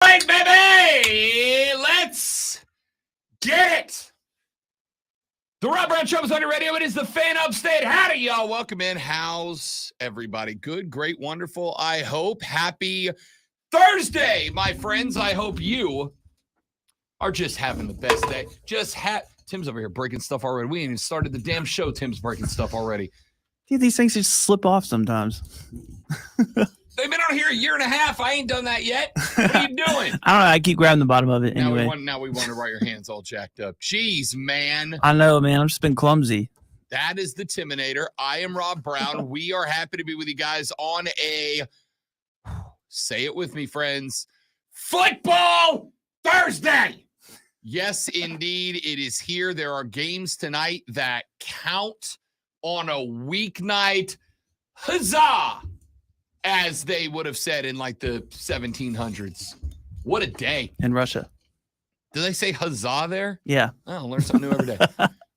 late, baby. Let's get it. The Rob Brown Show is on your radio. It is the Fan Upstate. Howdy, y'all. Welcome in. How's everybody? Good, great, wonderful. I hope. Happy Thursday, my friends. I hope you are just having the best day. Tim's over here breaking stuff already. We ain't even started the damn show. Tim's breaking stuff already. Dude, these things just slip off sometimes. They've been on here a year and a half. I ain't done that yet. What are you doing? I don't know. I keep grabbing the bottom of it anyway. Now we wonder why your hand's all jacked up. Jeez, man. I know, man. I've just been clumsy. That is the Timinator. I am Rob Brown. We are happy to be with you guys on a, say it with me, friends, Football Thursday. Yes, indeed. It is here. There are games tonight that count on a weeknight. Huzzah! As they would have said in like the 1700s. What a day. In Russia. Do they say huzzah there? Yeah. Oh, learn something new every day.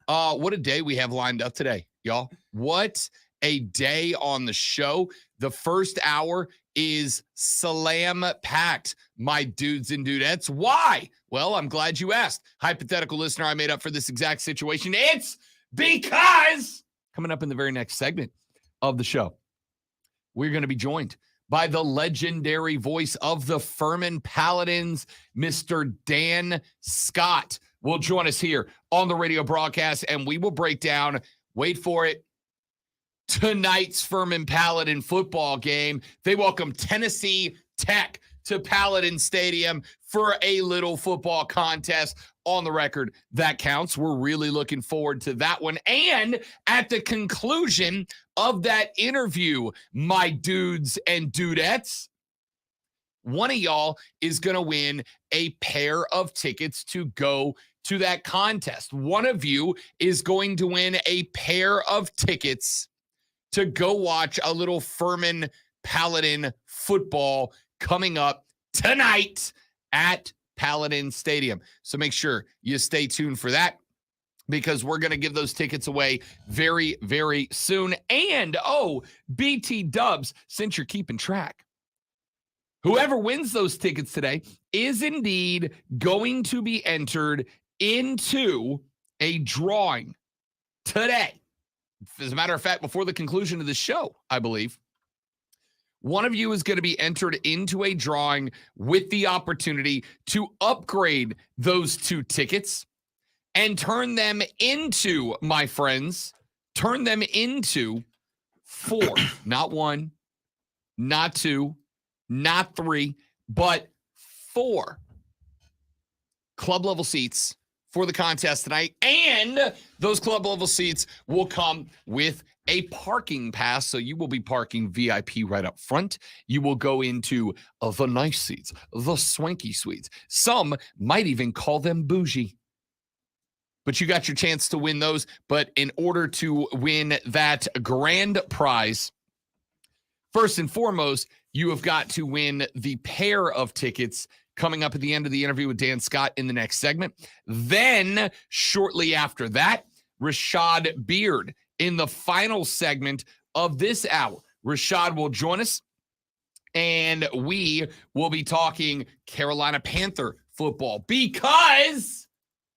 What a day we have lined up today, y'all. What a day on the show. The first hour is slam-packed, my dudes and dudettes. Why? Well, I'm glad you asked. Hypothetical listener I made up for this exact situation. It's because coming up in the very next segment of the show, we're going to be joined by the legendary voice of the Furman Paladins, Mr. Dan Scott, will join us here on the radio broadcast, and we will break down, wait for it, tonight's Furman Paladin football game. They welcome Tennessee Tech to Paladin Stadium for a little football contest. On the record, that counts. We're really looking forward to that one. And at the conclusion of that interview, my dudes and dudettes, one of y'all is going to win a pair of tickets to go to that contest. One of you is going to win a pair of tickets to go watch a little Furman Paladin football coming up tonight at Paladin Stadium. So make sure you stay tuned for that, because we're going to give those tickets away very, very soon. And, BT Dubs, since you're keeping track, whoever wins those tickets today is indeed going to be entered into a drawing today. As a matter of fact, before the conclusion of the show, I believe, one of you is going to be entered into a drawing with the opportunity to upgrade those 2 tickets and turn them into, my friends, 4, not 1, not 2, not 3, but 4 club level seats for the contest tonight. And those club level seats will come with a parking pass, so you will be parking VIP right up front. You will go into the nice seats, the swanky suites. Some might even call them bougie. But you got your chance to win those. But in order to win that grand prize, first and foremost, you have got to win the pair of tickets coming up at the end of the interview with Dan Scott in the next segment. Then, shortly after that, Rashad Beard in the final segment of this hour. Rashad will join us, and we will be talking Carolina Panther football, because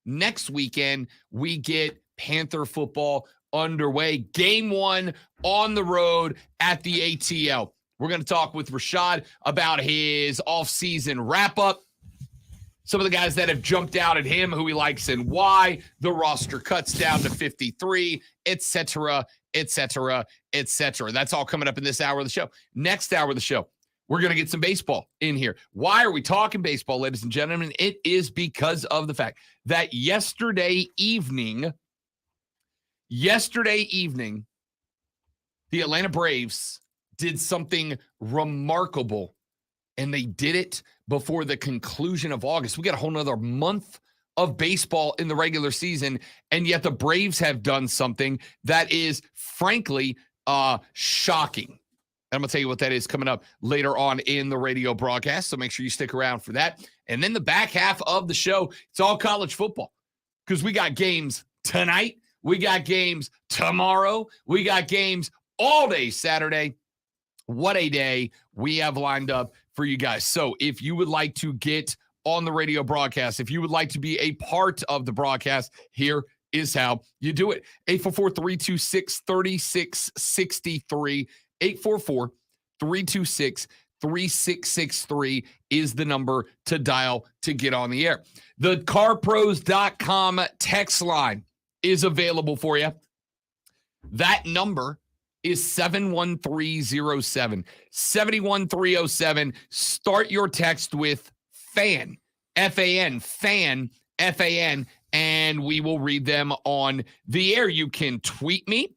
next weekend we get Panther football underway. Game 1 on the road at the ATL. We're going to talk with Rashad about his offseason wrap-up, some of the guys that have jumped out at him, who he likes and why, the roster cuts down to 53, et cetera, et cetera, et cetera. That's all coming up in this hour of the show. Next hour of the show, we're going to get some baseball in here. Why are we talking baseball, ladies and gentlemen? It is because of the fact that yesterday evening, the Atlanta Braves did something remarkable, and they did it before the conclusion of August. We got a whole nother month of baseball in the regular season, and yet the Braves have done something that is, frankly, shocking. I'm going to tell you what that is coming up later on in the radio broadcast, so make sure you stick around for that. And then the back half of the show, it's all college football, because we got games tonight, we got games tomorrow, we got games all day Saturday. What a day we have lined up for you guys. So if you would like to get on the radio broadcast, if you would like to be a part of the broadcast, here is how you do it. 844-326-3663. 844-326-3663 is the number to dial to get on the air. The carpros.com text line is available for you. That number is 71307. 71307. Start your text with FAN, F-A-N, FAN, F-A-N, and we will read them on the air. You can tweet me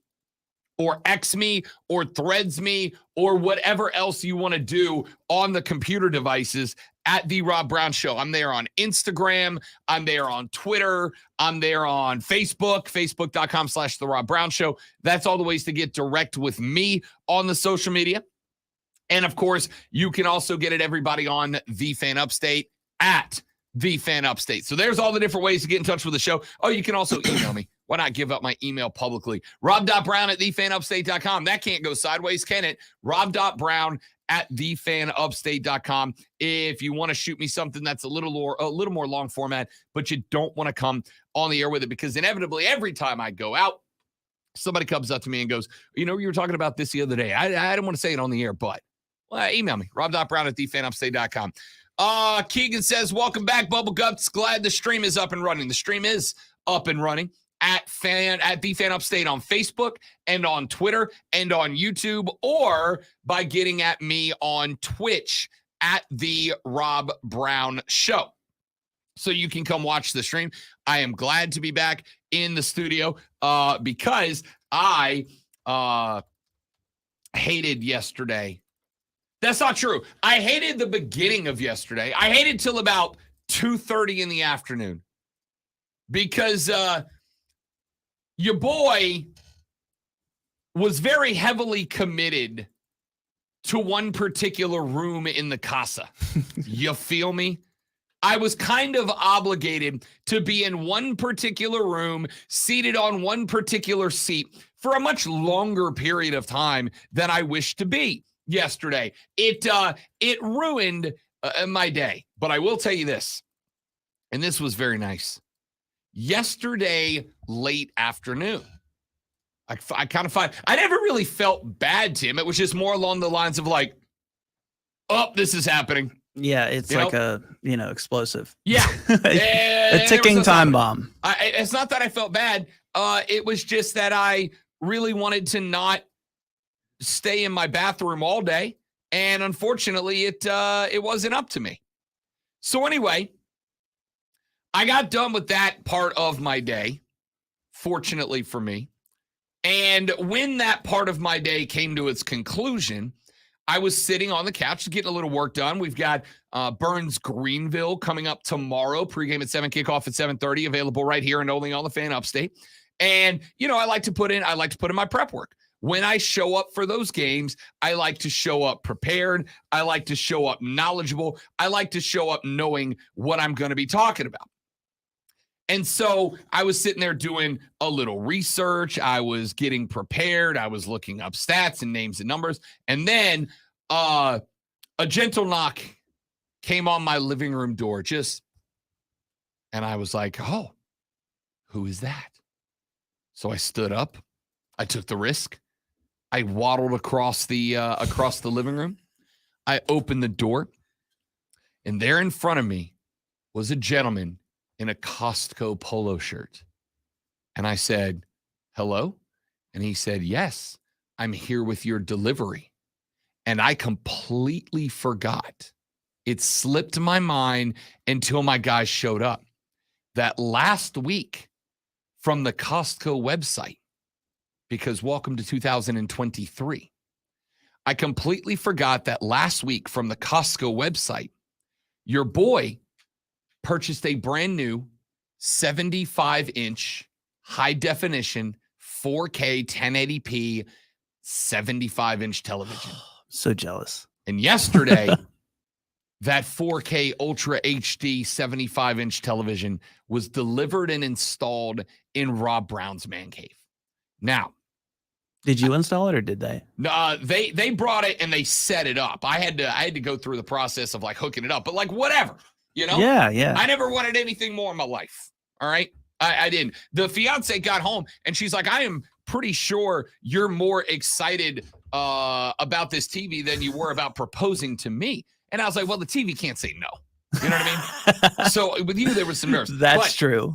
or X me or threads me or whatever else you want to do on the computer devices at The Rob Brown Show. I'm there on Instagram. I'm there on Twitter. I'm there on Facebook, facebook.com/The Rob Brown Show. That's all the ways to get direct with me on the social media. And, of course, you can also get at everybody on The Fan Upstate at The Fan Upstate. So there's all the different ways to get in touch with the show. Oh, you can also email me. Why not give up my email publicly? rob.brown@thefanupstate.com. That can't go sideways, can it? rob.brown@thefanupstate.com. If you want to shoot me something that's a little more long format, but you don't want to come on the air with it, because inevitably every time I go out, somebody comes up to me and goes, you were talking about this the other day. I don't want to say it on the air, but email me, rob.brown@thefanupstate.com. Keegan says, welcome back, Bubble Guts. Glad the stream is up and running. The stream is up and running at The Fan Upstate on Facebook and on Twitter and on YouTube, or by getting at me on Twitch at The Rob Brown Show. So you can come watch the stream. I am glad to be back in the studio because I hated yesterday. That's not true. I hated the beginning of yesterday. I hated till about 2:30 in the afternoon because your boy was very heavily committed to one particular room in the casa. You feel me? I was kind of obligated to be in one particular room, seated on one particular seat for a much longer period of time than I wished to be yesterday. It ruined my day, but I will tell you this, and this was very nice. Yesterday, late afternoon, I kind of find I never really felt bad, Tim. It was just more along the lines of like, oh, this is happening. Yeah, it's like a, explosive. Yeah. A ticking time bomb. It's not that I felt bad. It was just that I really wanted to not stay in my bathroom all day. And unfortunately, it wasn't up to me. So anyway, I got done with that part of my day, fortunately for me. And when that part of my day came to its conclusion, I was sitting on the couch getting a little work done. We've got Burns Greenville coming up tomorrow. Pregame at 7, kickoff at 7:30. Available right here and only on the Fan Upstate. And I like to put in my prep work. When I show up for those games, I like to show up prepared. I like to show up knowledgeable. I like to show up knowing what I'm going to be talking about. And so I was sitting there doing a little research. I was getting prepared. I was looking up stats and names and numbers. And then a gentle knock came on my living room door, and I was like, oh, who is that? So I stood up. I took the risk. I waddled across the living room. I opened the door, and there in front of me was a gentleman in a Costco polo shirt. And I said, hello? And he said, yes, I'm here with your delivery. And I completely forgot. It slipped my mind until my guys showed up that last week from the Costco website, because welcome to 2023. I completely forgot that last week from the Costco website, your boy purchased a brand new 75-inch high definition 4K 1080p 75-inch television. So jealous. And yesterday, that 4K Ultra HD 75-inch television was delivered and installed in Rob Brown's man cave. Now, Did you install it or did they? No, they brought it and they set it up. I had to go through the process of like hooking it up, but like whatever, Yeah. I never wanted anything more in my life. All right. I didn't. The fiance got home and she's like, I am pretty sure you're more excited about this TV than you were about proposing to me. And I was like, well, the TV can't say no. You know what I mean? So with you, there was some nerves. That's true.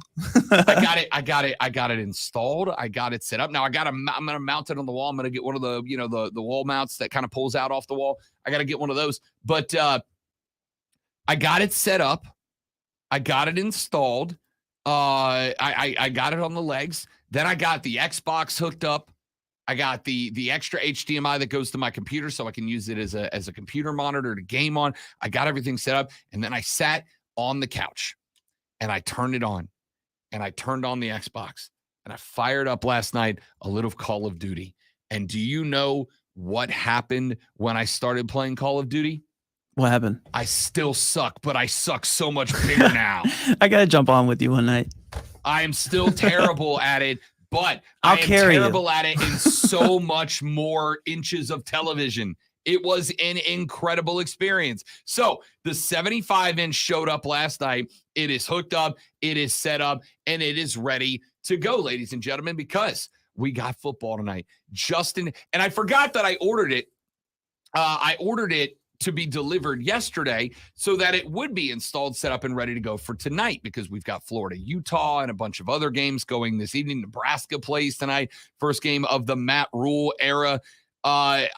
I got it installed. I got it set up. Now I'm going to mount it on the wall. I'm going to get one of the, the wall mounts that kind of pulls out off the wall. I got to get one of those, but I got it set up. I got it installed. I got it on the legs. Then I got the Xbox hooked up. I got the extra HDMI that goes to my computer so I can use it as a computer monitor to game on. I got everything set up, and then I sat on the couch and I turned it on, and I turned on the Xbox, and I fired up last night a little Call of Duty. And do you know what happened when I started playing Call of Duty? What happened? I still suck, but I suck so much bigger now. I got to jump on with you one night. I am still terrible at it, but I'll I am carry terrible at it in so much more inches of television. It was an incredible experience. So the 75-inch showed up last night. It is hooked up, it is set up, and it is ready to go, ladies and gentlemen, because we got football tonight. Justin, and I forgot that I ordered it. I ordered it to be delivered yesterday so that it would be installed, set up, and ready to go for tonight, because we've got Florida, Utah, and a bunch of other games going this evening. Nebraska plays tonight, first game of the Matt Rule era. I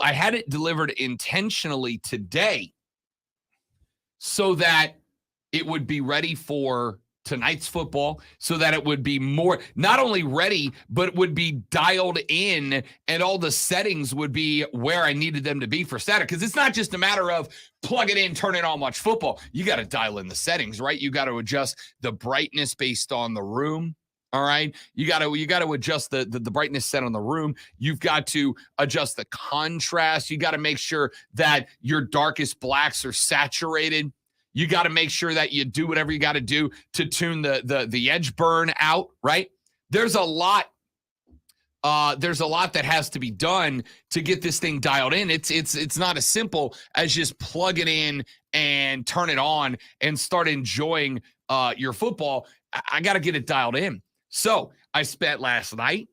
had it delivered intentionally today so that it would be ready for tonight's football, so that it would be more not only ready, but it would be dialed in, and all the settings would be where I needed them to be for Saturday. Because it's not just a matter of plug it in, turn it on, watch football. You got to dial in the settings, right? You got to adjust the brightness based on the room. All right. You got to adjust the brightness set on the room. You've got to adjust the contrast. You got to make sure that your darkest blacks are saturated. You got to make sure that you do whatever you got to do to tune the edge burn out, right? There's a lot that has to be done to get this thing dialed in. It's not as simple as just plug it in and turn it on and start enjoying your football. I got to get it dialed in. So I spent last night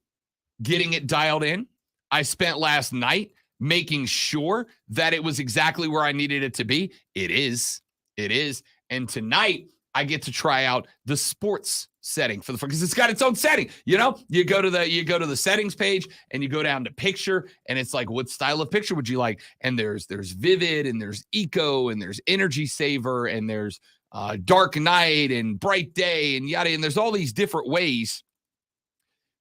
getting it dialed in. I spent last night making sure that it was exactly where I needed it to be. It is. And tonight I get to try out the sports setting because it's got its own setting. You go to the settings page and you go down to picture, and it's like, what style of picture would you like? And there's vivid, and there's eco, and there's energy saver, and there's dark night and bright day and yada. And there's all these different ways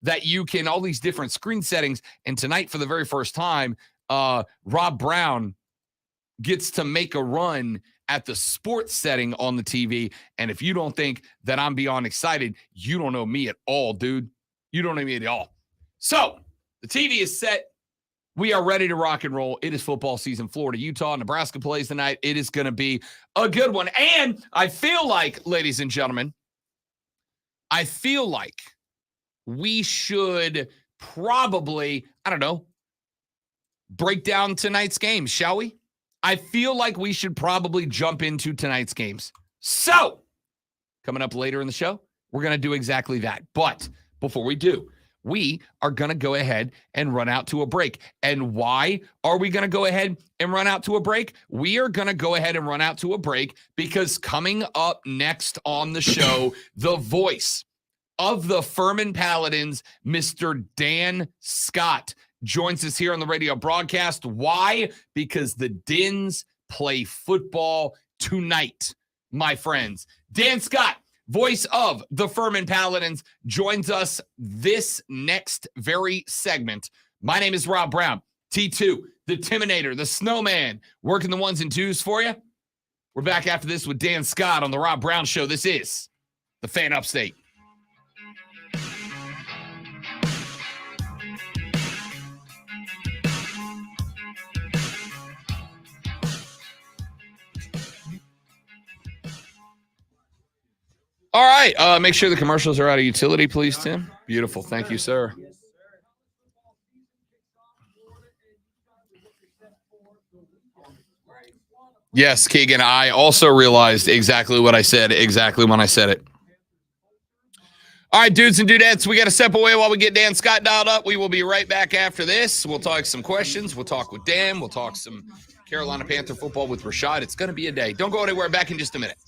that you can, all these different screen settings. And tonight, for the very first time, Rob Brown gets to make a run at the sports setting on the TV. And if you don't think that I'm beyond excited, you don't know me at all, dude. You don't know me at all. So the TV is set. We are ready to rock and roll. It is football season. Florida, Utah, Nebraska plays tonight. It is going to be a good one. And I feel like, ladies and gentlemen, we should probably, break down tonight's games, shall we? I feel like we should probably jump into tonight's games. So, coming up later in the show, we're going to do exactly that. But before we do, we are going to go ahead and run out to a break. And why are we going to go ahead and run out to a break? We are going to go ahead and run out to a break because coming up next on the show, the voice of the Furman Paladins, Mr. Dan Scott, joins us here on the radio broadcast. Why? Because the Dins play football tonight, my friends. Dan Scott, voice of the Furman Paladins, joins us this next very segment. My name is Rob Brown, T2, the Timinator, the Snowman, working the ones and twos for you. We're back after this with Dan Scott on the Rob Brown Show. This is the Fan Upstate. All right. Make sure the commercials are out of utility, please, Tim. Beautiful. Thank you, sir. Yes, Keegan. I also realized exactly what I said exactly when I said it. All right, dudes and dudettes, we got to step away while we get Dan Scott dialed up. We will be right back after this. We'll talk some questions. We'll talk with Dan. We'll talk some Carolina Panther football with Rashad. It's going to be a day. Don't go anywhere. Back in just a minute.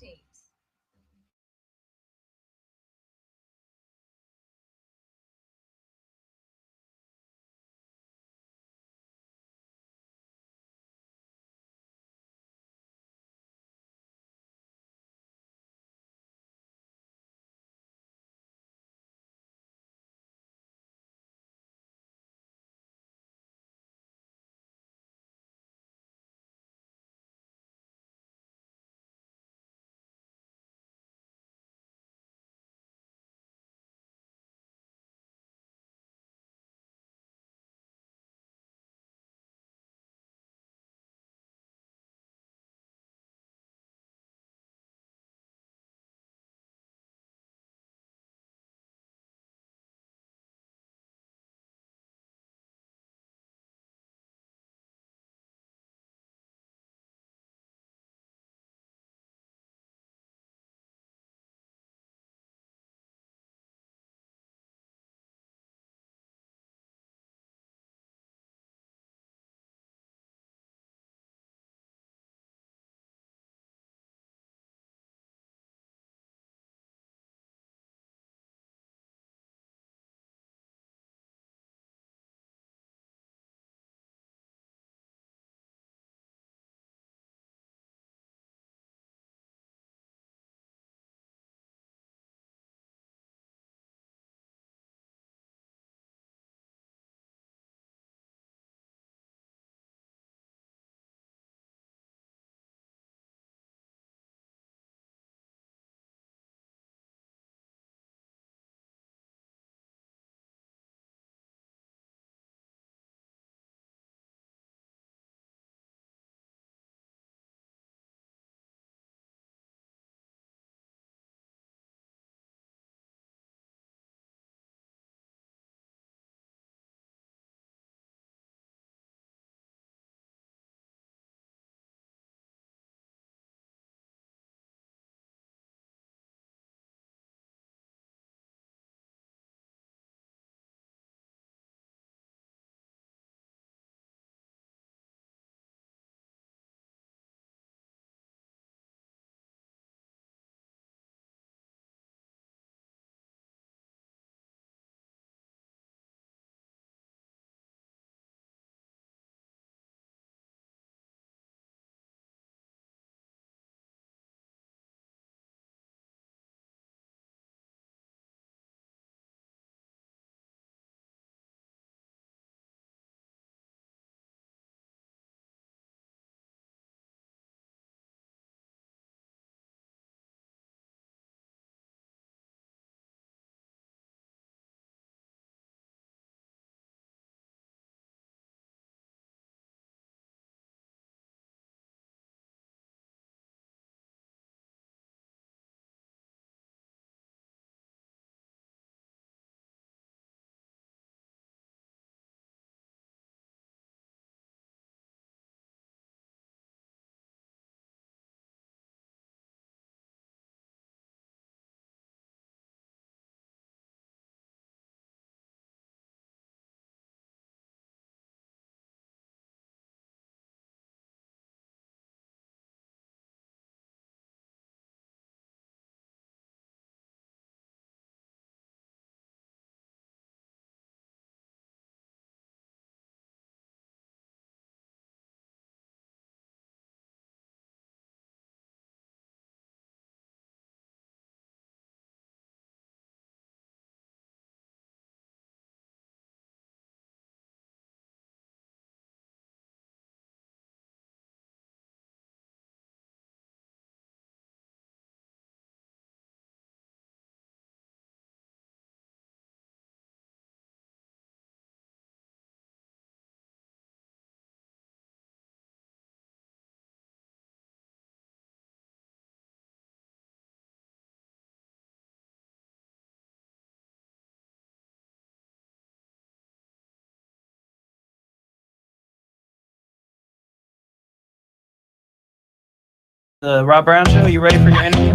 The Rob Brown Show, you ready for your interview?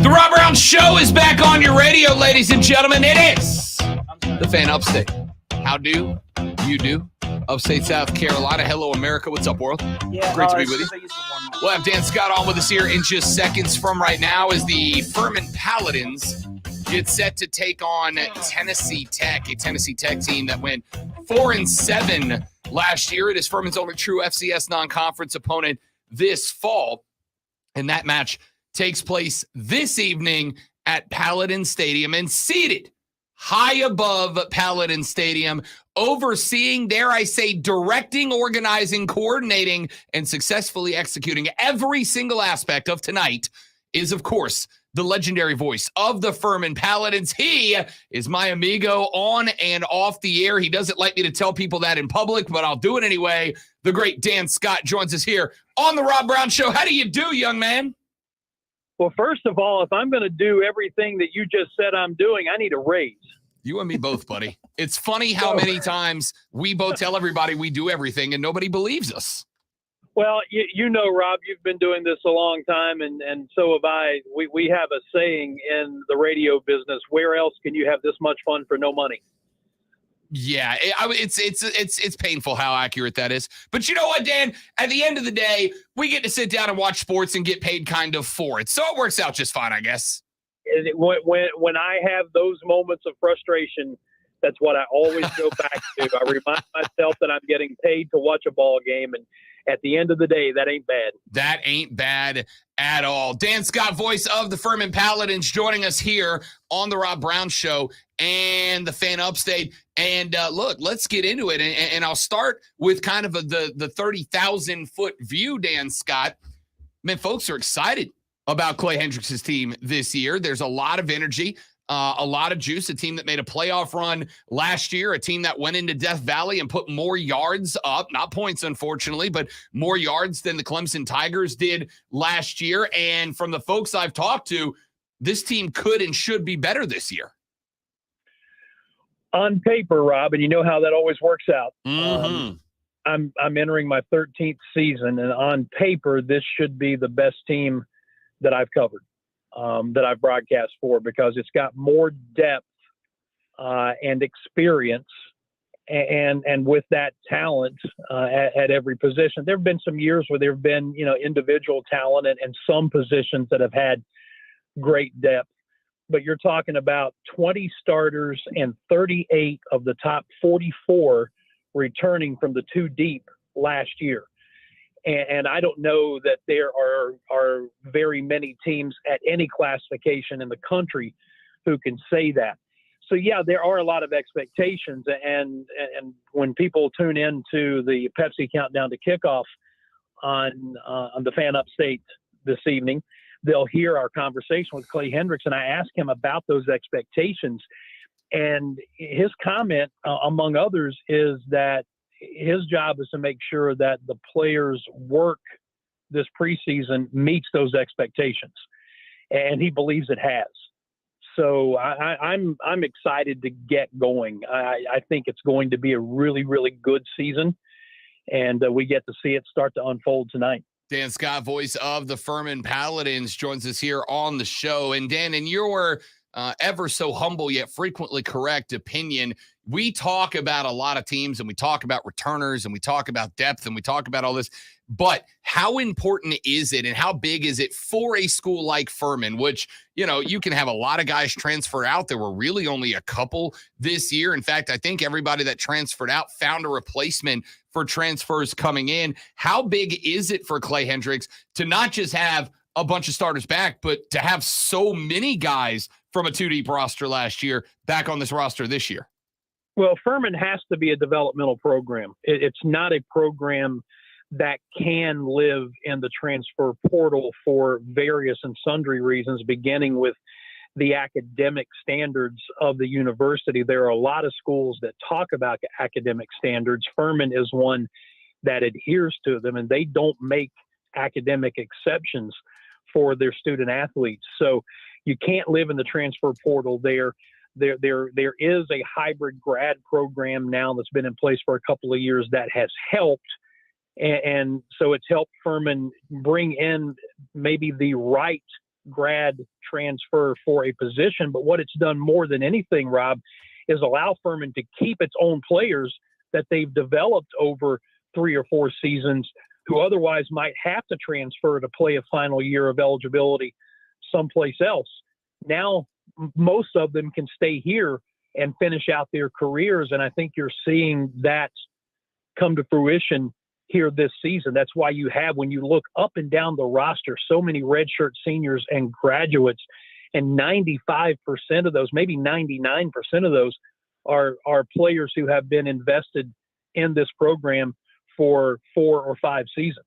The Rob Brown Show is back on your radio, ladies and gentlemen. It is the Fan Upstate. How do you do? Upstate South Carolina. Hello, America. What's up, world? Yeah, Great to be with you. We'll have Dan Scott on with us here in just seconds from right now as the Furman Paladins get set to take on Tennessee Tech, a Tennessee Tech team that went 4-7 last year. It is Furman's only true FCS non-conference opponent this fall. And that match takes place this evening at Paladin Stadium, and seated high above Paladin Stadium, overseeing, dare I say, directing, organizing, coordinating, and successfully executing every single aspect of tonight is, of course, the legendary voice of the Furman Paladins. He is my amigo on and off the air. He doesn't like me to tell people that in public, but I'll do it anyway. The great Dan Scott joins us here on the Rob Brown Show. How do you do, young man? Well, first of all, if I'm going to do everything that you just said I'm doing, I need a raise. You and me both, buddy. It's funny how many times we both tell everybody we do everything and nobody believes us. Well, you know, Rob, you've been doing this a long time, and so have I. We have a saying in the radio business: where else can you have this much fun for no money? Yeah, it's painful how accurate that is. But you know what, Dan? At the end of the day, we get to sit down and watch sports and get paid kind of for it. So it works out just fine, I guess. When I have those moments of frustration, that's what I always go back to. I remind myself that I'm getting paid to watch a ball game, and at the end of the day, that ain't bad. That ain't bad at all. Dan Scott, voice of the Furman Paladins, joining us here on the Rob Brown Show and the Fan Upstate. And look, let's get into it. And I'll start with kind of the 30,000-foot view, Dan Scott. Man, folks are excited about Clay Hendricks' team this year. There's a lot of energy. A lot of juice, a team that made a playoff run last year, a team that went into Death Valley and put more yards up, not points, unfortunately, but more yards than the Clemson Tigers did last year. And from the folks I've talked to, this team could and should be better this year. On paper, Rob, and you know how that always works out. Mm-hmm. I'm entering my 13th season, and on paper, this should be the best team that I've covered. That I've broadcast for, because it's got more depth and experience, and with that talent at every position. There have been some years where there have been, individual talent and some positions that have had great depth, but you're talking about 20 starters and 38 of the top 44 returning from the two deep last year. And I don't know that there are very many teams at any classification in the country who can say that. So, yeah, there are a lot of expectations. And when people tune in to the Pepsi Countdown to Kickoff on the Fan Upstate this evening, they'll hear our conversation with Clay Hendricks. And I asked him about those expectations. And his comment, among others, is that his job is to make sure that the players' work this preseason meets those expectations, and he believes it has. So I'm excited to get going. I think it's going to be a really, really good season, and we get to see it start to unfold tonight. Dan Scott, voice of the Furman Paladins, joins us here on the show. And Dan, in your ever so humble yet frequently correct opinion, we talk about a lot of teams, and we talk about returners, and we talk about depth, and we talk about all this. But how important is it, and how big is it for a school like Furman, which, you can have a lot of guys transfer out. There were really only a couple this year. In fact, I think everybody that transferred out found a replacement for transfers coming in. How big is it for Clay Hendricks to not just have a bunch of starters back, but to have so many guys from a two-deep roster last year back on this roster this year? Well, Furman has to be a developmental program. It's not a program that can live in the transfer portal for various and sundry reasons, beginning with the academic standards of the university. There are a lot of schools that talk about academic standards. Furman is one that adheres to them, and they don't make academic exceptions for their student athletes. So you can't live in the transfer portal there. There is a hybrid grad program now that's been in place for a couple of years that has helped And so it's helped Furman bring in maybe the right grad transfer for a position. But what it's done more than anything, Rob, is allow Furman to keep its own players that they've developed over 3 or 4 seasons who otherwise might have to transfer to play a final year of eligibility someplace else. Now, most of them can stay here and finish out their careers. And I think you're seeing that come to fruition here this season. That's why you have, when you look up and down the roster, so many redshirt seniors and graduates, and 95% of those, maybe 99% of those are players who have been invested in this program for 4 or 5 seasons.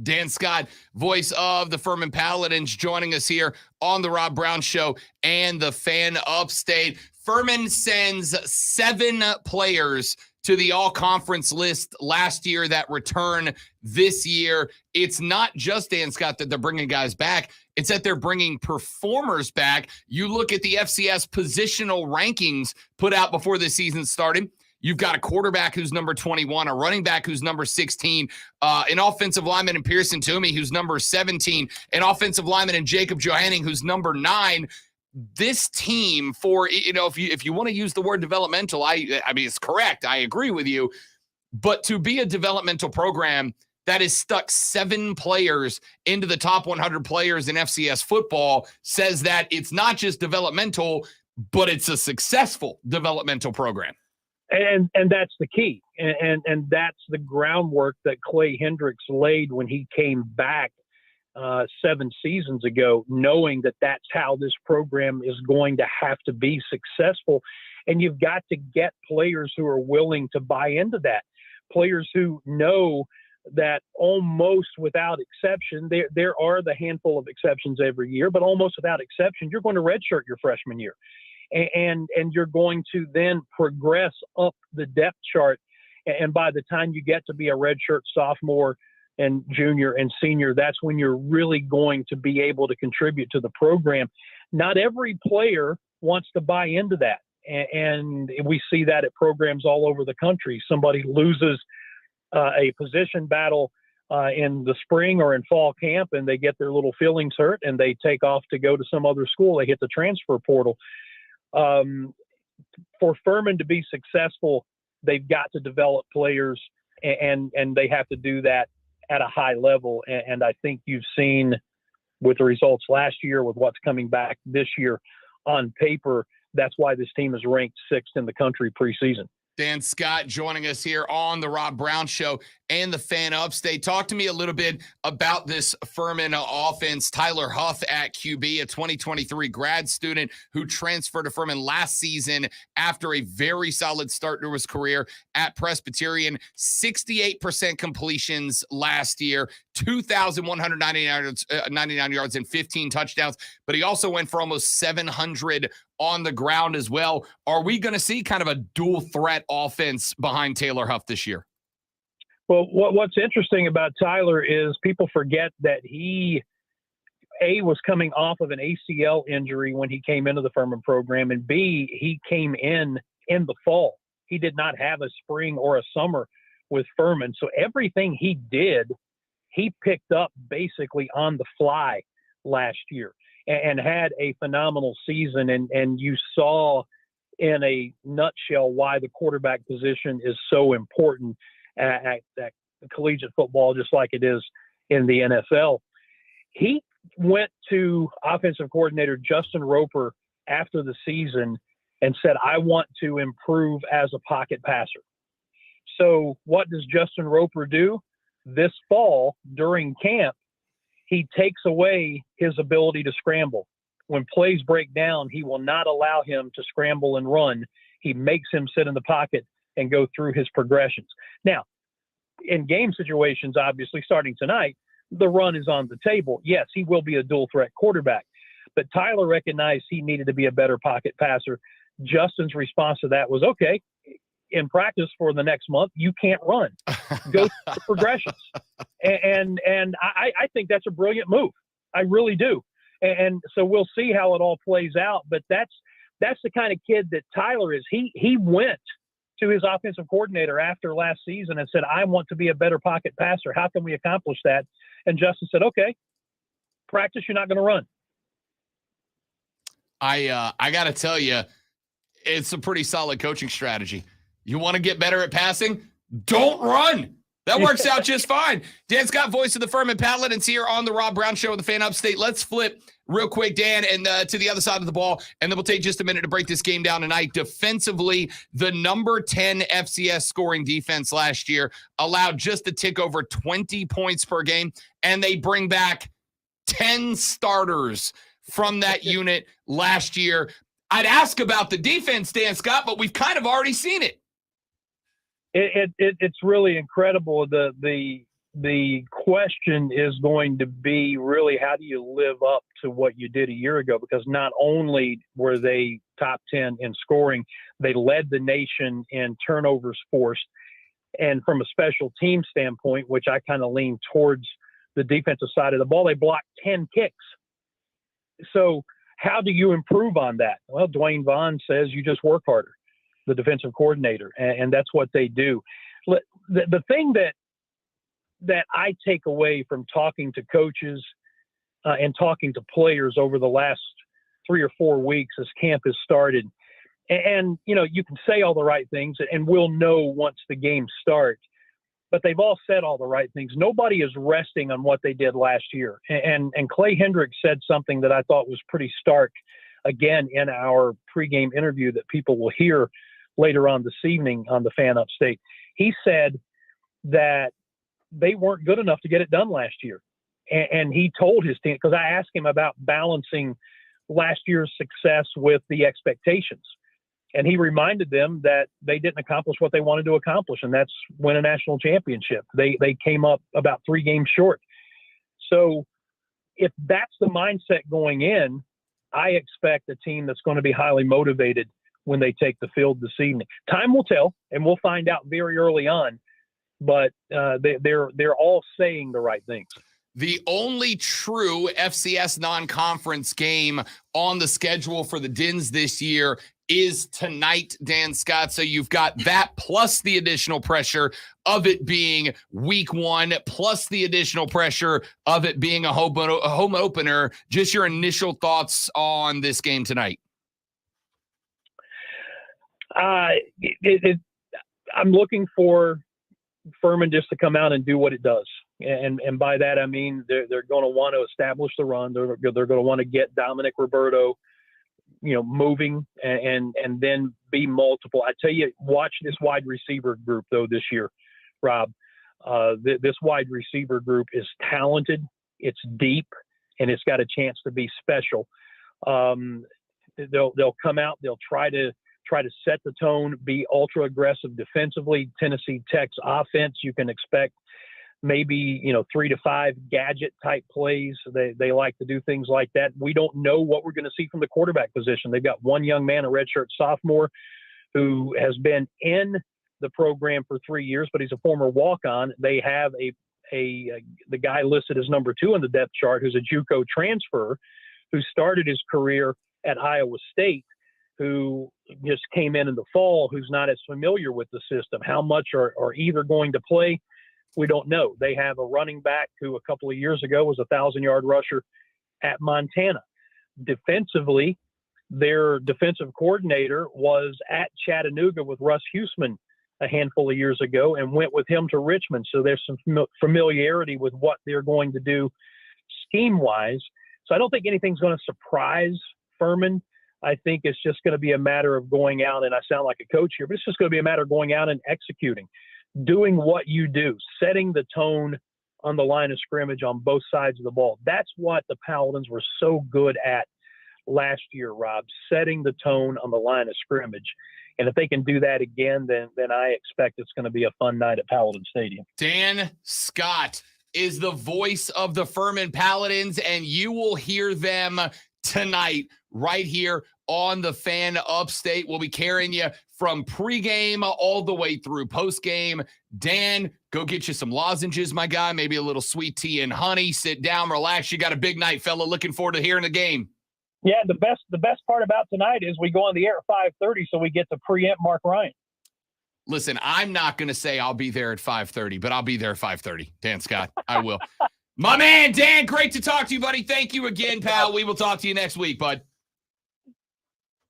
Dan Scott, voice of the Furman Paladins, joining us here on the Rob Brown Show and the Fan Upstate. Furman sends 7 players to the all-conference list last year that return this year. It's not just, Dan Scott, that they're bringing guys back. It's that they're bringing performers back. You look at the FCS positional rankings put out before the season started. You've got a quarterback who's number 21, a running back who's number 16, an offensive lineman in Pearson Toomey who's number 17, an offensive lineman in Jacob Johanning who's number 9. This team, for, if you want to use the word developmental, I mean, it's correct. I agree with you. But to be a developmental program that has stuck 7 players into the top 100 players in FCS football says that it's not just developmental, but it's a successful developmental program. And that's the key. And that's the groundwork that Clay Hendricks laid when he came back 7 seasons ago, knowing that that's how this program is going to have to be successful. And you've got to get players who are willing to buy into that, players who know that almost without exception, there are the handful of exceptions every year, but almost without exception, you're going to redshirt your freshman year. And you're going to then progress up the depth chart. And by the time you get to be a redshirt sophomore and junior and senior, that's when you're really going to be able to contribute to the program. Not every player wants to buy into that. And we see that at programs all over the country. Somebody loses a position battle in the spring or in fall camp, and they get their little feelings hurt, and they take off to go to some other school. They hit the transfer portal. For Furman to be successful, they've got to develop players, and they have to do that at a high level. And I think you've seen with the results last year, with what's coming back this year on paper, that's why this team is ranked 6th in the country preseason. Dan Scott joining us here on the Rob Brown Show and the Fan Upstate. Talk to me a little bit about this Furman offense. Tyler Huff at QB, a 2023 grad student who transferred to Furman last season after a very solid start to his career at Presbyterian. 68% completions last year, 2,199 yards and 15 touchdowns, but he also went for almost 700 on the ground as well. Are we going to see kind of a dual threat offense behind Taylor Huff this year? Well, what's interesting about Tyler is people forget that he, A, was coming off of an ACL injury when he came into the Furman program, and B, he came in the fall. He did not have a spring or a summer with Furman. So everything he did, he picked up basically on the fly last year and had a phenomenal season. And you saw in a nutshell why the quarterback position is so important at collegiate football, just like it is in the NFL. He went to offensive coordinator Justin Roper after the season and said, I want to improve as a pocket passer. So what does Justin Roper do? This fall during camp, he takes away his ability to scramble. When plays break down, he will not allow him to scramble and run. He makes him sit in the pocket and go through his progressions. Now, in game situations, obviously, starting tonight, the run is on the table. Yes, he will be a dual threat quarterback, but Tyler recognized he needed to be a better pocket passer. Justin's response to that was, okay, in practice for the next month, you can't run. Go through the progressions. And I think that's a brilliant move. I really do. And so we'll see how it all plays out. But that's the kind of kid that Tyler is. He went to his offensive coordinator after last season and said, I want to be a better pocket passer. How can we accomplish that? And Justin said, okay, practice, you're not going to run. I got to tell you, it's a pretty solid coaching strategy. You want to get better at passing? Don't run. That works out just fine. Dan Scott, voice of the Furman Paladins, here on the Rob Brown Show with the Fan Upstate. Let's flip real quick, Dan, and to the other side of the ball, and then we'll take just a minute to break this game down tonight. Defensively, the number 10 FCS scoring defense last year allowed just a tick over 20 points per game, and they bring back 10 starters from that unit last year. I'd ask about the defense, Dan Scott, but we've kind of already seen it. It's really incredible. The question is going to be really, how do you live up to what you did a year ago? Because not only were they top 10 in scoring, they led the nation in turnovers forced. And from a special team standpoint, which I kind of lean towards the defensive side of the ball, they blocked 10 kicks. So how do you improve on that? Well, Dwayne Vaughn says you just work harder, the defensive coordinator, and that's what they do. The thing that I take away from talking to coaches and talking to players over the last 3 or 4 weeks as camp has started, and you know, you can say all the right things and we'll know once the games start, but they've all said all the right things. Nobody is resting on what they did last year. And Clay Hendricks said something that I thought was pretty stark, again, in our pregame interview that people will hear later on this evening on the Fan Upstate. He said that they weren't good enough to get it done last year. And he told his team, because I asked him about balancing last year's success with the expectations. And he reminded them that they didn't accomplish what they wanted to accomplish, and that's win a national championship. They came up about 3 games short. So if that's the mindset going in, I expect a team that's going to be highly motivated when they take the field this evening. Time will tell, and we'll find out very early on, but they're all saying the right things. The only true FCS non-conference game on the schedule for the Dins this year is tonight, Dan Scott. So you've got that plus the additional pressure of it being week 1, plus the additional pressure of it being a home opener. Just your initial thoughts on this game tonight. I'm looking for Furman just to come out and do what it does. And by that, I mean, they're going to want to establish the run. They're going to want to get Dominic Roberto, moving and then be multiple. I tell you, watch this wide receiver group though this year, Rob. This wide receiver group is talented, it's deep, and it's got a chance to be special. They'll come out, they'll try to set the tone, be ultra aggressive defensively. Tennessee Tech's offense, you can expect maybe 3 to 5 gadget type plays. They like to do things like that. We don't know what we're going to see from the quarterback position. They've got one young man, a redshirt sophomore, who has been in the program for 3 years, but he's a former walk-on. They have the guy listed as number 2 in the depth chart, who's a JUCO transfer, who started his career at Iowa State, who just came in the fall, who's not as familiar with the system. How much are either going to play? We don't know. They have a running back who a couple of years ago was a 1,000-yard rusher at Montana. Defensively, their defensive coordinator was at Chattanooga with Russ Huesman a handful of years ago and went with him to Richmond. So there's some familiarity with what they're going to do scheme-wise. So I don't think anything's going to surprise Furman. I think it's just going to be a matter of going out, and I sound like a coach here, but it's just going to be a matter of going out and executing, doing what you do, setting the tone on the line of scrimmage on both sides of the ball. That's what the Paladins were so good at last year, Rob, setting the tone on the line of scrimmage. And if they can do that again, then I expect it's going to be a fun night at Paladin Stadium. Dan Scott is the voice of the Furman Paladins, and you will hear them tonight right here on the Fan Upstate. We'll be carrying you from pregame all the way through postgame. Dan, go get you some lozenges, my guy, maybe a little sweet tea and honey. Sit down, relax. You got a big night, fella. Looking forward to hearing the game. Yeah, the best part about tonight is we go on the air at 5:30, so we get to preempt Mark Ryan. Listen, I'm not going to say I'll be there at 5:30, but I'll be there at 5:30. Dan Scott, I will. My man, Dan, great to talk to you, buddy. Thank you again, pal. We will talk to you next week, bud.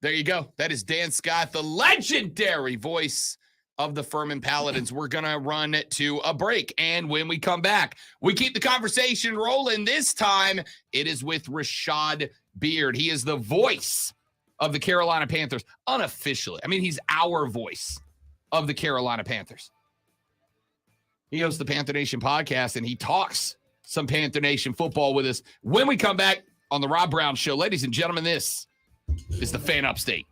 There you go. That is Dan Scott, the legendary voice of the Furman Paladins. We're going to run to a break, and when we come back, we keep the conversation rolling. This time, it is with Rashad Beard. He is the voice of the Carolina Panthers, unofficially. I mean, he's our voice of the Carolina Panthers. He hosts the Panther Nation podcast, and he talks some Panther Nation football with us when we come back on the Rob Brown Show. Ladies and gentlemen, this is the Fan Upstate.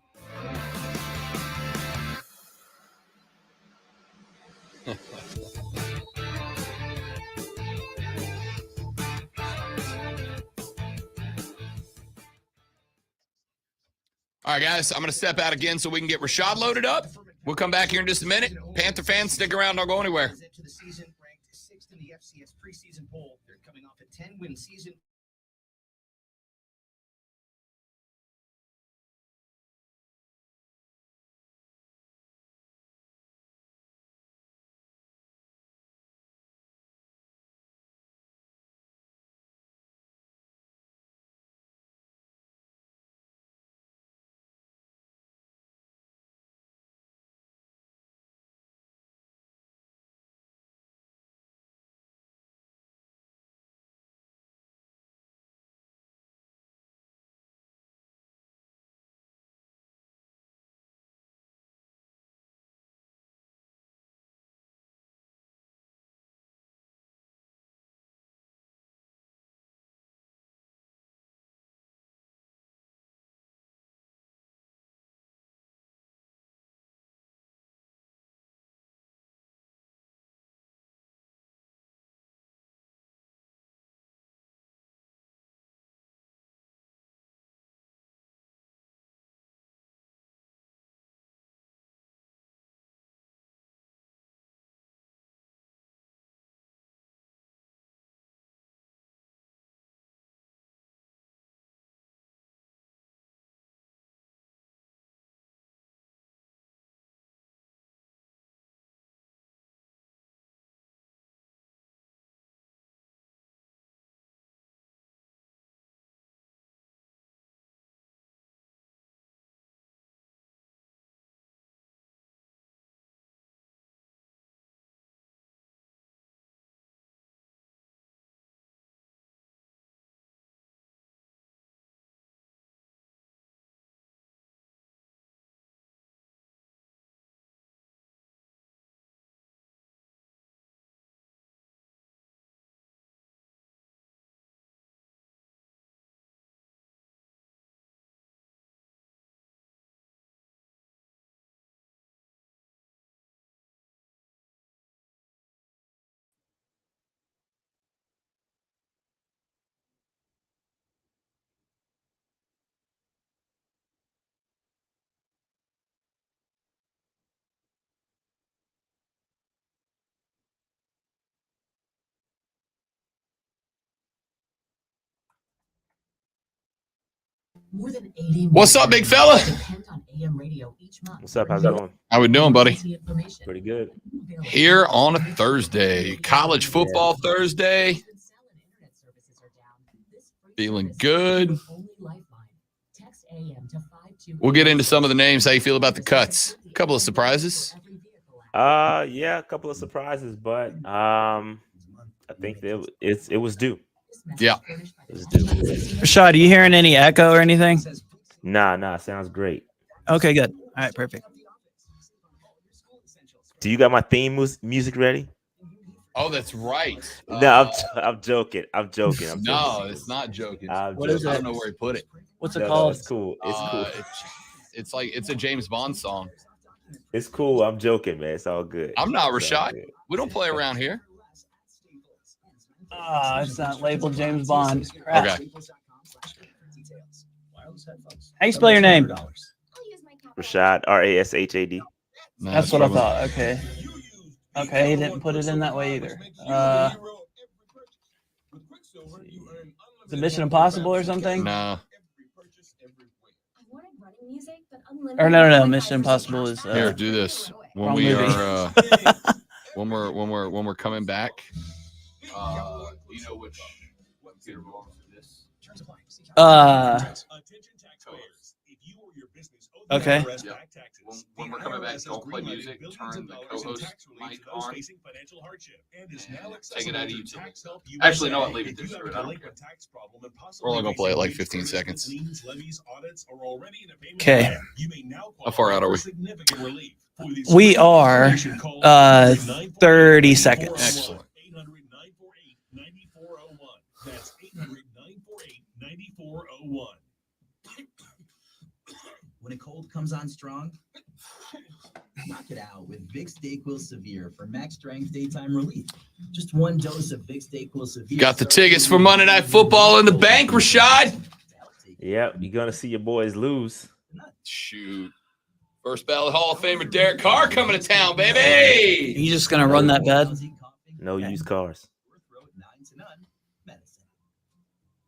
All right, guys, I'm going to step out again so we can get Rashad loaded up. We'll come back here in just a minute. Panther fans, stick around. Don't go anywhere. To the season ranked 6th in the FCS preseason poll. They're coming off a 10-win season. More than 80 What's up, big fella? depend on AM radio each month. What's up? How's it going? How we doing, buddy? Pretty good. Here on a Thursday, college football Thursday. Feeling good. We'll get into some of the names. How you feel about the cuts? A couple of surprises. Yeah, a couple of surprises, but I think that it was due. Yeah. It was due. Rashad, are you hearing any echo or anything? Nah, sounds great. Okay, good. All right, perfect. Do you got my theme music ready? Oh, that's right. No, I'm joking. I'm joking. No, it's not joking. What is I it? don't know where he put it. What's it No, called? it's cool. It's cool. It's like it's a James Bond song. It's cool. I'm joking, man. It's all good. I'm not It's all Rashad. good. We don't play around here. It's not labeled James Bond. Crap. Okay. How you spell your name? Rashad, Rashad. No, That's what I probably- thought. Okay. Okay, he didn't put it in that way either. Is it Mission Impossible or something? No. Or no. Mission Impossible is. Here, do this. when Wrong we movie. are when we're coming back. You know which computer belongs to this? Okay. When we're coming back, don't play music. Turn the co-host mic on. Take it out of YouTube. Actually, no, leave it there. Screw it, I don't care. We're only gonna play it like 15 seconds. Okay. How far out are we? We are 30 seconds. Excellent. That's 800-948-9401. When a cold comes on strong, knock it out with Vicks DayQuil Severe for max strength daytime relief. Just one dose of Vicks DayQuil Severe. Got the tickets for Monday Night Football in the bank, Rashad. Yep, you're gonna see your boys lose. Shoot. First ballot Hall of Famer Derek Carr coming to town, baby. You just gonna run that bed? No used cars.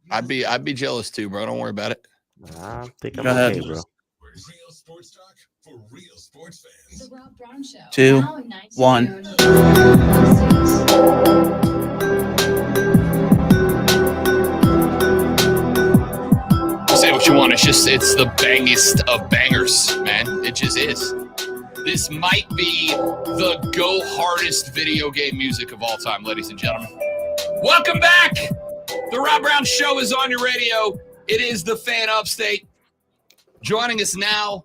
I'd be jealous too, bro. Don't worry about it. I think I'm Go ahead. okay, bro. Real sports talk for real sports fans. The Rob Brown Show. 2, Now 1. Say what you want. It's the bangest of bangers, man. It just is. This might be the go hardest video game music of all time, ladies and gentlemen. Welcome back. The Rob Brown Show is on your radio. It is the Fan Upstate. Joining us now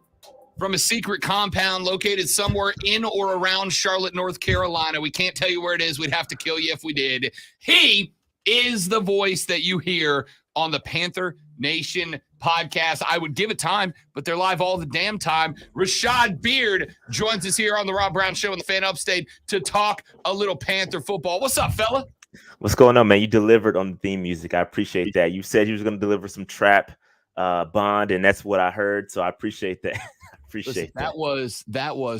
from a secret compound located somewhere in or around Charlotte, North Carolina. We can't tell you where it is. We'd have to kill you if we did. He is the voice that you hear on the Panther Nation podcast. I would give it time, but they're live all the damn time. Rashad Beard joins us here on the Rob Brown Show in the Fan Upstate to talk a little Panther football. What's up, fella? What's going on, man? You delivered on the theme music. I appreciate that. You said you was going to deliver some trap bond, and that's what I heard. So I appreciate that. Listen, that was.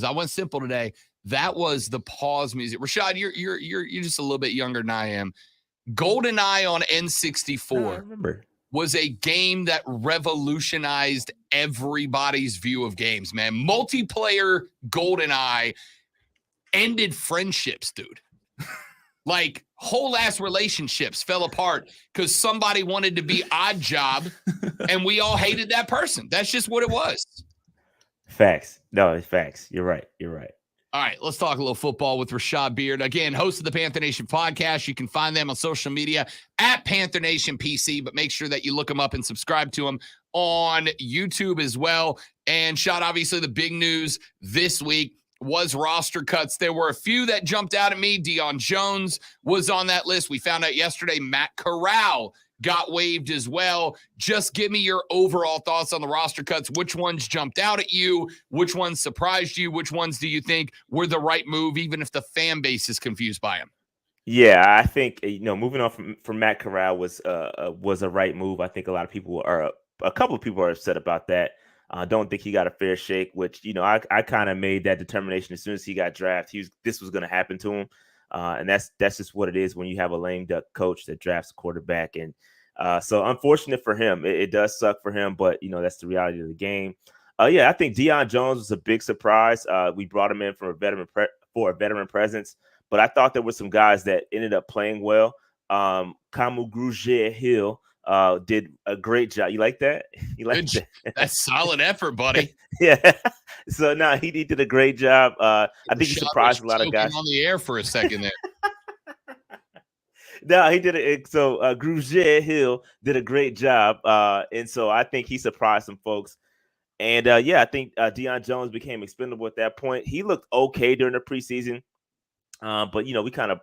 I went simple today. That was the pause music. Rashad, you're just a little bit younger than I am. GoldenEye on N64 I remember. was a game that revolutionized everybody's view of games, man. Multiplayer GoldenEye ended friendships, dude. Like whole ass relationships fell apart because somebody wanted to be Odd Job and we all hated that person. That's just what it was. Facts. No, it's facts. You're right. You're right. All right, let's talk a little football with Rashad Beard. Again, host of the Panther Nation podcast. You can find them on social media at Panther Nation PC, but make sure that you look them up and subscribe to them on YouTube as well. And Shad, obviously the big news this week was roster cuts. There were a few that jumped out at me. Deion Jones was on that list. We found out yesterday Matt Corral got waived as well. Just give me your overall thoughts on the roster cuts. Which ones jumped out at you? Which ones surprised you? Which ones do you think were the right move, even if the fan base is confused by them? Yeah, I think moving on from Matt Corral was a right move. I think a couple of people are upset about that. I don't think he got a fair shake, which I kind of made that determination as soon as he got drafted. This was going to happen to him, and that's just what it is when you have a lame duck coach that drafts a quarterback. And so unfortunate for him. It does suck for him, but that's the reality of the game. I think Deion Jones was a big surprise. We brought him in for a veteran presence, but I thought there were some guys that ended up playing well. Kamu Grugier-Hill did a great job. You like that? You like that? That's solid effort, buddy. Yeah. So no, he did a great job. I think he surprised a lot of guys. On the air for a second there. No, he did it. So Grugier-Hill did a great job, and so I think he surprised some folks. And I think Deion Jones became expendable at that point. He looked okay during the preseason, but we kind of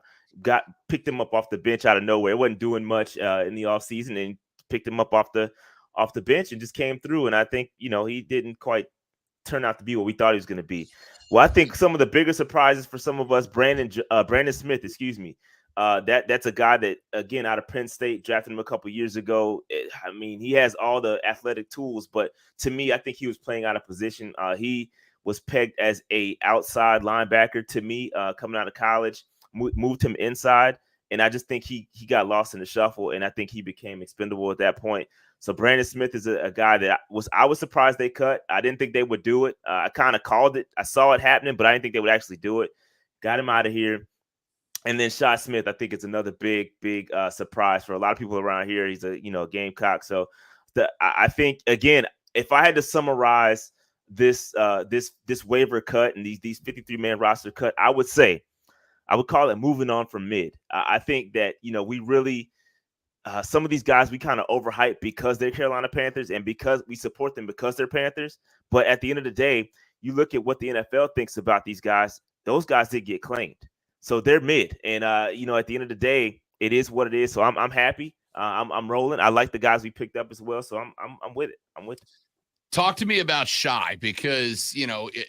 picked him up off the bench out of nowhere. It wasn't doing much in the offseason, and picked him up off the bench and just came through. And I think he didn't quite turn out to be what we thought he was going to be. Well, I think some of the bigger surprises for some of us, Brandon Smith, that's a guy that, again, out of Penn State, drafted him a couple years ago. He has all the athletic tools, but to me, I think he was playing out of position. He was pegged as a outside linebacker to me coming out of college. Moved him inside, and I just think he got lost in the shuffle, and I think he became expendable at that point. So Brandon Smith is a guy that I was surprised they cut. I didn't think they would do it. I kind of called it. I saw it happening, but I didn't think they would actually do it. Got him out of here. And then Shi Smith, I think it's another big surprise for a lot of people around here. He's a Gamecock. So I think, again, if I had to summarize this waiver cut and these 53-man roster cut, I would call it moving on from mid. I think that we really some of these guys we kind of overhype because they're Carolina Panthers and because we support them because they're Panthers. But at the end of the day, you look at what the NFL thinks about these guys. Those guys did get claimed. So they're mid, and at the end of the day, it is what it is. So I'm happy. I'm rolling. I like the guys we picked up as well. So I'm with it. I'm with it. Talk to me about Shi because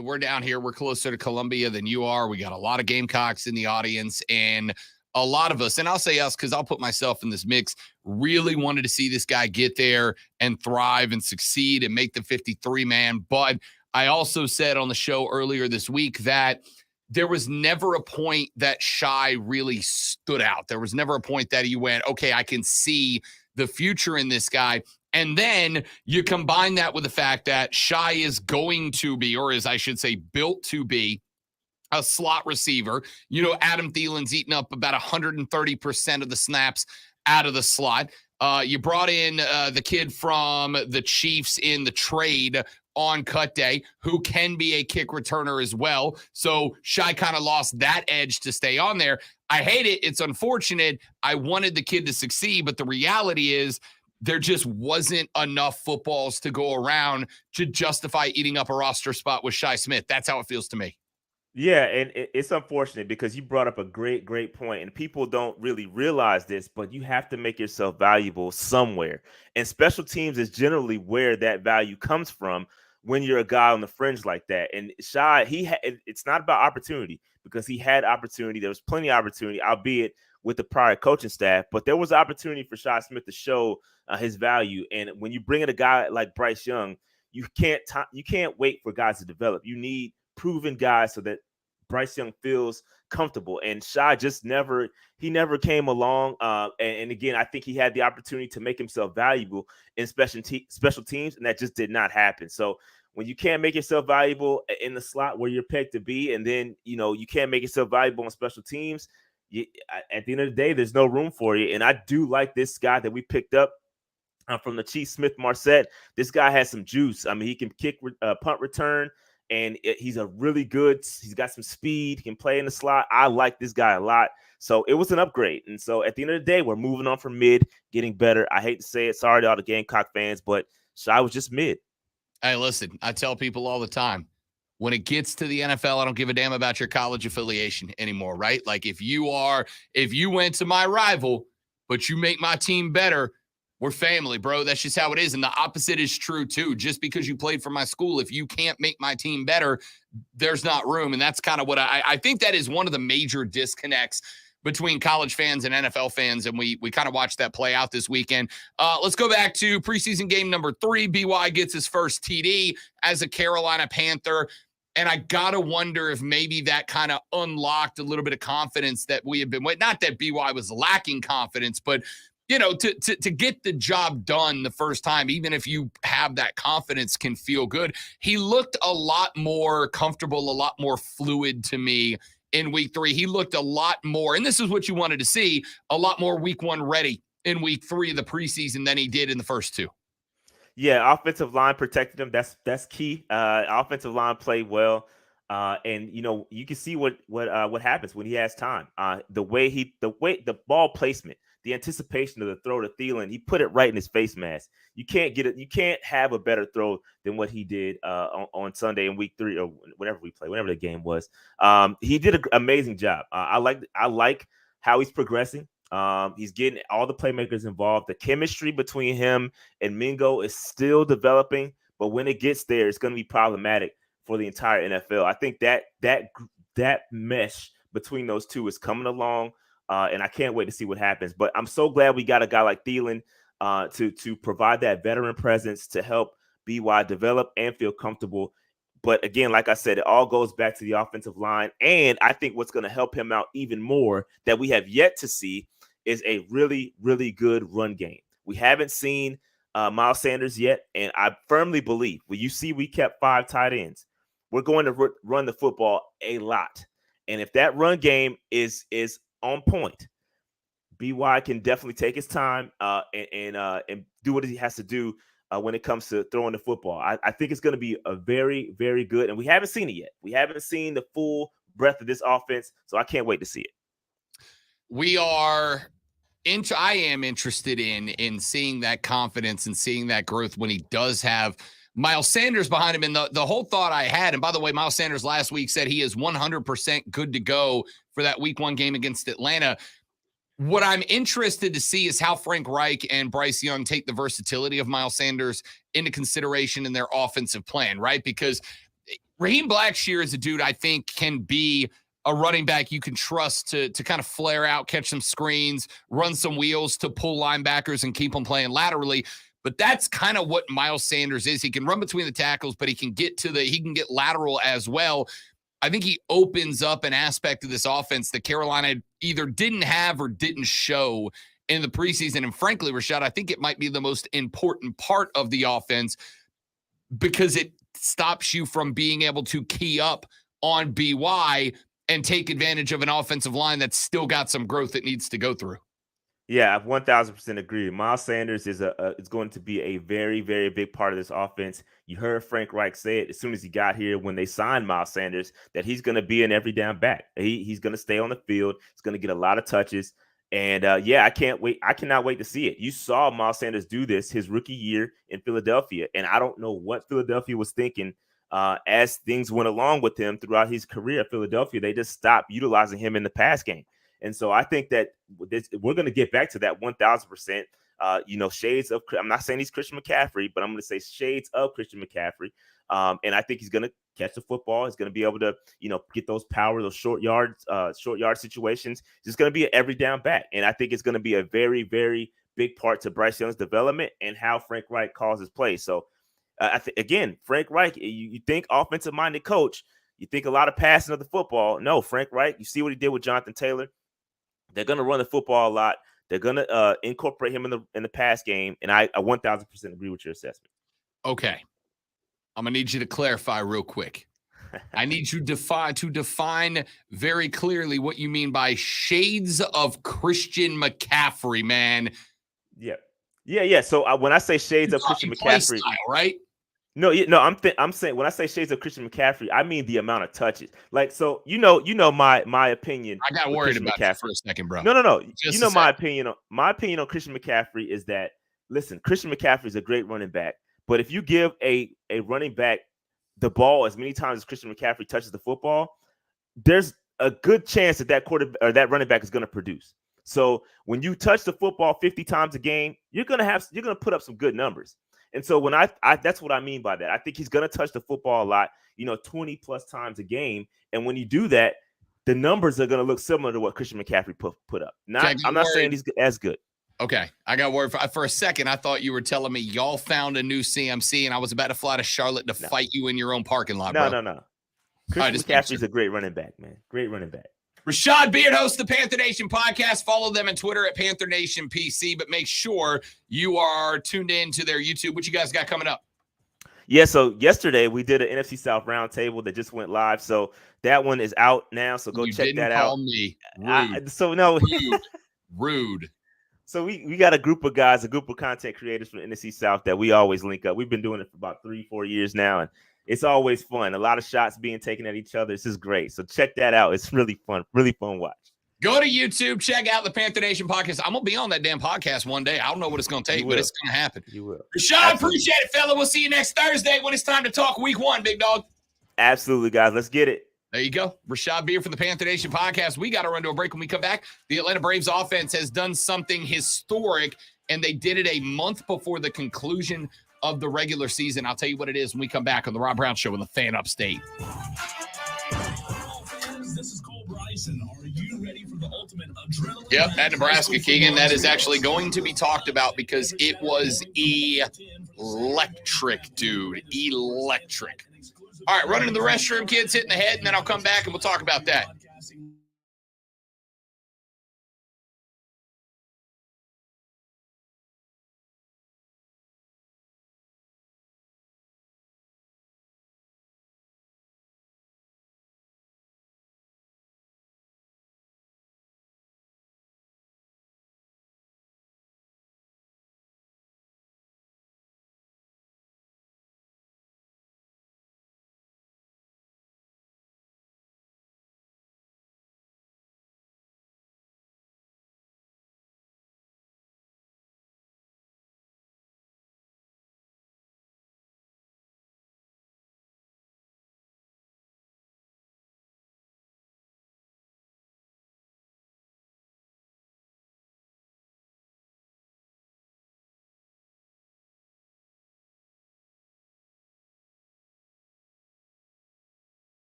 we're down here. We're closer to Columbia than you are. We got a lot of Gamecocks in the audience, and a lot of us, and I'll say us because I'll put myself in this mix, really wanted to see this guy get there and thrive and succeed and make the 53-man. But I also said on the show earlier this week that there was never a point that Shi really stood out. There was never a point that he went, okay, I can see the future in this guy. And then you combine that with the fact that Shi is going to be, or as I should say, built to be, a slot receiver. Adam Thielen's eaten up about 130% of the snaps out of the slot. You brought in the kid from the Chiefs in the trade on cut day, who can be a kick returner as well. So Shi kind of lost that edge to stay on there. I hate it. It's unfortunate. I wanted the kid to succeed, but the reality is there just wasn't enough footballs to go around to justify eating up a roster spot with Shi Smith. That's how it feels to me. Yeah, and it's unfortunate because you brought up a great point, and people don't really realize this, but you have to make yourself valuable somewhere. And special teams is generally where that value comes from when you're a guy on the fringe like that. And Shi, it's not about opportunity because he had opportunity. There was plenty of opportunity, albeit with the prior coaching staff, but there was opportunity for Shi Smith to show his value. And when you bring in a guy like Bryce Young, you can't wait for guys to develop. You need proven guys so that Bryce Young feels comfortable, and Shi just never came along. And again, I think he had the opportunity to make himself valuable in special teams, and that just did not happen. So when you can't make yourself valuable in the slot where you're pegged to be, and then you can't make yourself valuable on special teams, at the end of the day, there's no room for you. And I do like this guy that we picked up from the Chiefs, Smith Marset. This guy has some juice. I mean, he can kick, punt return. And he's he's got some speed. He can play in the slot. I like this guy a lot. So it was an upgrade. And so at the end of the day, we're moving on from mid, getting better. I hate to say it. Sorry to all the Gamecock fans, but Shi was just mid. Hey, listen, I tell people all the time, when it gets to the NFL, I don't give a damn about your college affiliation anymore, right? Like if you went to my rival, but you make my team better, we're family, bro. That's just how it is. And the opposite is true, too. Just because you played for my school, if you can't make my team better, there's not room. And that's kind of what I think that is one of the major disconnects between college fans and NFL fans. And we kind of watched that play out this weekend. Let's go back to preseason game number 3. BY gets his first TD as a Carolina Panther. And I got to wonder if maybe that kind of unlocked a little bit of confidence that we have been waiting. Not that BY was lacking confidence, but to get the job done the first time, even if you have that confidence, can feel good. He looked a lot more comfortable, a lot more fluid to me in week 3. He looked a lot more, and this is what you wanted to see, a lot more week 1 ready in week 3 of the preseason than he did in the first 2. Yeah, offensive line protected him. That's key. Offensive line played well. And you can see what happens when he has time. The ball placement, the anticipation of the throw to Thielen, he put it right in his face mask. You can't get it. You can't have a better throw than what he did on Sunday in week 3 or whenever the game was. He did an amazing job. I like how he's progressing. He's getting all the playmakers involved. The chemistry between him and Mingo is still developing, but when it gets there, it's going to be problematic for the entire NFL. I think that mesh between those two is coming along, and I can't wait to see what happens. But I'm so glad we got a guy like Thielen to provide that veteran presence to help BY develop and feel comfortable. But again, like I said, it all goes back to the offensive line. And I think what's going to help him out even more that we have yet to see is a really, really good run game. We haven't seen Miles Sanders yet, and I firmly believe when you see we kept 5 tight ends, we're going to run the football a lot. And if that run game is on point, BY can definitely take his time and do what he has to do when it comes to throwing the football. I think it's going to be a very, very good, and we haven't seen it yet. We haven't seen the full breadth of this offense, so I can't wait to see it. I am interested in seeing that confidence and seeing that growth when he does have Miles Sanders behind him. And the whole thought I had, and by the way, Miles Sanders last week said he is 100% good to go for that week 1 game against Atlanta. What I'm interested to see is how Frank Reich and Bryce Young take the versatility of Miles Sanders into consideration in their offensive plan, right? Because Raheem Blackshear is a dude I think can be a running back you can trust to kind of flare out, catch some screens, run some wheels to pull linebackers and keep them playing laterally. But that's kind of what Miles Sanders is. He can run between the tackles, but he can get lateral as well. I think he opens up an aspect of this offense that Carolina either didn't have or didn't show in the preseason. And frankly, Rashad, I think it might be the most important part of the offense because it stops you from being able to key up on BY and take advantage of an offensive line that's still got some growth it needs to go through. Yeah, I 1000% agree. Miles Sanders is going to be a very, very big part of this offense. You heard Frank Reich say it as soon as he got here when they signed Miles Sanders that he's going to be an every down back. He's going to stay on the field. He's going to get a lot of touches. And I can't wait. I cannot wait to see it. You saw Miles Sanders do this his rookie year in Philadelphia. And I don't know what Philadelphia was thinking as things went along with him throughout his career at Philadelphia. They just stopped utilizing him in the pass game. And so I think that we're going to get back to that 1,000%, shades of, I'm not saying he's Christian McCaffrey, but I'm going to say shades of Christian McCaffrey. And I think he's going to catch the football. He's going to be able to, get those those short yard situations. He's going to be an every down back. And I think it's going to be a very, very big part to Bryce Young's development and how Frank Reich calls his play. So again, Frank Reich, you think offensive minded coach, you think a lot of passing of the football. No, Frank Reich, you see what he did with Jonathan Taylor. They're going to run the football a lot. They're going to incorporate him in the pass game, and I 1,000% agree with your assessment. Okay. I'm going to need you to clarify real quick. I need you to define very clearly what you mean by shades of Christian McCaffrey, man. Yeah. So when I say shades of Christian McCaffrey, style, right? No, I'm saying when I say shades of Christian McCaffrey, I mean the amount of touches. Like, so my opinion. I got worried about you for a second, bro. No. My opinion on Christian McCaffrey is that, listen, Christian McCaffrey is a great running back, but if you give a running back the ball as many times as Christian McCaffrey touches the football, there's a good chance that running back is going to produce. So when you touch the football 50 times a game, you're gonna put up some good numbers. And so when I that's what I mean by that. I think he's going to touch the football a lot, 20 plus times a game. And when you do that, the numbers are going to look similar to what Christian McCaffrey put up. I'm not saying he's as good. Okay. I got worried for a second. I thought you were telling me y'all found a new CMC and I was about to fly to Charlotte to fight you in your own parking lot, bro. No. Christian McCaffrey's a great running back, man. Great running back. Rashad Beard hosts the Panther Nation podcast. Follow them on Twitter at Panther Nation PC, but make sure you are tuned in to their YouTube. What you guys got coming up? Yeah, so yesterday we did an NFC South roundtable that just went live. So that one is out now. So go check that out. Me. Rude. So we got a group of guys, a group of content creators from the NFC South that we always link up. We've been doing it for about 3-4 years now, and it's always fun. A lot of shots being taken at each other. This is great. So check that out. It's really fun watch. Go to YouTube. Check out the Panther Nation podcast. I'm going to be on that damn podcast one day. I don't know what it's going to take, but it's going to happen. You will. Rashad, appreciate it, fella. We'll see you next Thursday when it's time to talk week 1, big dog. Absolutely, guys. Let's get it. There you go. Rashad Beard from the Panther Nation podcast. We got to run to a break. When we come back, the Atlanta Braves offense has done something historic, and they did it a month before the conclusion of the regular season. I'll tell you what it is when we come back on the Rob Brown Show in the Fan Upstate. This is Cole Bryson. Are you ready for the ultimate adrenaline? Yep, at Nebraska, Keegan. That is actually going to be talked about because it was electric, dude. Electric. All right, running to the restroom, kids, hitting the head, and then I'll come back and we'll talk about that.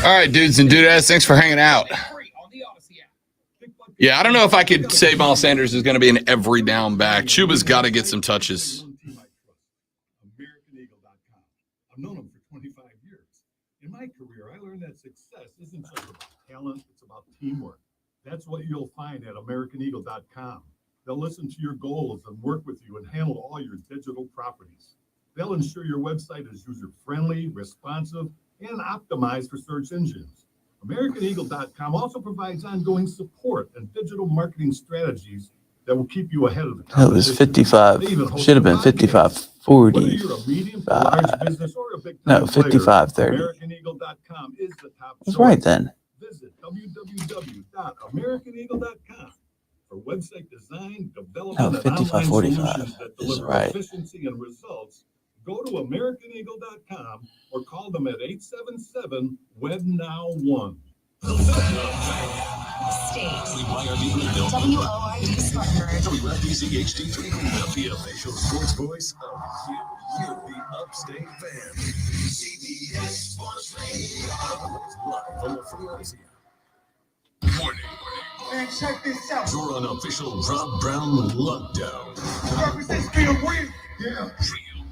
All right, dudes and dudettes, thanks for hanging out. Yeah, I don't know if I could say Miles Sanders is going to be an every down back. Chuba's got to get some touches. AmericanEagle.com. I've known them for 25 years. In my career, I learned that success isn't just about talent, it's about teamwork. That's what you'll find at AmericanEagle.com. They'll listen to your goals and work with you and handle all your digital properties. They'll ensure your website is user-friendly, responsive, and optimized for search engines. AmericanEagle.com also provides ongoing support and digital marketing strategies that will keep you ahead of the That was 55. Should have been 55, 40. Whether you're a medium to large business or a big No, time player, 55, 30. AmericanEagle.com is the top That's choice. right then. Visit www.americaneagle.com for website design, development, No, and 55, online 45 solutions that is deliver right. efficiency and results. Go to AmericanEagle.com or call them at 877-WEB-NOW-1. WORD Spartanburg. WFBC HD3 the official sports voice of you, the upstate fan. CBS Sports Radio. Live from the Philadelphia. Morning. Man, check this out. You're on official Rob Brown lockdown. Represents Freedom Win. Yeah. Real,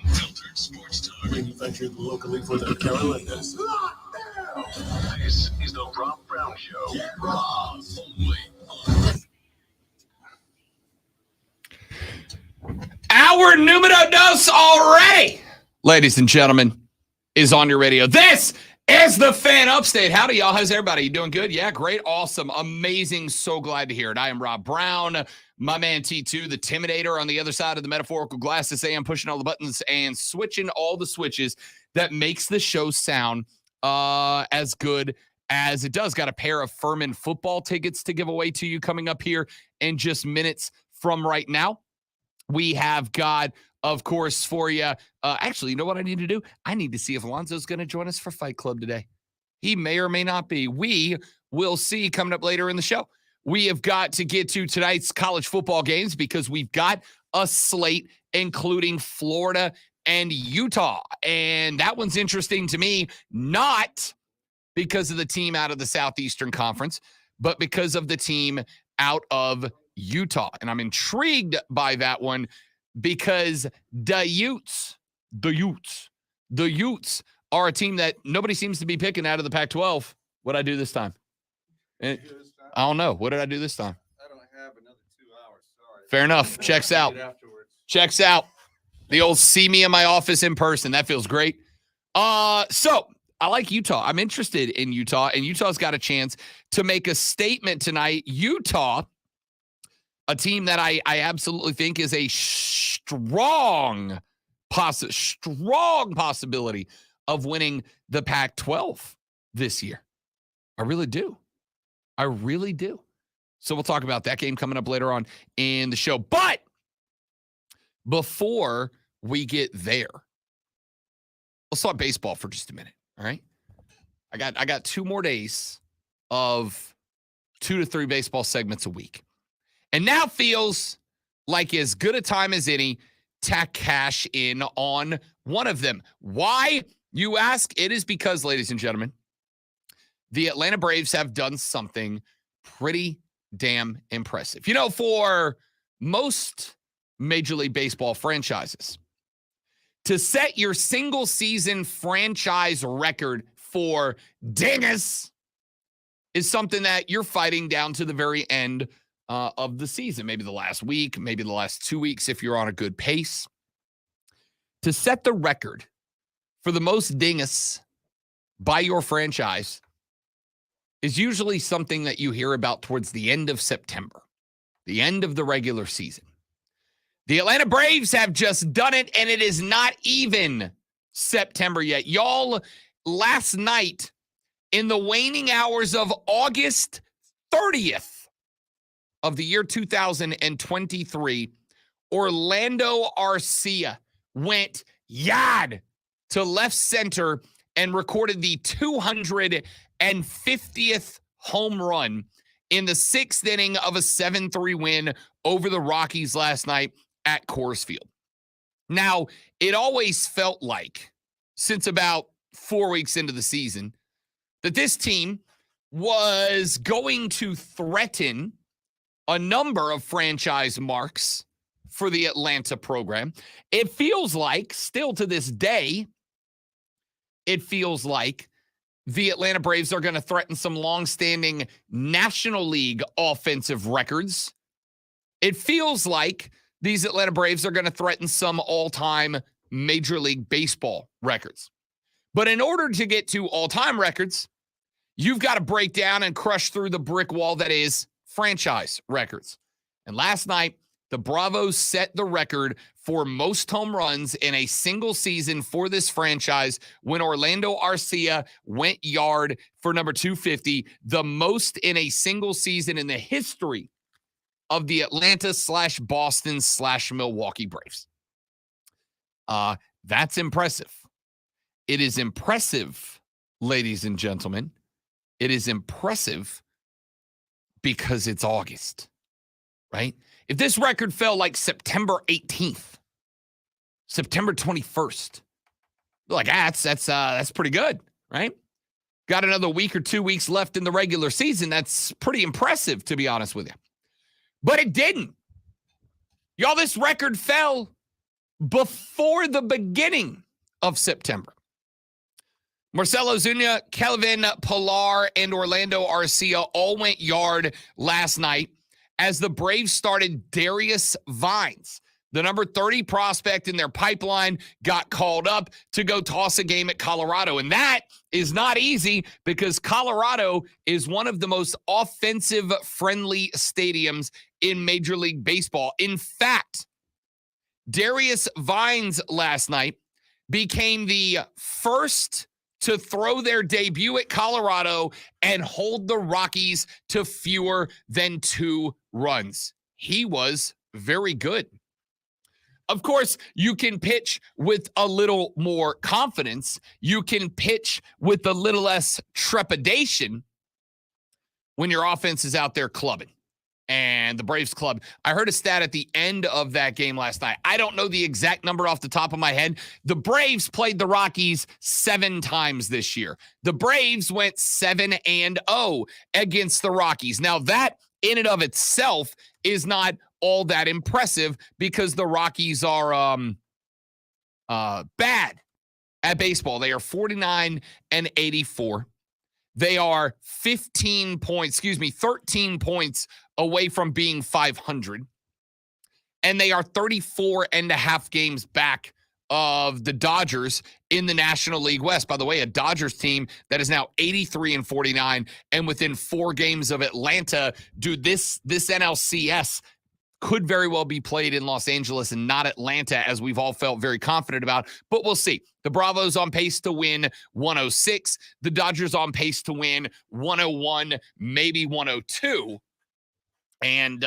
unfiltered sports talk. Manufactured locally for the Carolinas. Lockdown. This is the Rob Brown Show. Get Rob. Only on Our numero dos already, ladies and gentlemen, is on your radio. This is the Fan Upstate. Howdy, y'all. How's everybody? You doing good? Yeah, great, awesome, amazing. So glad to hear it. I am Rob Brown, my man T2, the Timidator on the other side of the metaphorical glass to say I'm pushing all the buttons and switching all the switches that makes the show sound as good as it does. Got a pair of Furman football tickets to give away to you coming up here in just minutes from right now. We have got, of course, for you. Actually, you know what I need to do? I need to see if Alonzo's going to join us for Fight Club today. He may or may not be. We will see coming up later in the show. We have got to get to tonight's college football games because we've got a slate including Florida and Utah. And that one's interesting to me, not because of the team out of the Southeastern Conference, but because of the team out of Utah. And I'm intrigued by that one because the Utes are a team that nobody seems to be picking out of the Pac-12. What'd I do this time? I don't know. What did I do this time? I don't have another 2 hours. Sorry. Fair enough. Checks out. Checks out. The old see me in my office in person. That feels great. So I like Utah. I'm interested in Utah, and Utah's got a chance to make a statement tonight. Utah, a team that I absolutely think is a strong possibility of winning the Pac-12 this year. I really do. So we'll talk about that game coming up later on in the show. But before we get there, let's talk baseball for just a minute. All right. I got 2 more days of 2 to 3 baseball segments a week. And now feels like as good a time as any to cash in on one of them. Why, you ask? It is because, ladies and gentlemen, the Atlanta Braves have done something pretty damn impressive. You know, for most Major League Baseball franchises, to set your single season franchise record for dingus is something that you're fighting down to the very end of the season, maybe the last week, maybe the last 2 weeks if you're on a good pace. To set the record for the most dingus by your franchise is usually something that you hear about towards the end of September, the end of the regular season. The Atlanta Braves have just done it, and it is not even September yet. Y'all, last night, in the waning hours of August 30th of the year 2023, Orlando Arcia went yard to left center and recorded the 250th home run in the 6th inning of a 7-3 win over the Rockies last night at Coors Field. Now, it always felt like, since about 4 weeks into the season that this team was going to threaten a number of franchise marks for the Atlanta program. It feels like, still to this day, it feels like the Atlanta Braves are going to threaten some longstanding National League offensive records. It feels like these Atlanta Braves are going to threaten some all-time Major League Baseball records. But in order to get to all-time records, you've got to break down and crush through the brick wall that is franchise records. And last night, the Bravos set the record for most home runs in a single season for this franchise when Orlando Arcia went yard for number 250, the most in a single season in the history of the Atlanta/Boston/Milwaukee Braves. That's impressive. It is impressive, ladies and gentlemen. It is impressive because it's August, right? If this record fell like September 18th, September 21st, like that's pretty good, right? Got another week or 2 weeks left in the regular season. That's pretty impressive, to be honest with you. But it didn't. Y'all, this record fell before the beginning of September. Marcell Ozuna, Kelvin Pillar, and Orlando Arcia all went yard last night as the Braves started Darius Vines. The number 30 prospect in their pipeline got called up to go toss a game at Colorado. And that is not easy because Colorado is one of the most offensive-friendly stadiums in Major League Baseball. In fact, Darius Vines last night became the first to throw their debut at Colorado and hold the Rockies to fewer than 2 runs. He was very good. Of course, you can pitch with a little more confidence. You can pitch with a little less trepidation when your offense is out there clubbing. And the Braves club, I heard a stat at the end of that game last night. I don't know the exact number off the top of my head. The Braves played the Rockies 7 times this year. The Braves went 7-0 against the Rockies. Now, that in and of itself is not all that impressive because the Rockies are bad at baseball. They are 49-84. They are 13 points away from being 500. And they are 34 and a half games back of the Dodgers in the National League West. By the way, a Dodgers team that is now 83-49 and within 4 games of Atlanta. Dude, this NLCS could very well be played in Los Angeles and not Atlanta, as we've all felt very confident about. But we'll see. The Bravos on pace to win 106. The Dodgers on pace to win 101, maybe 102. And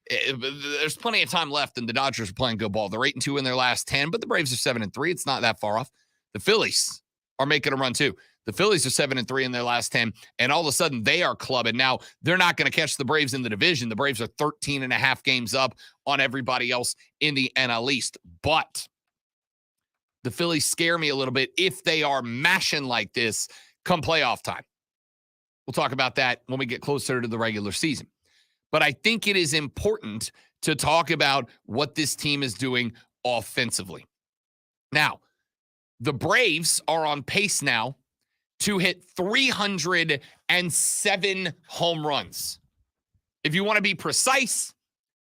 there's plenty of time left, and the Dodgers are playing good ball. They're 8-2 in their last 10, but the Braves are 7-3. It's not that far off. The Phillies are making a run too. The Phillies are 7-3 in their last 10, and all of a sudden they are clubbing. Now, they're not going to catch the Braves in the division. The Braves are 13 and a half games up on everybody else in the NL East. But the Phillies scare me a little bit if they are mashing like this come playoff time. We'll talk about that when we get closer to the regular season. But I think it is important to talk about what this team is doing offensively. Now, the Braves are on pace now to hit 307 home runs. If you want to be precise,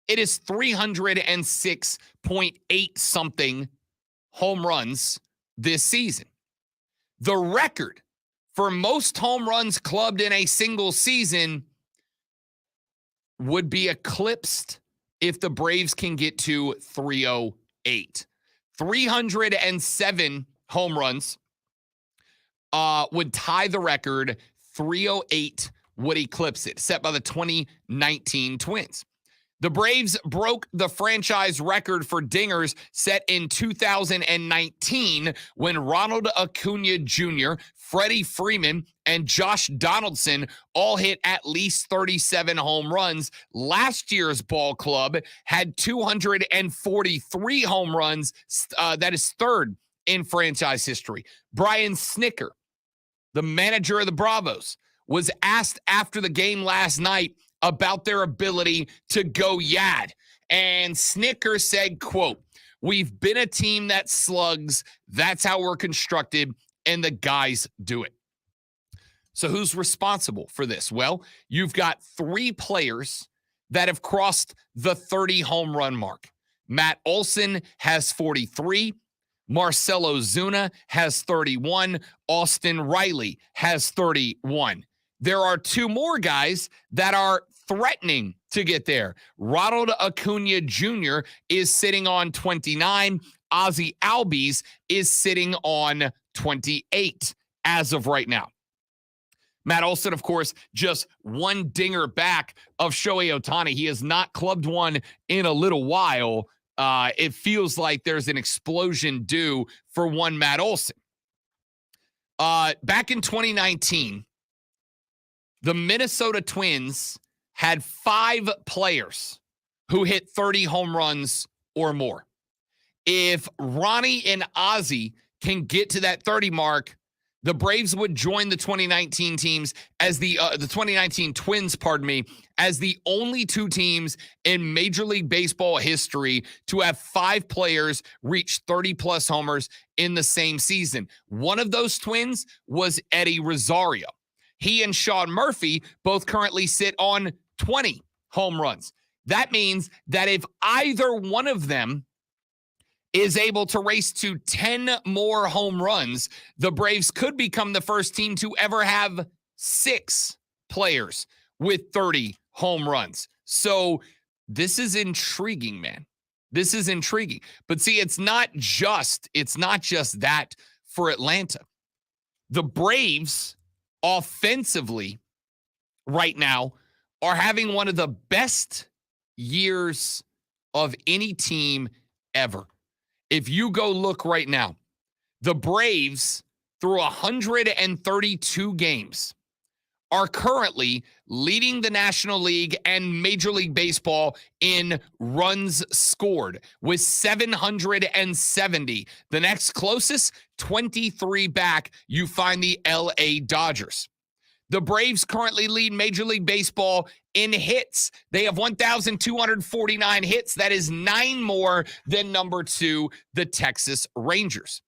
it is 306.8 something home runs this season. The record for most home runs clubbed in a single season would be eclipsed if the Braves can get to 308. 307 home runs would tie the record. 308 would eclipse it, set by the 2019 Twins. The Braves broke the franchise record for dingers set in 2019 when Ronald Acuna Jr., Freddie Freeman, and Josh Donaldson all hit at least 37 home runs. Last year's ball club had 243 home runs. That is third in franchise history. Brian Snicker, the manager of the Bravos, was asked after the game last night about their ability to go Yad. And Snicker said, quote, "We've been a team that slugs. That's how we're constructed, and the guys do it." So who's responsible for this? Well, you've got 3 players that have crossed the 30 home run mark. Matt Olson has 43. Marcelo Zuna has 31. Austin Riley has 31. There are 2 more guys that are threatening to get there. Ronald Acuna Jr. is sitting on 29. Ozzie Albies is sitting on 28 as of right now. Matt Olson, of course, just one dinger back of Shohei Ohtani. He has not clubbed one in a little while. It feels like there's an explosion due for one Matt Olson. Back in 2019, the Minnesota Twins had 5 players who hit 30 home runs or more. If Ronnie and Ozzie can get to that 30 mark, the Braves would join the 2019 teams as the 2019 Twins, as the only 2 teams in Major League Baseball history to have 5 players reach 30-plus homers in the same season. One of those Twins was Eddie Rosario. He and Sean Murphy both currently sit on 20 home runs. That means that if either one of them is able to race to 10 more home runs, the Braves could become the first team to ever have 6 players with 30 home runs. So this is intriguing, man. This is intriguing. But see, it's not just that for Atlanta. The Braves offensively right now are having one of the best years of any team ever. If you go look right now, the Braves, through 132 games, are currently leading the National League and Major League Baseball in runs scored with 770. The next closest, 23 back, you find the LA Dodgers. The Braves currently lead Major League Baseball in hits. They have 1,249 hits. That is 9 more than number 2, the Texas Rangers.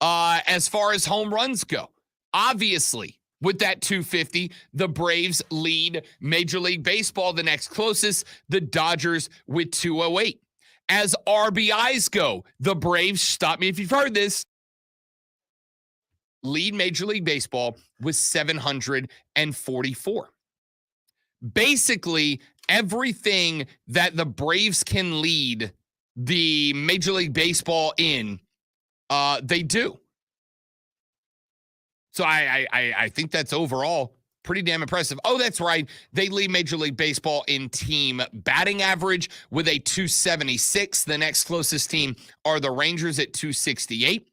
As far as home runs go, obviously, with that 250, the Braves lead Major League Baseball. The next closest, the Dodgers with 208. As RBIs go, the Braves, stop me if you've heard this, lead Major League Baseball with 744. Basically, everything that the Braves can lead the Major League Baseball in, they do. So I think that's overall pretty damn impressive. Oh, that's right. They lead Major League Baseball in team batting average with a 276. The next closest team are the Rangers at 268.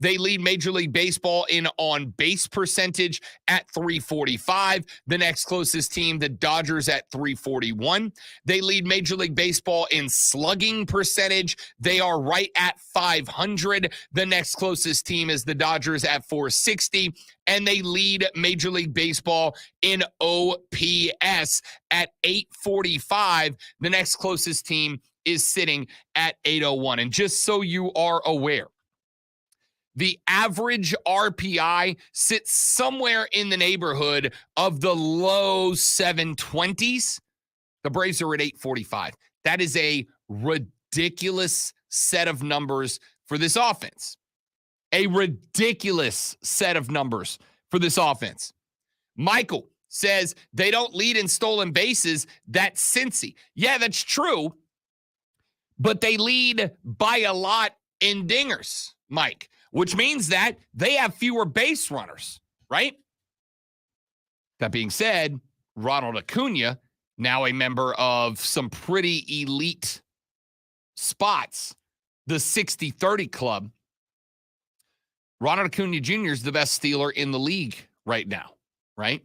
They lead Major League Baseball in on-base percentage at 345. The next closest team, the Dodgers, at 341. They lead Major League Baseball in slugging percentage. They are right at 500. The next closest team is the Dodgers at 460. And they lead Major League Baseball in OPS at 845. The next closest team is sitting at 801. And just so you are aware, the average RPI sits somewhere in the neighborhood of the low 720s. The Braves are at 845. That is a ridiculous set of numbers for this offense. A ridiculous set of numbers for this offense. Michael says they don't lead in stolen bases. That's Cincy. Yeah, that's true. But they lead by a lot in dingers, Mike, which means that they have fewer base runners, right? That being said, Ronald Acuna, now a member of some pretty elite spots, the 60-30 club. Ronald Acuna Jr. is the best stealer in the league right now, right?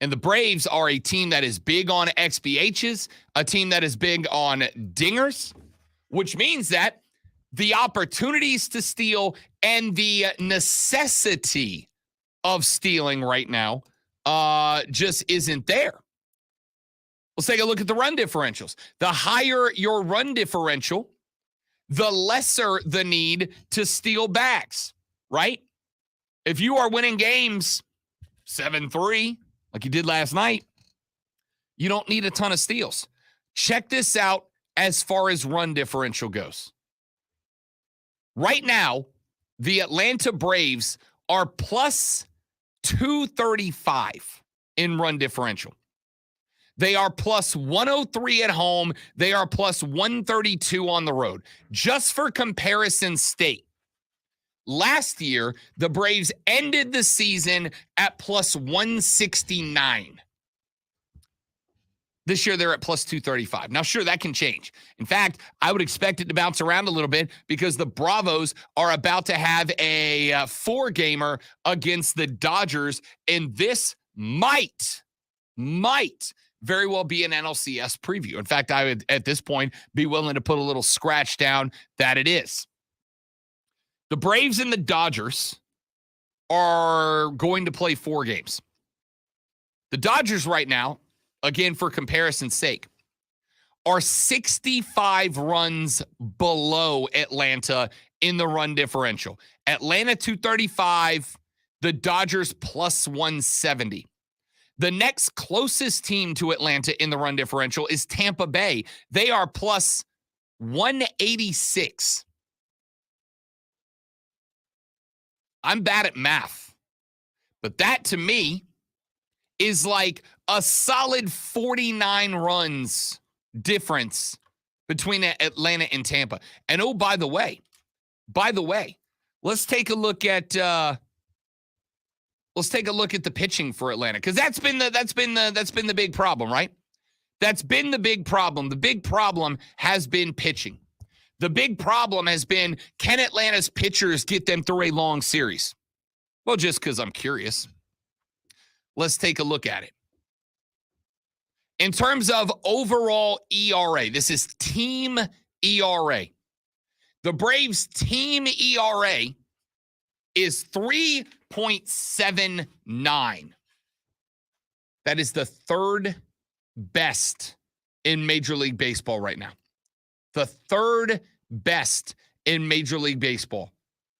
And the Braves are a team that is big on XBHs, a team that is big on dingers, which means that the opportunities to steal and the necessity of stealing right now just isn't there. Let's take a look at the run differentials. The higher your run differential, the lesser the need to steal backs, right? If you are winning games 7-3, like you did last night, you don't need a ton of steals. Check this out as far as run differential goes. Right now, the Atlanta Braves are plus 235 in run differential. They are plus 103 at home. They are plus 132 on the road. Just for comparison's sake, last year, the Braves ended the season at plus 169. This year, they're at plus 235. Now, sure, that can change. In fact, I would expect it to bounce around a little bit because the Bravos are about to have a four-gamer against the Dodgers, and this might very well be an NLCS preview. In fact, I would, at this point, be willing to put a little scratch down that it is. The Braves and the Dodgers are going to play 4 games. The Dodgers right now, again, for comparison's sake, are 65 runs below Atlanta in the run differential. Atlanta 235, the Dodgers plus 170. The next closest team to Atlanta in the run differential is Tampa Bay. They are plus 186. I'm bad at math, but that to me is like a solid 49 runs difference between Atlanta and Tampa. And oh, by the way, let's take a look at the pitching for Atlanta, because that's been the big problem, right? That's been the big problem. The big problem has been pitching. The big problem has been, can Atlanta's pitchers get them through a long series? Well, just because I'm curious. Let's take a look at it. In terms of overall ERA, this is team ERA. The Braves' team ERA is 3.79. That is the third best in Major League Baseball right now. The third best in Major League Baseball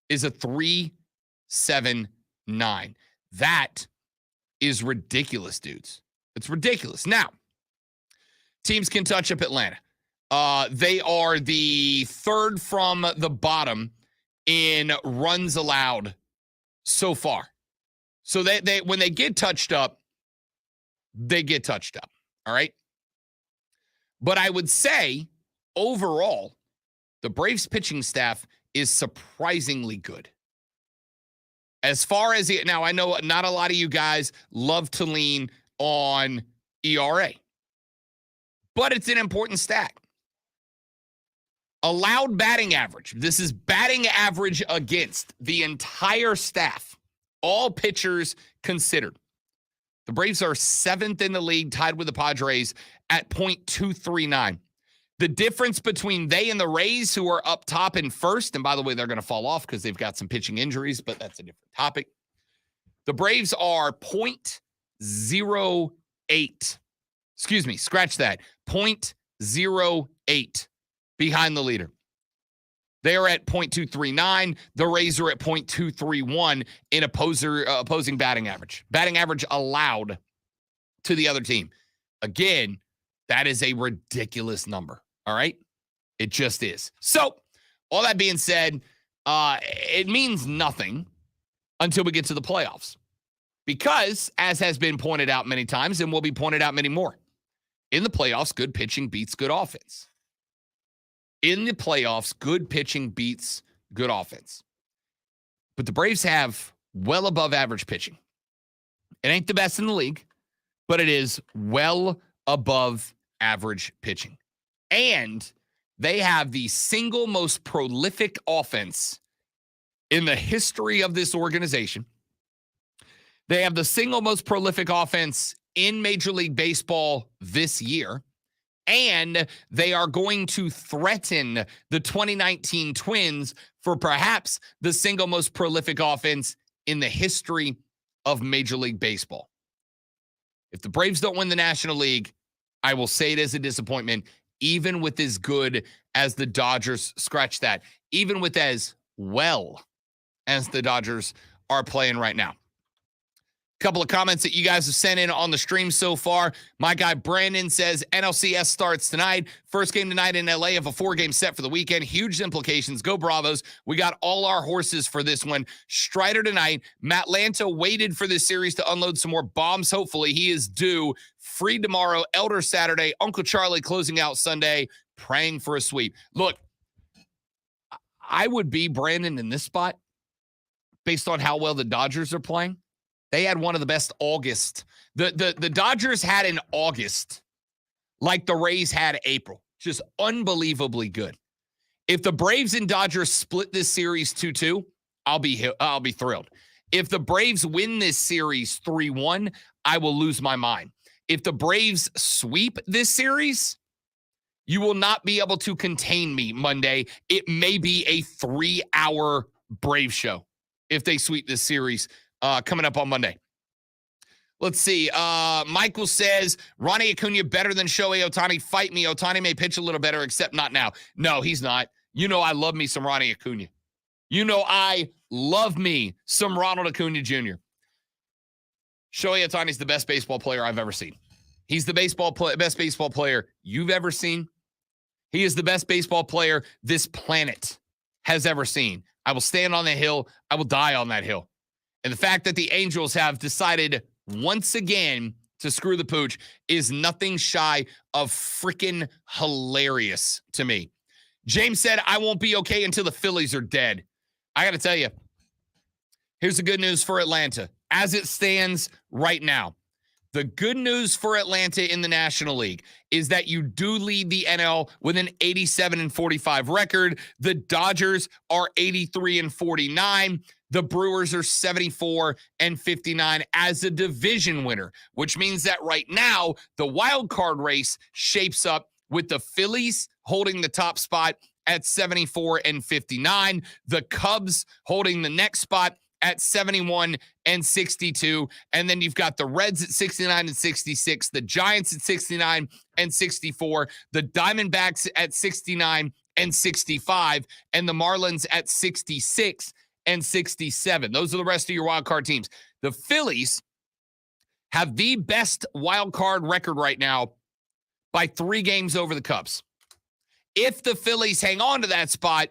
is a 3.79. That is ridiculous, dudes. It's ridiculous. Now, teams can touch up Atlanta. They are the third from the bottom in runs allowed so far. So they when they get touched up, they get touched up. All right. But I would say overall, the Braves pitching staff is surprisingly good. As far as it, now, I know not a lot of you guys love to lean on ERA, but it's an important stat. Allowed batting average. This is batting average against the entire staff, all pitchers considered. The Braves are 7th in the league, tied with the Padres at .239. The difference between they and the Rays, who are up top in first, and by the way, they're going to fall off because they've got some pitching injuries, but that's a different topic. The Braves are .08. Excuse me, scratch that. .08 behind the leader. They are at .239. The Rays are at .231 in opposing batting average. Batting average allowed to the other team. Again, that is a ridiculous number. All right? It just is. So, all that being said, it means nothing until we get to the playoffs. Because, as has been pointed out many times and will be pointed out many more, in the playoffs, good pitching beats good offense. In the playoffs, good pitching beats good offense. But the Braves have well above average pitching. It ain't the best in the league, but it is well above average pitching. And they have the single most prolific offense in the history of this organization. They have the single most prolific offense in Major League Baseball this year. And they are going to threaten the 2019 Twins for perhaps the single most prolific offense in the history of Major League Baseball. If the Braves don't win the National League, I will say it as a disappointment, even with as good as the Dodgers, scratch that, even with as well as the Dodgers are playing right now. Couple of comments that you guys have sent in on the stream so far. My guy Brandon says NLCS starts tonight. First game tonight in LA of a 4-game set for the weekend. Huge implications. Go Bravos. We got all our horses for this one. Strider tonight. Matt Lanta waited for this series to unload some more bombs. Hopefully he is due. Free tomorrow. Elder Saturday. Uncle Charlie closing out Sunday. Praying for a sweep. Look, I would be Brandon in this spot based on how well the Dodgers are playing. They had one of the best August. The Dodgers had an August like the Rays had April. Just unbelievably good. If the Braves and Dodgers split this series 2-2, I'll be thrilled. If the Braves win this series 3-1, I will lose my mind. If the Braves sweep this series, you will not be able to contain me Monday. It may be a 3-hour Brave show if they sweep this series coming up on Monday. Let's see. Michael says, Ronnie Acuna better than Shohei Ohtani. Fight me. Ohtani may pitch a little better, except not now. No, he's not. You know I love me some Ronnie Acuna. You know I love me some Ronald Acuna Jr. Shohei Ohtani is the best baseball player I've ever seen. He's the best baseball player you've ever seen. He is the best baseball player this planet has ever seen. I will stand on that hill. I will die on that hill. And the fact that the Angels have decided once again to screw the pooch is nothing shy of freaking hilarious to me. James said, I won't be okay until the Phillies are dead. I got to tell you, here's the good news for Atlanta. As it stands right now, the good news for Atlanta in the National League is that you do lead the NL with an 87-45 record. The Dodgers are 83-49. The Brewers are 74-59 as a division winner, which means that right now the wild card race shapes up with the Phillies holding the top spot at 74-59, the Cubs holding the next spot at 71-62, and then you've got the Reds at 69-66, the Giants at 69-64, the Diamondbacks at 69-65, and the Marlins at 66-67. Those are the rest of your wild card teams. The Phillies have the best wild card record right now by 3 games over the Cubs. If the Phillies hang on to that spot,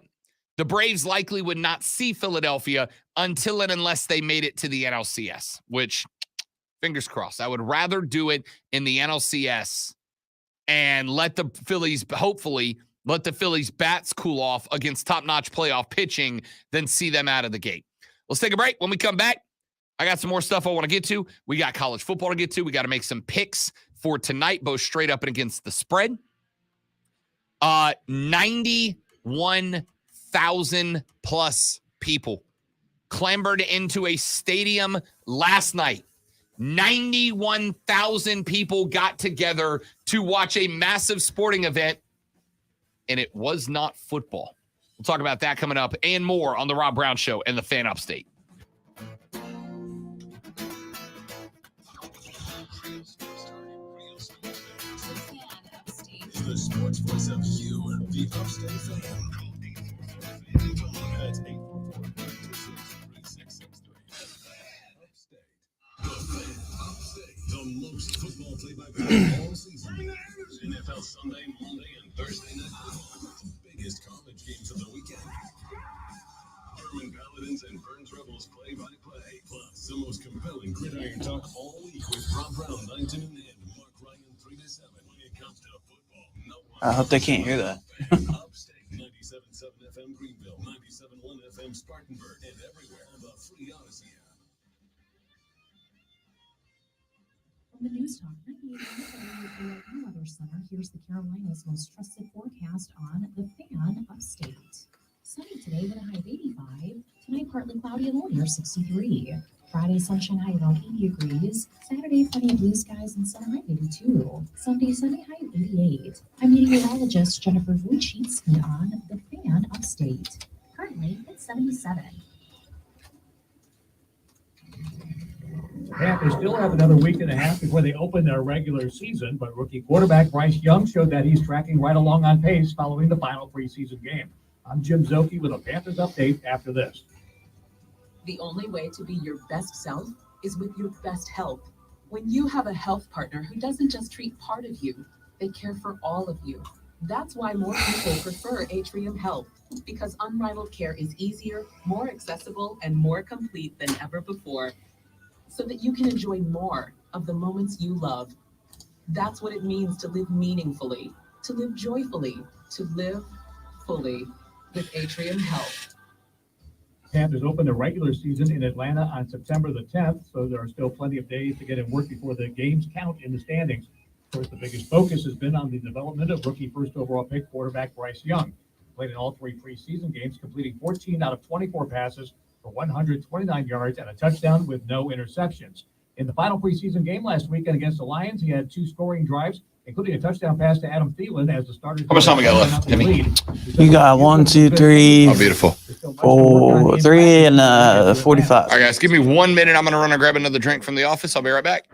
the Braves likely would not see Philadelphia until and unless they made it to the NLCS, which, fingers crossed, I would rather do it in the NLCS and let the Phillies, hopefully, let the Phillies bats cool off against top-notch playoff pitching than see them out of the gate. Let's take a break. When we come back, I got some more stuff I want to get to. We got college football to get to. We got to make some picks for tonight, both straight up and against the spread. 91,000 plus people clambered into a stadium last night. 91,000 people got together to watch a massive sporting event, and it was not football. We'll talk about that coming up and more on the Rob Brown Show and the Fan Upstate. The sports voice of you, the Upstate fan. That's 844-926-3663. The most football play-by-play all season. NFL Sunday, Monday, and Thursday night football. Biggest college games of the weekend. Herman Paladins and Burns Rebels play-by-play. Plus, the most compelling gridiron talk all week with Rob Brown 9 to noon and Mark Ryan 3 to 7 when it comes to football. I hope they can't hear that. Upstate 97.7 FM Greenville, 97.1 FM Spartanburg, and everywhere on the free Odyssey app. From the News Talk 98.1 Weather Center, here's the Carolinas' most trusted forecast on the Fan Upstate. Sunny today with a high of 85. Tonight, partly cloudy and low near 63. Friday, sunshine high around 80 degrees. Saturday, plenty of blue skies and sun high 82. Sunday high 88. I'm meteorologist Jennifer Wojcicki on The Fan Upstate. Currently, it's 77. The Panthers still have another week and a half before they open their regular season, but rookie quarterback Bryce Young showed that he's tracking right along on pace following the final preseason game. I'm Jim Zoki with a Panthers update after this. The only way to be your best self is with your best health. When you have a health partner who doesn't just treat part of you, they care for all of you. That's why more people prefer Atrium Health, because unrivaled care is easier, more accessible, and more complete than ever before, so that you can enjoy more of the moments you love. That's what it means to live meaningfully, to live joyfully, to live fully with Atrium Health. Panthers open their regular season in Atlanta on September the 10th, so there are still plenty of days to get in work before the games count in the standings. Of course, the biggest focus has been on the development of rookie first overall pick quarterback Bryce Young. He played in all three preseason games, completing 14 out of 24 passes for 129 yards and a touchdown with no interceptions. In the final preseason game last weekend against the Lions, he had 2 scoring drives, including a touchdown pass to Adam Thielen as the starter. How much time we got left, Timmy? You got 1, 2, 3, Oh, beautiful. 4, 3, and 45. All right, guys, give me 1 minute. I'm going to run and grab another drink from the office. I'll be right back.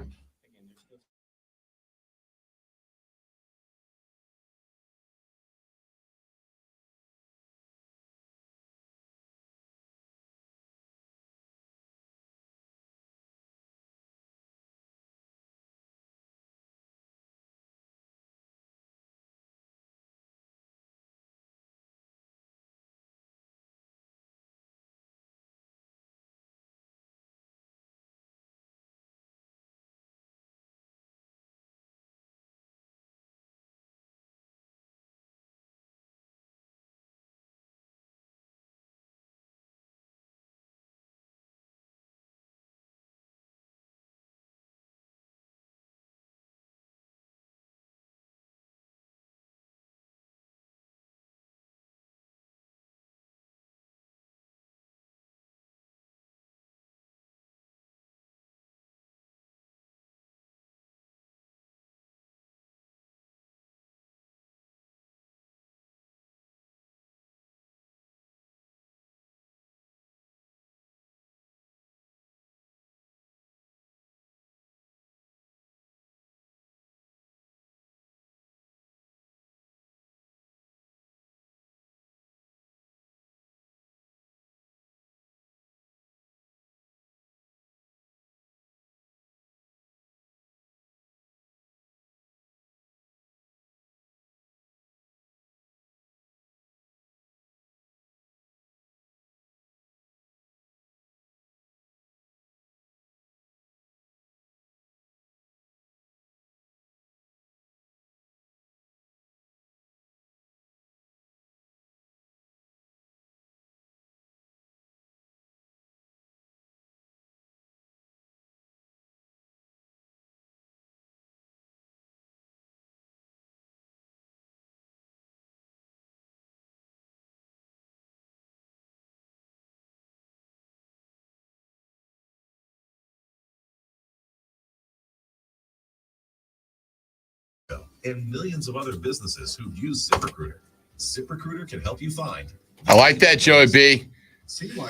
And millions of other businesses who use ZipRecruiter. ZipRecruiter can help you find. I like that, Joey B.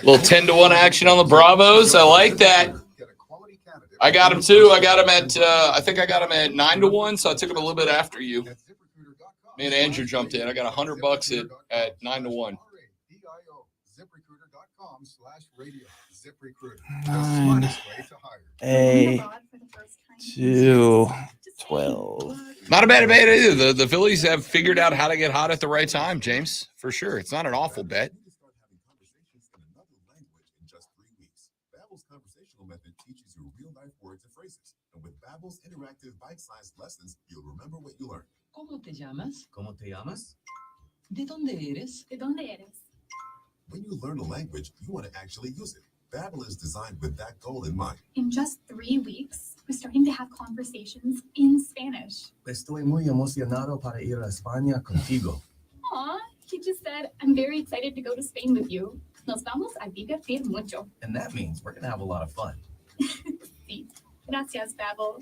Little 10-to-1 action on the Bravos. I like that. I got him too. I got him at, I think I got him at 9-to-1, so I took him a little bit after you. Me and Andrew jumped in. I got $100 at 9-to-1. 9, 8, 2, 12. Not a bad bet either. The Phillies have figured out how to get hot at the right time, James, for sure. It's not an awful bet. Babbel's conversational method teaches you real-life words and phrases. And with Babbel's interactive bite-sized lessons, you'll remember what you learned. ¿Cómo te llamas? ¿Cómo te llamas? ¿De dónde eres? ¿De dónde eres? When you learn a language, you want to actually use it. Babbel is designed with that goal in mind. In just 3 weeks, we're starting to have conversations in Spanish. Estoy muy emocionado para ir a España contigo. Aw, he just said, I'm very excited to go to Spain with you. Nos vamos a divertir mucho. And that means we're going to have a lot of fun. Gracias, Babbel.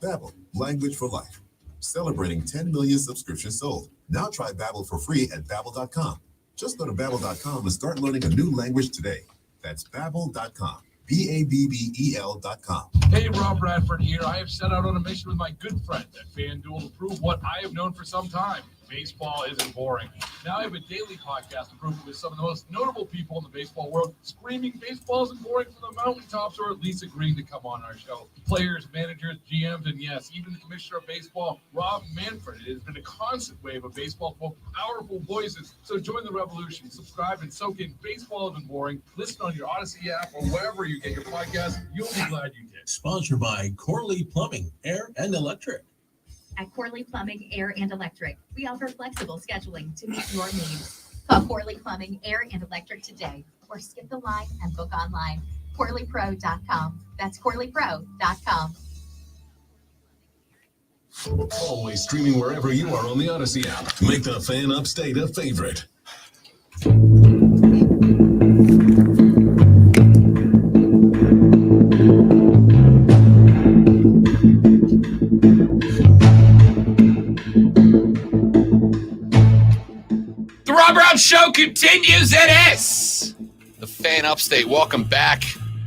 Babbel, language for life. Celebrating 10 million subscriptions sold. Now try Babbel for free at Babbel.com. Just go to Babbel.com and start learning a new language today. That's Babbel.com. Babbel.com. Hey, Rob Bradford here. I have set out on a mission with my good friend at FanDuel to prove what I have known for some time. Baseball isn't boring. Now I have a daily podcast to prove it with some of the most notable people in the baseball world, screaming baseball isn't boring from the mountaintops, or at least agreeing to come on our show. Players, managers, GMs, and yes, even the commissioner of baseball, Rob Manfred. It has been a constant wave of baseball with powerful voices. So join the revolution. Subscribe and soak in Baseball Isn't Boring. Listen on your Odyssey app or wherever you get your podcast. You'll be glad you did. Sponsored by Corley Plumbing, Air and Electric. At Corley Plumbing, Air and Electric, we offer flexible scheduling to meet your needs. Call Corley Plumbing, Air and Electric today, or skip the line and book online. CorleyPro.com. That's CorleyPro.com. Always streaming wherever you are on the Odyssey app. Make the Fan Upstate a favorite. The Rob Brown Show continues. It is the Fan Upstate. Welcome back,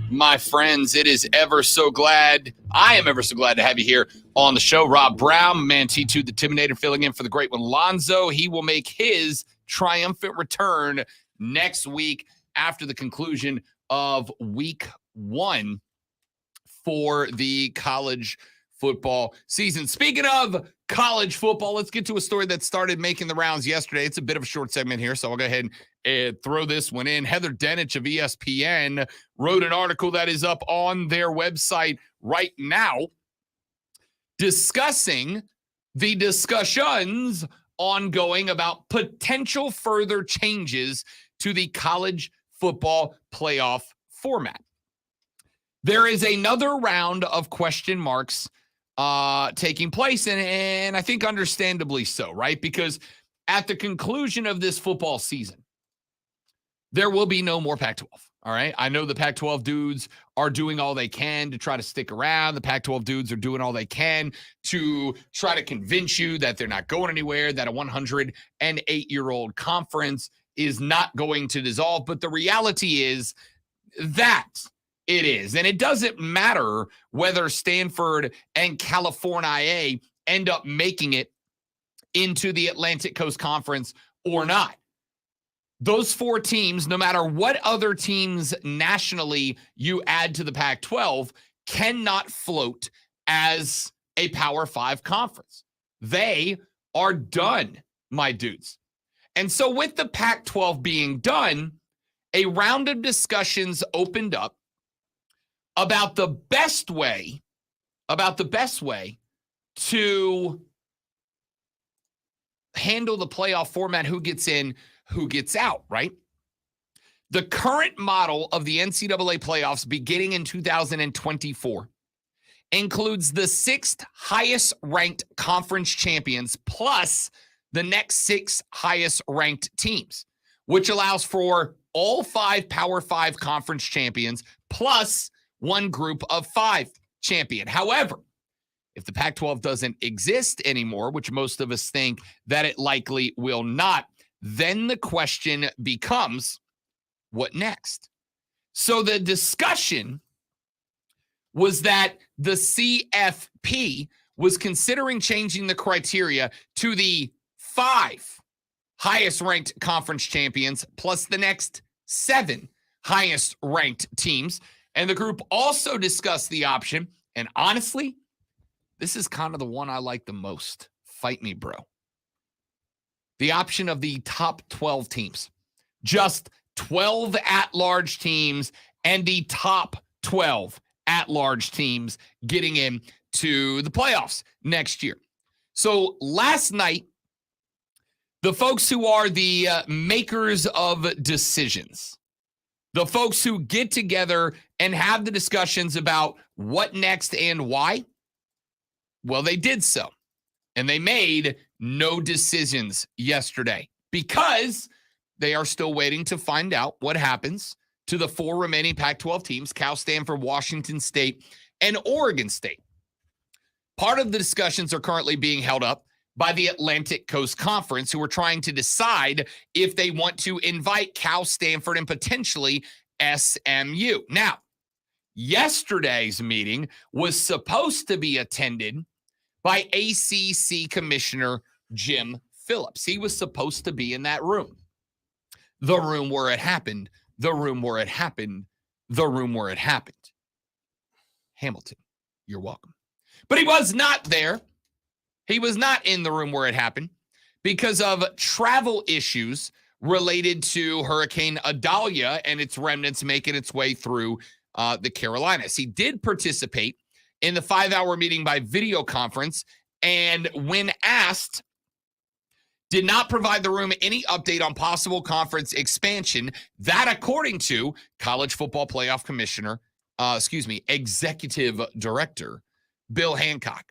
my friends. I am ever so glad to have you here on the show. Rob Brown, man, T2 the Timinator, filling in for the great one, Lonzo. He will make his triumphant return next week after the conclusion of week 1 for the college football season. Speaking of college football, let's get to a story that started making the rounds yesterday. It's a bit of a short segment here, so I'll go ahead and throw this one in. Heather Denich of ESPN wrote an article that is up on their website right now discussing the discussions ongoing about potential further changes to the college football playoff format. There is another round of question marks taking place, and I think understandably so, right? Because at the conclusion of this football season, there will be no more Pac-12, all right? I know the Pac-12 dudes are doing all they can to try to stick around. The Pac-12 dudes are doing all they can to try to convince you that they're not going anywhere, that a 108-year-old conference is not going to dissolve. But the reality is that it is. And it doesn't matter whether Stanford and California end up making it into the Atlantic Coast Conference or not. Those 4 teams, no matter what other teams nationally you add to the Pac-12, cannot float as a Power 5 conference. They are done, my dudes. And so with the Pac-12 being done, a round of discussions opened up about the best way to handle the playoff format, who gets in, who gets out, right? The current model of the NCAA playoffs beginning in 2024 includes the 6th highest ranked conference champions plus the next 6 highest ranked teams, which allows for all 5 Power 5 conference champions plus 1 group of 5 champion. However, if the Pac-12 doesn't exist anymore, which most of us think that it likely will not, then the question becomes, what next? So the discussion was that the CFP was considering changing the criteria to the 5 highest ranked conference champions plus the next 7 highest ranked teams. And the group also discussed the option, and honestly, this is kind of the one I like the most. Fight me, bro. The option of the top 12 teams. Just 12 at-large teams and the top 12 at-large teams getting into the playoffs next year. So last night, the folks who are the makers of decisions, the folks who get together and have the discussions about what next and why, well, they did so. And they made no decisions yesterday because they are still waiting to find out what happens to the 4 remaining Pac-12 teams, Cal, Stanford, Washington State, and Oregon State. Part of the discussions are currently being held up by the Atlantic Coast Conference, who are trying to decide if they want to invite Cal, Stanford, and potentially SMU. Now, yesterday's meeting was supposed to be attended by ACC Commissioner Jim Phillips. He was supposed to be in that room. The room where it happened, the room where it happened, the room where it happened. Hamilton, you're welcome. But he was not there. He was not in the room where it happened because of travel issues related to Hurricane Idalia and its remnants making its way through the Carolinas. He did participate in the 5-hour meeting by video conference, and when asked, did not provide the room any update on possible conference expansion. That, according to College Football Playoff Commissioner, Executive Director Bill Hancock.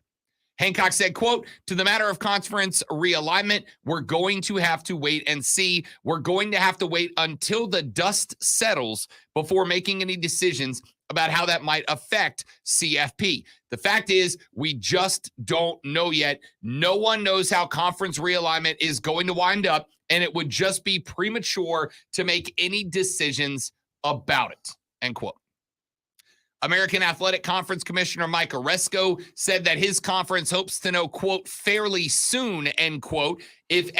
Hancock said, quote, to the matter of conference realignment, we're going to have to wait and see. We're going to have to wait until the dust settles before making any decisions about how that might affect CFP. The fact is, we just don't know yet. No one knows how conference realignment is going to wind up, and it would just be premature to make any decisions about it, end quote. American Athletic Conference Commissioner Mike Oresco said that his conference hopes to know, quote, fairly soon, end quote, if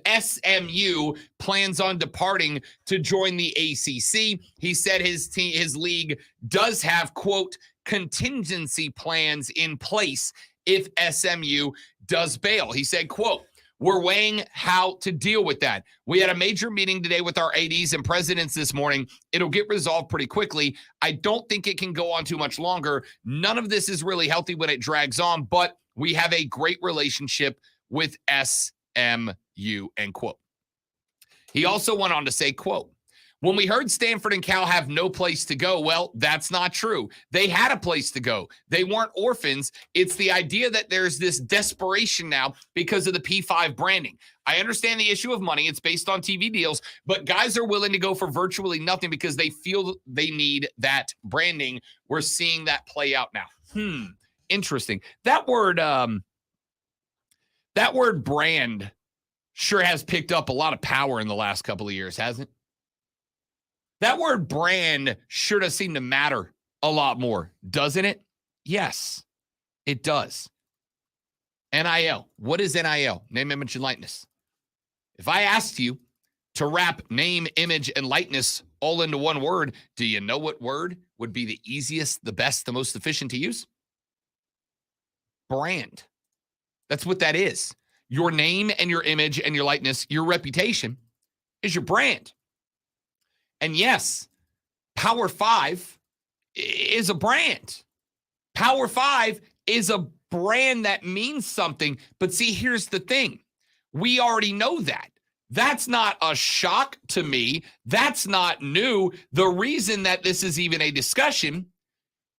SMU plans on departing to join the ACC. He said his league does have, quote, contingency plans in place if SMU does bail. He said, quote, we're weighing how to deal with that. We had a major meeting today with our ADs and presidents this morning. It'll get resolved pretty quickly. I don't think it can go on too much longer. None of this is really healthy when it drags on, but we have a great relationship with SMU, end quote. He also went on to say, quote, when we heard Stanford and Cal have no place to go, well, that's not true. They had a place to go. They weren't orphans. It's the idea that there's this desperation now because of the P5 branding. I understand the issue of money. It's based on TV deals, but guys are willing to go for virtually nothing because they feel they need that branding. We're seeing that play out now. Interesting. That word brand sure has picked up a lot of power in the last couple of years, hasn't it? That word brand sure does seem to matter a lot more, doesn't it? Yes, it does. NIL. What is NIL? Name, image, and likeness. If I asked you to wrap name, image, and likeness all into one word, do you know what word would be the easiest, the best, the most efficient to use? Brand. That's what that is. Your name and your image and your likeness, your reputation is your brand. And yes, Power 5 is a brand. Power 5 is a brand that means something. But see, here's the thing. We already know that. That's not a shock to me. That's not new. The reason that this is even a discussion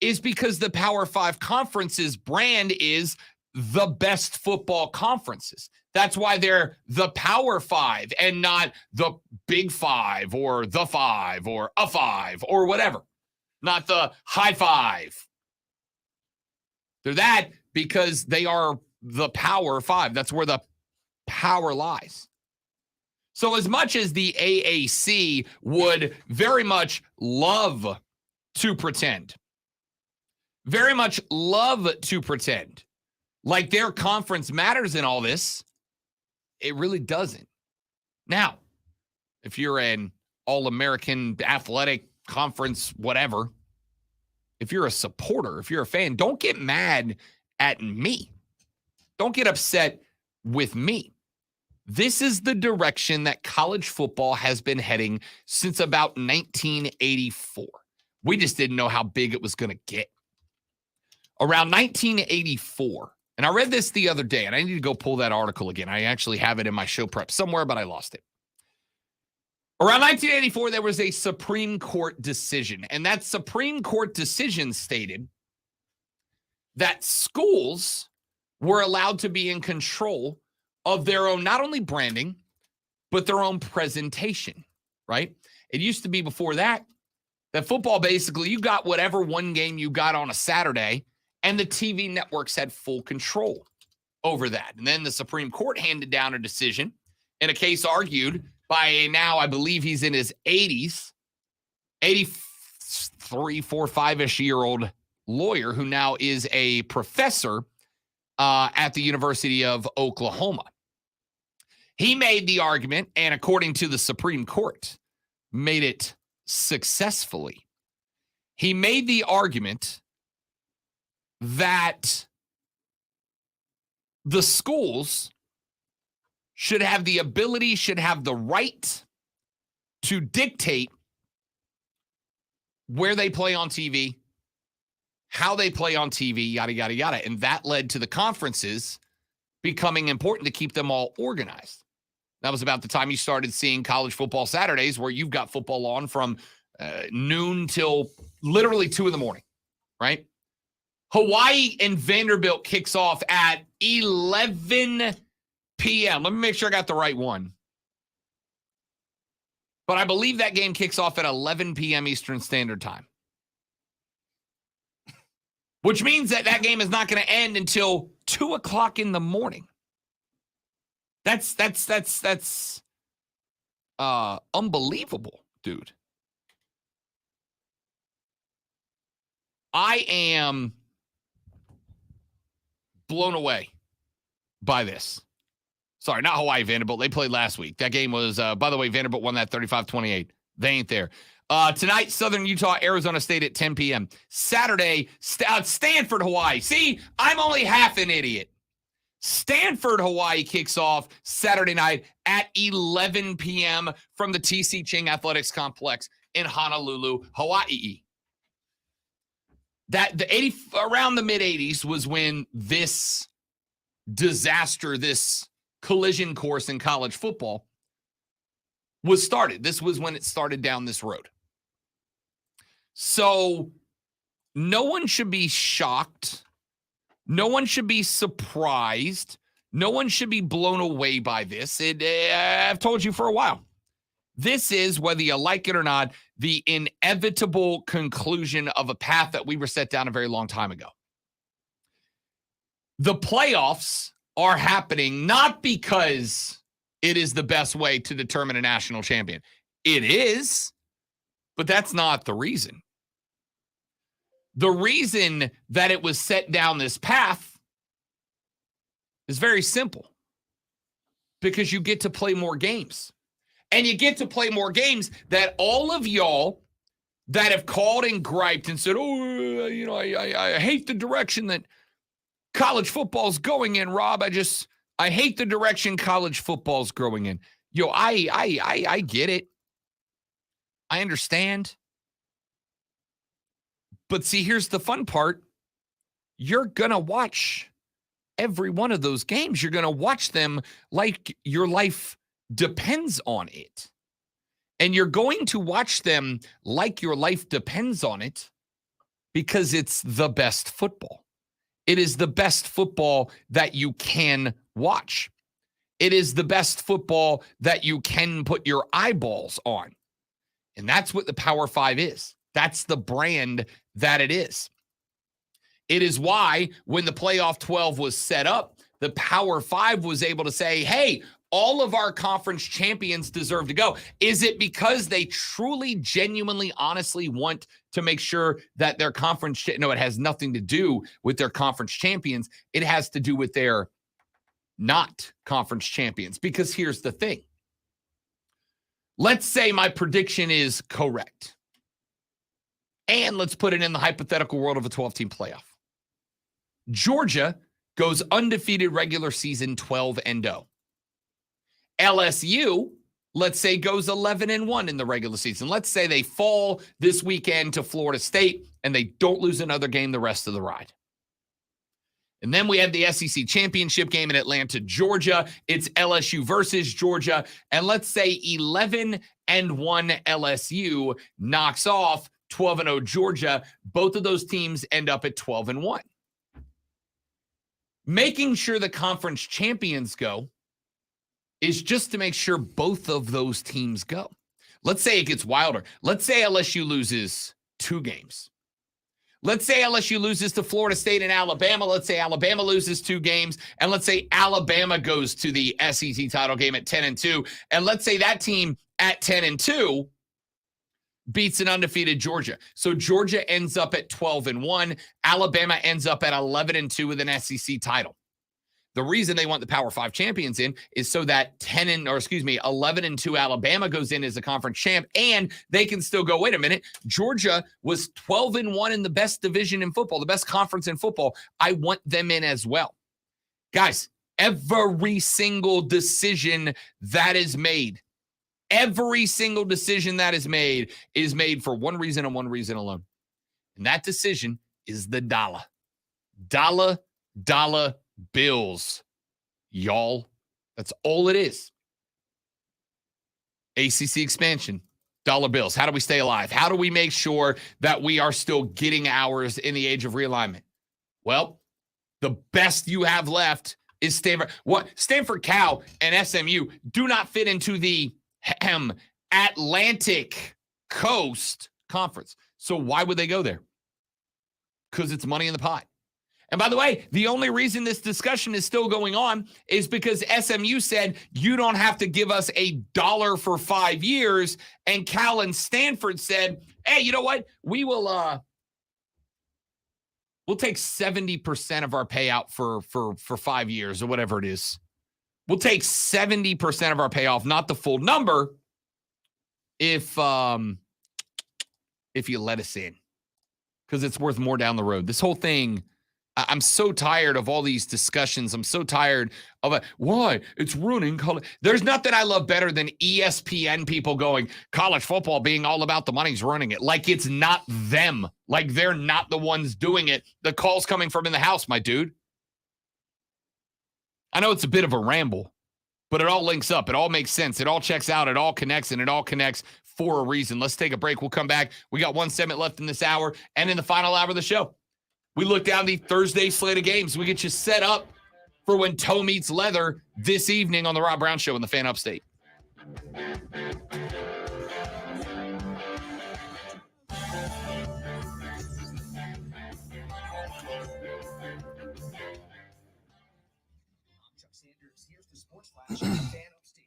is because the Power 5 conference's brand is the best football conferences. That's why they're the Power 5 and not the Big 5 or the 5 or a 5 or whatever. Not the High 5. They're that because they are the Power 5. That's where the power lies. So as much as the AAC would very much love to pretend, like their conference matters in all this, it really doesn't. Now, if you're an all-American athletic conference, whatever, if you're a supporter, if you're a fan, don't get mad at me. Don't get upset with me. This is the direction that college football has been heading since about 1984. We just didn't know how big it was going to get. Around 1984, and I read this the other day, and I need to go pull that article again. I actually have it in my show prep somewhere, but I lost it. Around 1984, there was a Supreme Court decision, and that Supreme Court decision stated that schools were allowed to be in control of their own, not only branding, but their own presentation, right? It used to be before that That football, basically, you got whatever one game you got on a Saturday, and the TV networks had full control over that. And then the Supreme Court handed down a decision in a case argued by a now, I believe he's in his 80s, 83, 4, 5-ish year old lawyer who now is a professor at the University of Oklahoma. He made the argument, and according to the Supreme Court, made it successfully. He made the argument that the schools should have the ability, should have the right to dictate where they play on TV, how they play on TV, yada, yada, yada. And that led to the conferences becoming important to keep them all organized. That was about the time you started seeing college football Saturdays where you've got football on from noon till literally 2 in the morning, right? Hawaii and Vanderbilt kicks off at 11 p.m. Let me make sure I got the right one. But I believe that game kicks off at 11 p.m. Eastern Standard Time. Which means that that game is not going to end until 2 o'clock in the morning. That's unbelievable, dude. I am blown away by this. Sorry, not Hawaii, Vanderbilt. They played last week. That game was, by the way, Vanderbilt won that 35-28. They ain't there. Tonight, Southern Utah, Arizona State at 10 p.m. Saturday, Stanford, Hawaii. See, I'm only half an idiot. Stanford, Hawaii kicks off Saturday night at 11 p.m. from the TC Ching Athletics Complex in Honolulu, Hawaii. Around the mid-'80s was when this disaster, this collision course in college football was started. This was when it started down this road. So no one should be shocked. No one should be surprised. No one should be blown away by this. I've told you for a while. This is, whether you like it or not, the inevitable conclusion of a path that we were set down a very long time ago. The playoffs are happening not because it is the best way to determine a national champion. It is, but that's not the reason. The reason that it was set down this path is very simple. Because you get to play more games. And you get to play more games that all of y'all that have called and griped and said, oh, you know, I hate the direction that college football's going in, Rob. I hate the direction college football's growing in. Yo, I get it. I understand. But see, here's the fun part. You're going to watch every one of those games. You're going to watch them like your life depends on it. And you're going to watch them like your life depends on it because it's the best football. It is the best football that you can watch. It is the best football that you can put your eyeballs on. And that's what the Power 5 is. That's the brand that it is. It is why when the playoff 12 was set up, the Power 5 was able to say, hey, all of our conference champions deserve to go. Is it because they truly, genuinely, honestly want to make sure that their conference, no, it has nothing to do with their conference champions. It has to do with their not conference champions. Because here's the thing. Let's say my prediction is correct. And let's put it in the hypothetical world of a 12-team playoff. Georgia goes undefeated regular season 12-0. LSU, let's say, goes 11-1 in the regular season. Let's say they fall this weekend to Florida State and they don't lose another game the rest of the ride. And then we have the SEC championship game in Atlanta, Georgia. It's LSU versus Georgia. And let's say 11-1 LSU knocks off 12-0 Georgia. Both of those teams end up at 12-1. Making sure the conference champions go is just to make sure both of those teams go. Let's say it gets wilder. Let's say LSU loses 2 games. Let's say LSU loses to Florida State and Alabama. Let's say Alabama loses 2 games. And let's say Alabama goes to the SEC title game at 10-2. And let's say that team at 10-2 beats an undefeated Georgia. So Georgia ends up at 12-1. Alabama ends up at 11-2 with an SEC title. The reason they want the Power 5 champions in is so that 11-2 Alabama goes in as a conference champ, and they can still go, wait a minute, Georgia was 12-1 in the best division in football, the best conference in football. I want them in as well. Guys, every single decision that is made, is made for one reason and one reason alone. And that decision is the dollar. Dollar bills, y'all. That's all it is. ACC expansion, dollar bills. How do we stay alive? How do we make sure that we are still getting ours in the age of realignment? Well, the best you have left is Stanford. What? Stanford Cal and SMU do not fit into the Atlantic Coast Conference. So why would they go there? Because it's money in the pot. And by the way, the only reason this discussion is still going on is because SMU said you don't have to give us $1 for 5 years. And Cal and Stanford said, hey, you know what? We'll take 70% of our payout for 5 years or whatever it is. We'll take 70% of our payoff, not the full number, if you let us in. Because it's worth more down the road. This whole thing, I'm so tired of all these discussions. I'm so tired of it. Why? It's ruining college. There's nothing I love better than ESPN people going, college football being all about the money's running it. Like it's not them. Like they're not the ones doing it. The call's coming from in the house, my dude. I know it's a bit of a ramble, but it all links up. It all makes sense. It all checks out. It all connects, and it all connects for a reason. Let's take a break. We'll come back. We got 1 segment left in this hour and in the final hour of the show. We look down the Thursday slate of games. We get you set up for when toe meets leather this evening on the Rob Brown Show in the Fan Upstate.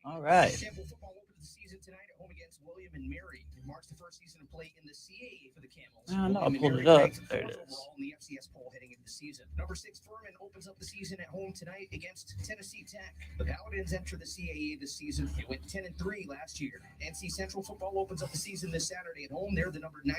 All right. Sample football opens the season tonight at home against William and Mary. It marks the first season of play in the CAA for the Camels. I know, I William pulled and it Mary up. ranks There it fourth is. overall in the FCS poll heading into the season. Number 6 Furman opens up the season at home tonight against Tennessee Tech. The Paladins enter the CAA this season. They went 10-3 last year. NC Central football opens up the season this Saturday at home. They're the number 9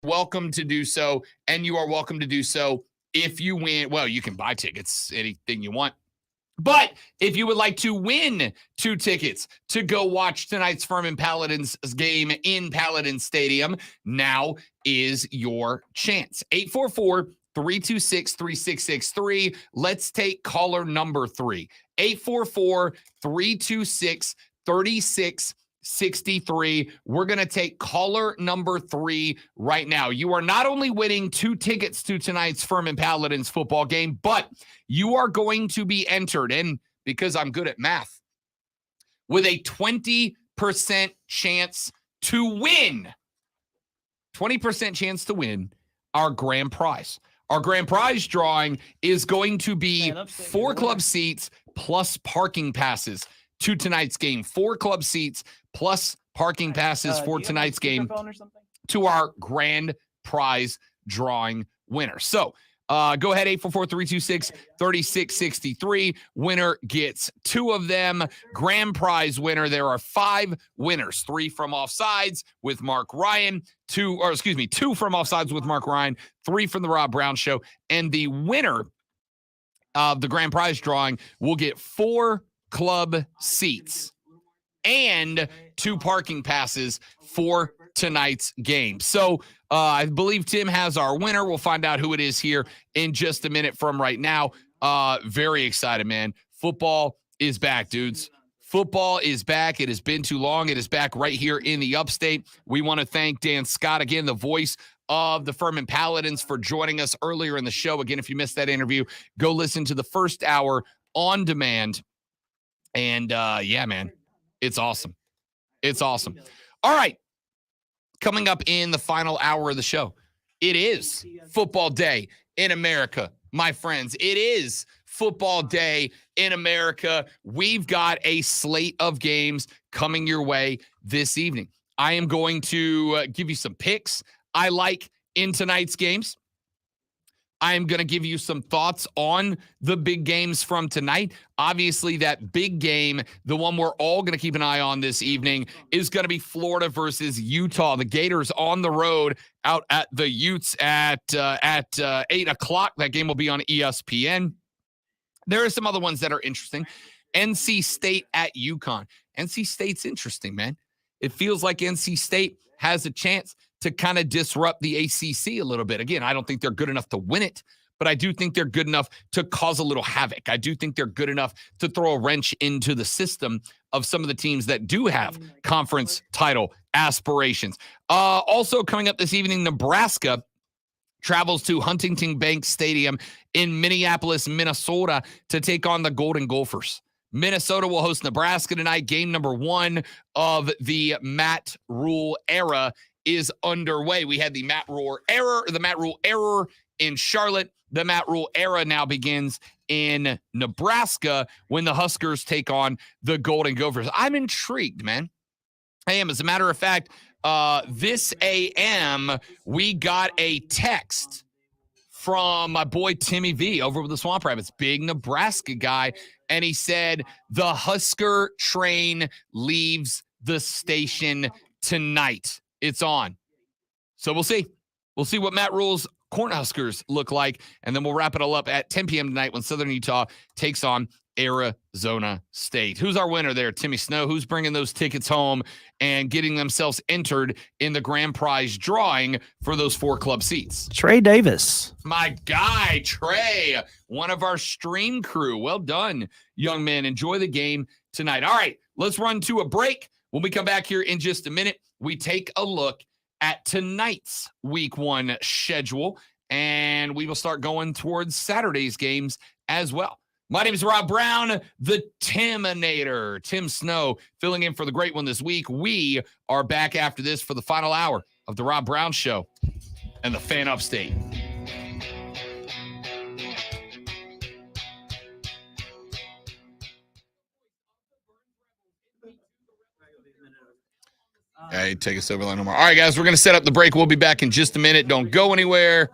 welcome to do so, and you are welcome to do so if you win. Well, you can buy tickets, anything you want. But if you would like to win 2 tickets to go watch tonight's Furman Paladins game in Paladin Stadium, now is your chance. 844-326-3663. Let's take caller number 3. 844-326-3663. We're going to take caller number 3 right now. You are not only winning 2 tickets to tonight's Furman Paladins football game, but you are going to be entered in, because I'm good at math, with a 20% chance to win. 20% chance to win our grand prize. Our grand prize drawing is going to be 4 club seats plus parking passes to tonight's game. 4 club seats plus parking passes for tonight's game to our grand prize drawing winner. So go ahead, 844-326-3663. Winner gets 2 of them. Grand prize winner, there are 5 winners. 3 from offsides with Mark Ryan, 2 from offsides with Mark Ryan, 3 from the Rob Brown Show. And the winner of the grand prize drawing will get 4 club seats and 2 parking passes for tonight's game. So I believe Tim has our winner. We'll find out who it is here in just a minute from right now. Very excited, man. Football is back, dudes. Football is back. It has been too long. It is back right here in the upstate. We want to thank Dan Scott, again, the voice of the Furman Paladins, for joining us earlier in the show. Again, if you missed that interview, go listen to the first hour on demand. And yeah, man, it's awesome. It's awesome. All right. Coming up in the final hour of the show, it is football day in America, my friends. It is football day in America. We've got a slate of games coming your way this evening. I am going to give you some picks I like in tonight's games. I am going to give you some thoughts on the big games from tonight. Obviously, that big game, the one we're all going to keep an eye on this evening, is going to be Florida versus Utah. The Gators on the road out at the Utes at 8 o'clock. That game will be on ESPN. There are some other ones that are interesting. NC State at UConn. NC State's interesting, man. It feels like NC State has a chance to kind of disrupt the ACC a little bit. Again, I don't think they're good enough to win it, but I do think they're good enough to cause a little havoc. I do think they're good enough to throw a wrench into the system of some of the teams that do have conference title aspirations. Also coming up this evening, Nebraska travels to Huntington Bank Stadium in Minneapolis, Minnesota, to take on the Golden Gophers. Minnesota will host Nebraska tonight. Game number 1 of the Matt Rule era is underway. We had the Matt Rule error in Charlotte. The Matt Rule era now begins in Nebraska when the Huskers take on the Golden Gophers. I'm intrigued, man. I am. As a matter of fact, this AM, we got a text from my boy Timmy V over with the Swamp Rabbits, big Nebraska guy, and he said the Husker train leaves the station tonight. It's on. So we'll see. We'll see what Matt Rule's Cornhuskers look like, and then we'll wrap it all up at 10 p.m. tonight when Southern Utah takes on Arizona State. Who's our winner there, Timmy Snow? Who's bringing those tickets home and getting themselves entered in the grand prize drawing for those 4 club seats? Trey Davis. My guy, Trey, one of our stream crew. Well done, young man. Enjoy the game tonight. All right, let's run to a break. When we come back here in just a minute, we take a look at tonight's week 1 schedule, and we will start going towards Saturday's games as well. My name is Rob Brown, the Timinator. Tim Snow filling in for the great one this week. We are back after this for the final hour of the Rob Brown Show and the Fan Upstate. Hey, take us over no more. All right, guys, we're going to set up the break. We'll be back in just a minute. Don't go anywhere.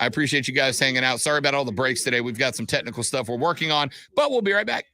I appreciate you guys hanging out. Sorry about all the breaks today. We've got some technical stuff we're working on, but we'll be right back.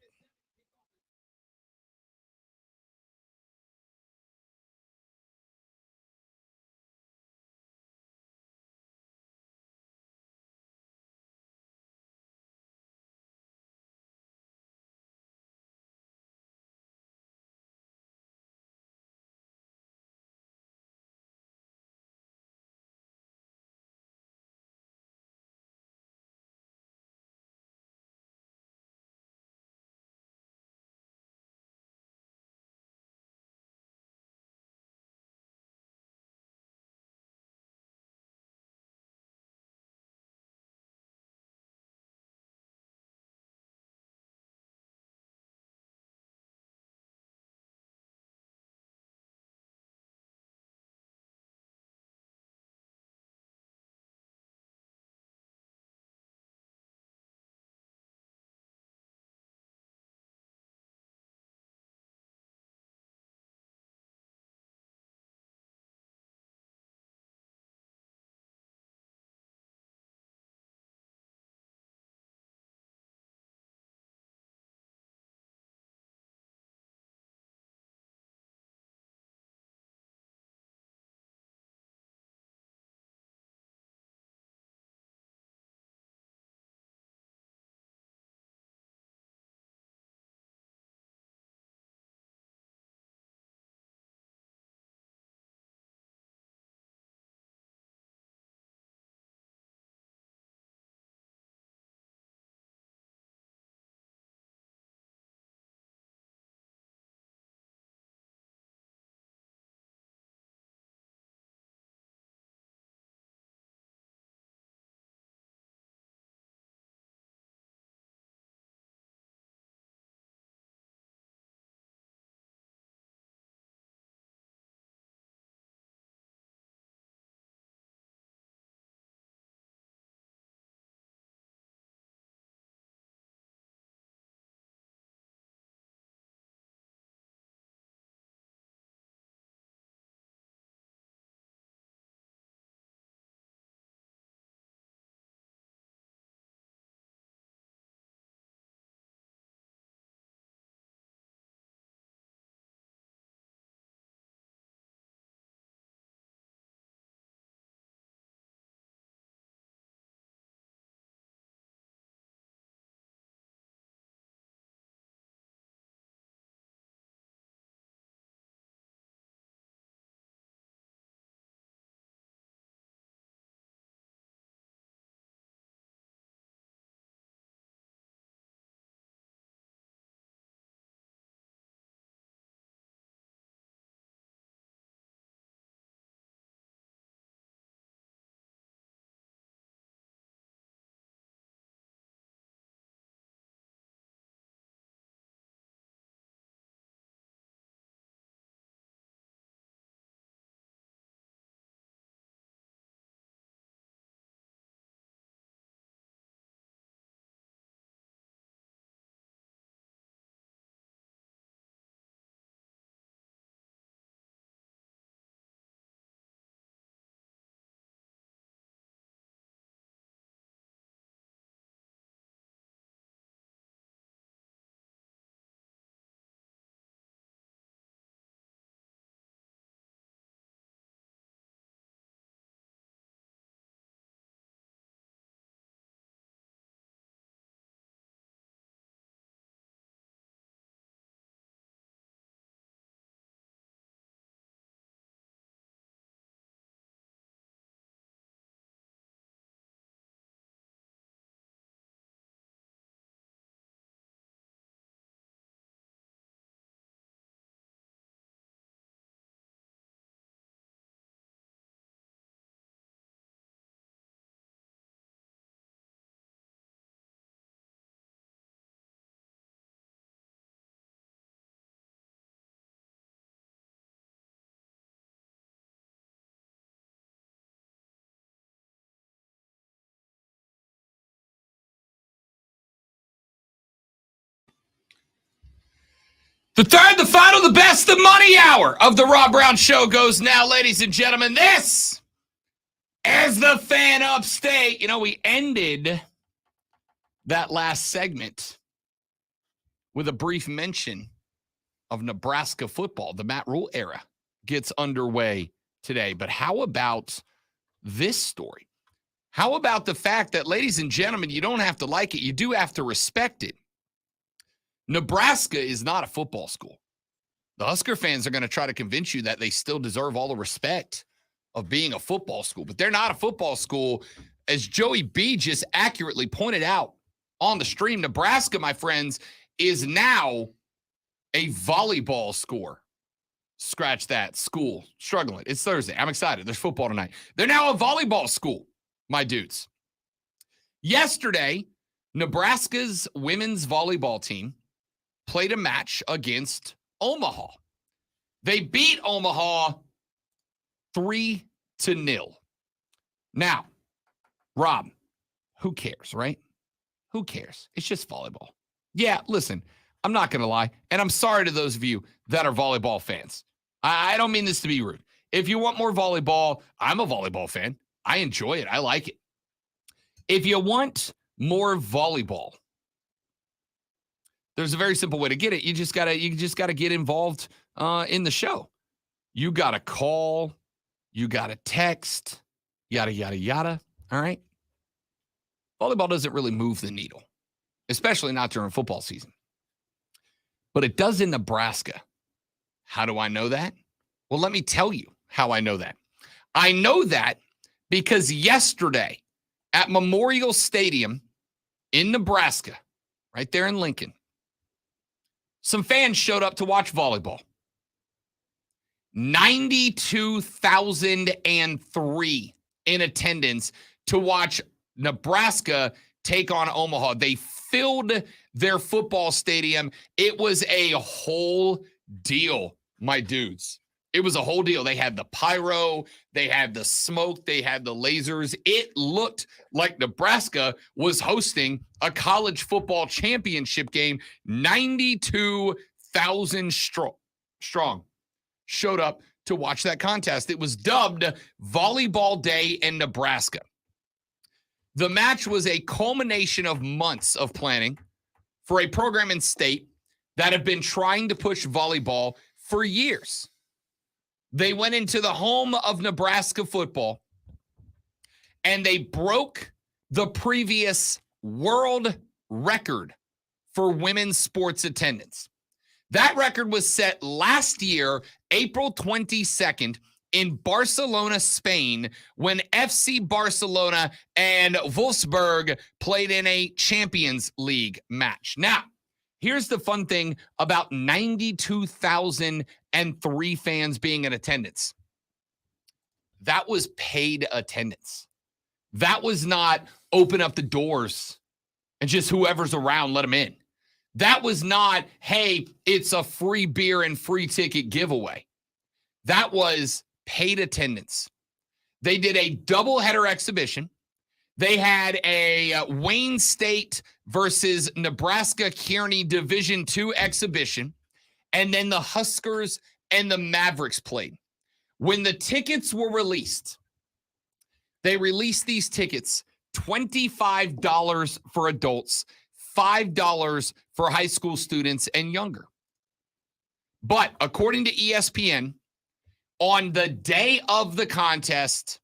The third, the final, the best, the money hour of the Rob Brown Show goes now, ladies and gentlemen. This is the Fan Upstate. You know, we ended that last segment with a brief mention of Nebraska football. The Matt Rule era gets underway today. But how about this story? How about the fact that, ladies and gentlemen, you don't have to like it. You do have to respect it. Nebraska is not a football school. The Husker fans are going to try to convince you that they still deserve all the respect of being a football school, but they're not a football school. As Joey B just accurately pointed out on the stream, Nebraska, my friends, is now a volleyball school. Scratch that. School. Struggling. It's Thursday. I'm excited. There's football tonight. They're now a volleyball school, my dudes. Yesterday, Nebraska's women's volleyball team played a match against Omaha. They beat Omaha 3-0. Now, Rob, who cares, right? Who cares? It's just volleyball. Yeah, listen, I'm not going to lie, and I'm sorry to those of you that are volleyball fans. I don't mean this to be rude. If you want more volleyball, I'm a volleyball fan. I enjoy it. I like it. If you want more volleyball, there's a very simple way to get it. You just gotta get involved in the show. You gotta call, you gotta text, yada yada yada. All right. Volleyball doesn't really move the needle, especially not during football season. But it does in Nebraska. How do I know that? Well, let me tell you how I know that. I know that because yesterday at Memorial Stadium in Nebraska, right there in Lincoln, some fans showed up to watch volleyball. 92,003 in attendance to watch Nebraska take on Omaha. They filled their football stadium. It was a whole deal, my dudes. It was a whole deal. They had the pyro, they had the smoke, they had the lasers. It looked like Nebraska was hosting a college football championship game. 92,000 strong showed up to watch that contest. It was dubbed Volleyball Day in Nebraska. The match was a culmination of months of planning for a program in state that have been trying to push volleyball for years. They went into the home of Nebraska football and they broke the previous world record for women's sports attendance. That record was set last year, April 22nd, in Barcelona, Spain, when FC Barcelona and Wolfsburg played in a Champions League match. Now, here's the fun thing about 92,003 fans being in attendance. That was paid attendance. That was not open up the doors and just whoever's around, let them in. That was not, hey, it's a free beer and free ticket giveaway. That was paid attendance. They did a doubleheader exhibition. They had a Wayne State versus Nebraska Kearney Division II exhibition. And then the Huskers and the Mavericks played. When the tickets were released, they released these tickets, $25 for adults, $5 for high school students and younger. But according to ESPN, on the day of the contest,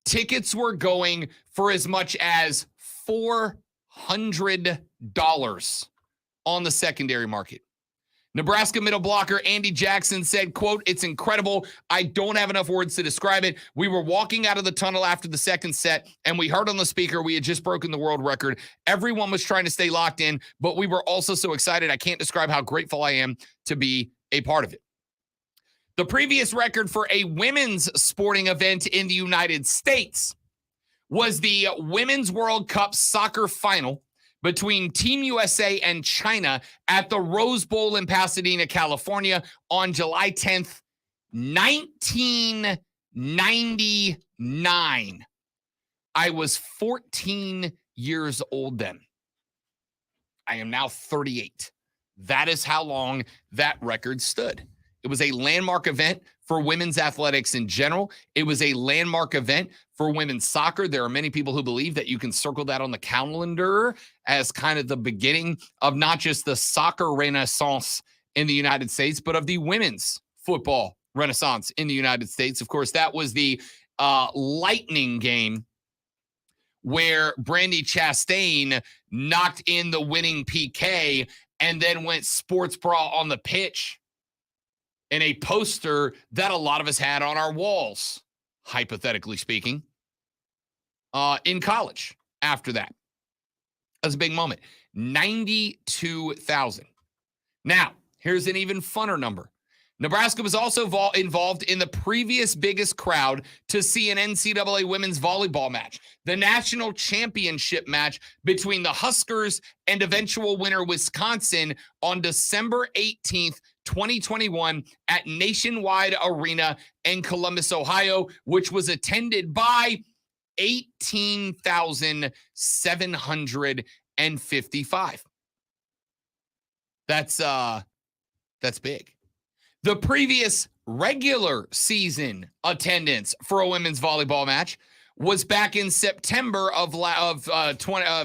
tickets were going for as much as $400 on the secondary market. Nebraska middle blocker Andy Jackson said, quote, "It's incredible. I don't have enough words to describe it. We were walking out of the tunnel after the second set, and we heard on the speaker we had just broken the world record. Everyone was trying to stay locked in, but we were also so excited. I can't describe how grateful I am to be a part of it." The previous record for a women's sporting event in the United States was the Women's World Cup soccer final between Team USA and China at the Rose Bowl in Pasadena, California on July 10th, 1999. I was 14 years old then. I am now 38. That is how long that record stood. It was a landmark event for women's athletics in general. It was a landmark event for women's soccer. There are many people who believe that you can circle that on the calendar as kind of the beginning of not just the soccer renaissance in the United States, but of the women's football renaissance in the United States. Of course, that was the Lightning game where Brandy Chastain knocked in the winning PK and then went sports bra on the pitch in a poster that a lot of us had on our walls, hypothetically speaking, in college after that. That was a big moment. 92,000. Now, here's an even funner number. Nebraska was also involved in the previous biggest crowd to see an NCAA women's volleyball match, the national championship match between the Huskers and eventual winner Wisconsin on December 18th, 2021 at Nationwide Arena in Columbus, Ohio, which was attended by 18,755. That's big. The previous regular season attendance for a women's volleyball match was back in September of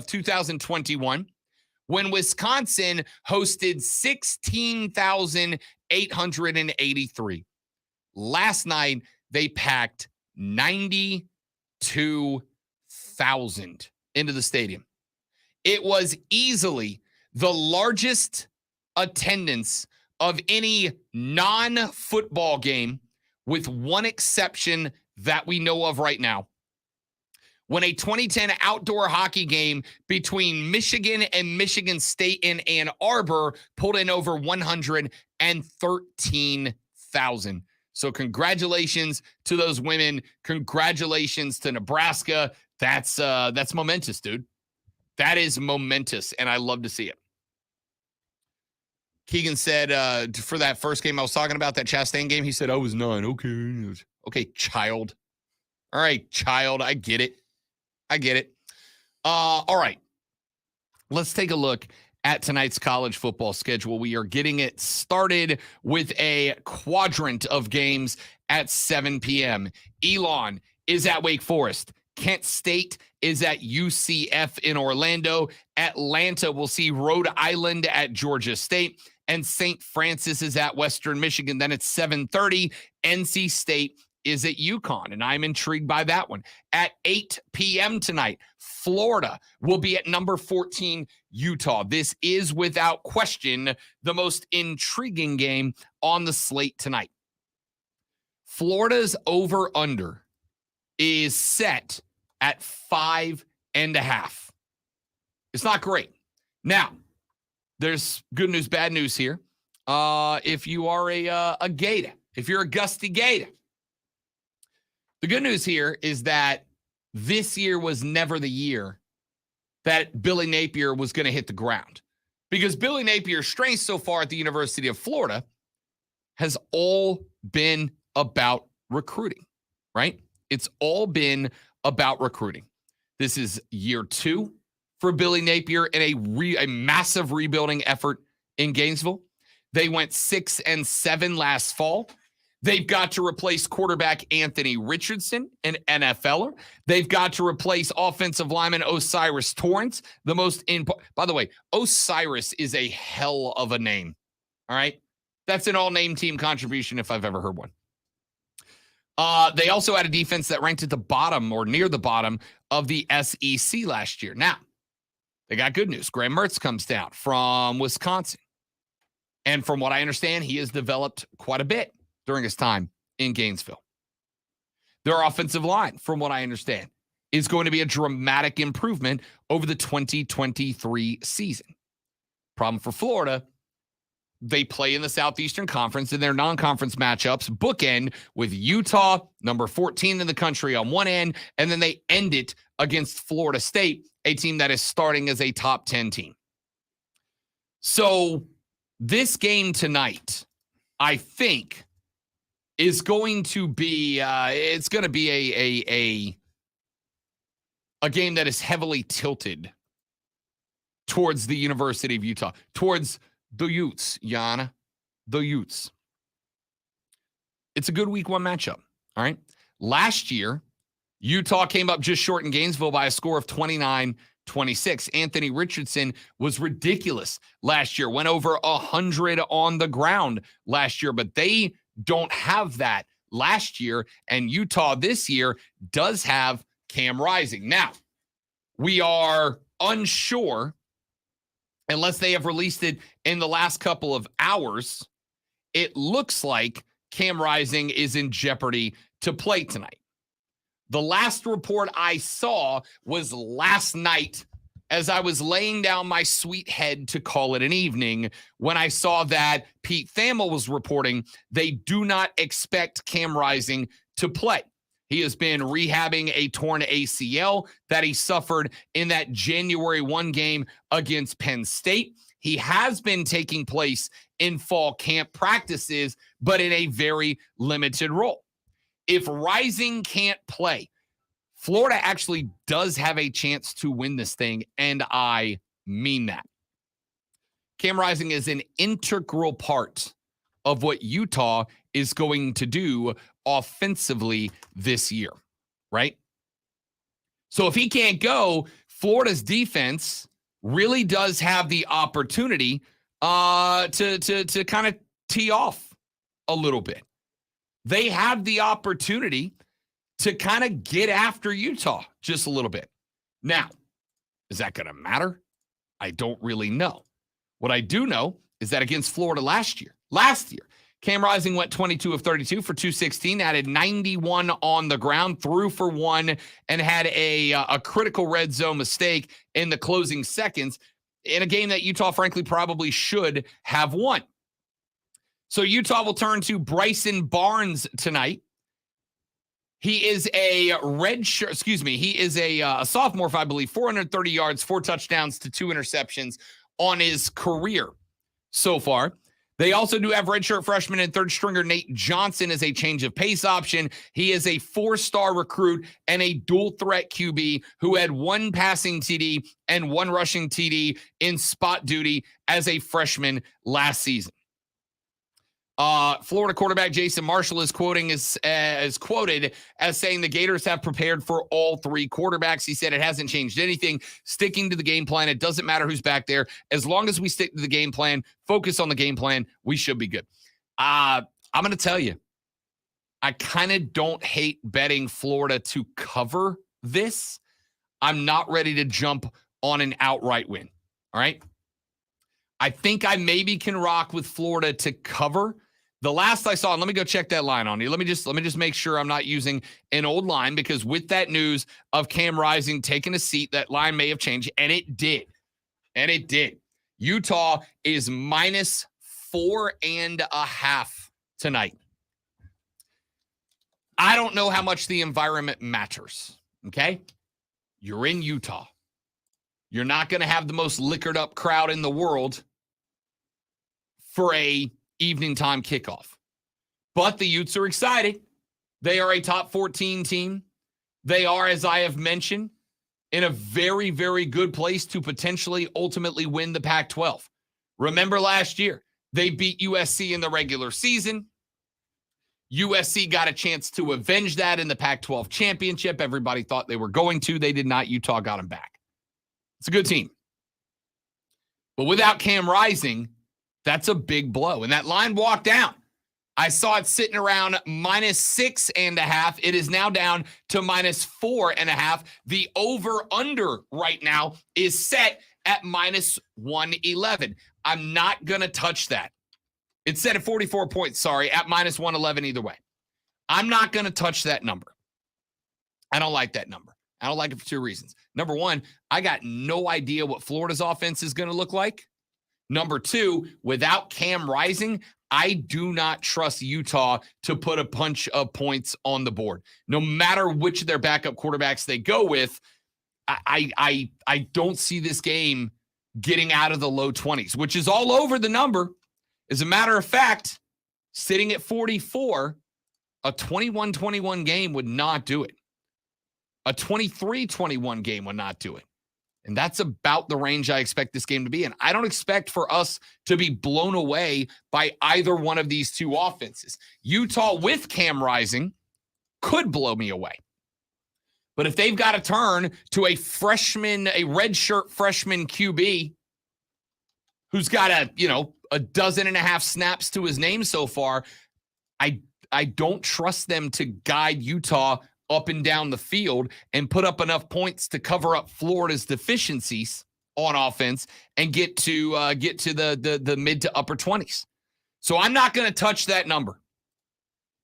2021 when Wisconsin hosted 16,883. Last night, they packed 92,000 into the stadium. It was easily the largest attendance of any non-football game, with one exception that we know of right now. When a 2010 outdoor hockey game between Michigan and Michigan State in Ann Arbor pulled in over 113,000. So congratulations to those women. Congratulations to Nebraska. That's momentous, dude. That is momentous, and I love to see it. Keegan said for that first game I was talking about, that Chastain game, he said, I was 9. Okay, child. All right, child. I get it. All right. Let's take a look at tonight's college football schedule. We are getting it started with a quadrant of games at 7 p.m. Elon is at Wake Forest. Kent State is at UCF in Orlando. Atlanta will see Rhode Island at Georgia State. And St. Francis is at Western Michigan. Then at 7:30, NC State is at UConn, and I'm intrigued by that one. At 8 p.m. tonight, Florida will be at number 14, Utah. This is, without question, the most intriguing game on the slate tonight. Florida's over-under is set at 5.5. It's not great. Now, there's good news, bad news here. If you are a Gator, if you're a Gusty Gator, the good news here is that this year was never the year that Billy Napier was going to hit the ground, because Billy Napier's strength so far at the University of Florida has all been about recruiting, right? It's all been about recruiting. This is year 2 for Billy Napier in a massive rebuilding effort in Gainesville. They went 6-7 last fall. They've got to replace quarterback Anthony Richardson, an NFLer. They've got to replace offensive lineman Osiris Torrance. By the way, Osiris is a hell of a name. All right. That's an all-name team contribution if I've ever heard one. They also had a defense that ranked at the bottom or near the bottom of the SEC last year. Now, they got good news. Graham Mertz comes down from Wisconsin. And from what I understand, he has developed quite a bit during his time in Gainesville. Their offensive line, from what I understand, is going to be a dramatic improvement over the 2023 season. Problem for Florida, they play in the Southeastern Conference, and their non-conference matchups bookend with Utah, number 14 in the country, on one end, and then they end it against Florida State, a team that is starting as a top 10 team. So this game tonight, I think, is going to be it's going to be a game that is heavily tilted towards the University of Utah, towards The Utes, Yana. The Utes. It's a good week one matchup. All right. Last year, Utah came up just short in Gainesville by a score of 29-26. Anthony Richardson was ridiculous last year, went over 100 on the ground last year, but they don't have that last year. And Utah this year does have Cam Rising. Now, we are unsure, unless they have released it in the last couple of hours. It looks like Cam Rising is in jeopardy to play tonight. The last report I saw was last night as I was laying down my sweet head to call it an evening when I saw that Pete Thamel was reporting they do not expect Cam Rising to play. He has been rehabbing a torn ACL that he suffered in that January 1 game against Penn State. He has been taking place in fall camp practices, but in a very limited role. If Rising can't play, Florida actually does have a chance to win this thing, and I mean that. Cam Rising is an integral part of what Utah is going to do offensively this year, right? So if he can't go, Florida's defense really does have the opportunity to kind of tee off a little bit. They have the opportunity to kind of get after Utah just a little bit. Now, is that going to matter? I don't really know. What I do know is that against Florida last year, Cam Rising went 22 of 32 for 216, added 91 on the ground, threw for 1, and had a critical red zone mistake in the closing seconds in a game that Utah, frankly, probably should have won. So Utah will turn to Bryson Barnes tonight. He is a he is a sophomore, I believe, 430 yards, 4 touchdowns to 2 interceptions on his career so far. They also do have redshirt freshman and third stringer Nate Johnson as a change of pace option. He is a 4-star recruit and a dual threat QB who had 1 passing TD and 1 rushing TD in spot duty as a freshman last season. Florida quarterback Jason Marshall is quoted as saying the Gators have prepared for all 3 quarterbacks. He said it hasn't changed anything. Sticking to the game plan. It doesn't matter who's back there. As long as we stick to the game plan, focus on the game plan, we should be good. I'm going to tell you, I kind of don't hate betting Florida to cover this. I'm not ready to jump on an outright win. All right. I think I maybe can rock with Florida to cover. The last I saw, and let me go check that line on you. Let me just make sure I'm not using an old line, because with that news of Cam Rising taking a seat, that line may have changed, and it did. And it did. Utah is -4.5 tonight. I don't know how much the environment matters, okay? You're in Utah. You're not going to have the most liquored up crowd in the world for a evening time kickoff. But the Utes are excited. They are a top 14 team. They are, as I have mentioned, in a very, very good place to potentially ultimately win the Pac-12. Remember last year, they beat USC in the regular season. USC got a chance to avenge that in the Pac-12 championship. Everybody thought they were going to. They did not. Utah got them back. It's a good team. But without Cam Rising, that's a big blow. And that line walked down. I saw it sitting around -6.5. It is now down to -4.5. The over-under right now is set at -111. I'm not going to touch that. It's set at 44 points, at -111 either way. I'm not going to touch that number. I don't like that number. I don't like it for 2 reasons. Number 1, I got no idea what Florida's offense is going to look like. Number 2, without Cam Rising, I do not trust Utah to put a bunch of points on the board. No matter which of their backup quarterbacks they go with, I don't see this game getting out of the low 20s, which is all over the number. As a matter of fact, sitting at 44, a 21-21 game would not do it. A 23-21 game would not do it. And that's about the range I expect this game to be in. I don't expect for us to be blown away by either one of these two offenses. Utah with Cam Rising could blow me away. But if they've got to turn to a redshirt freshman QB who's got a dozen and a half snaps to his name so far, I don't trust them to guide Utah up and down the field and put up enough points to cover up Florida's deficiencies on offense and get to the mid to upper 20s. So I'm not going to touch that number.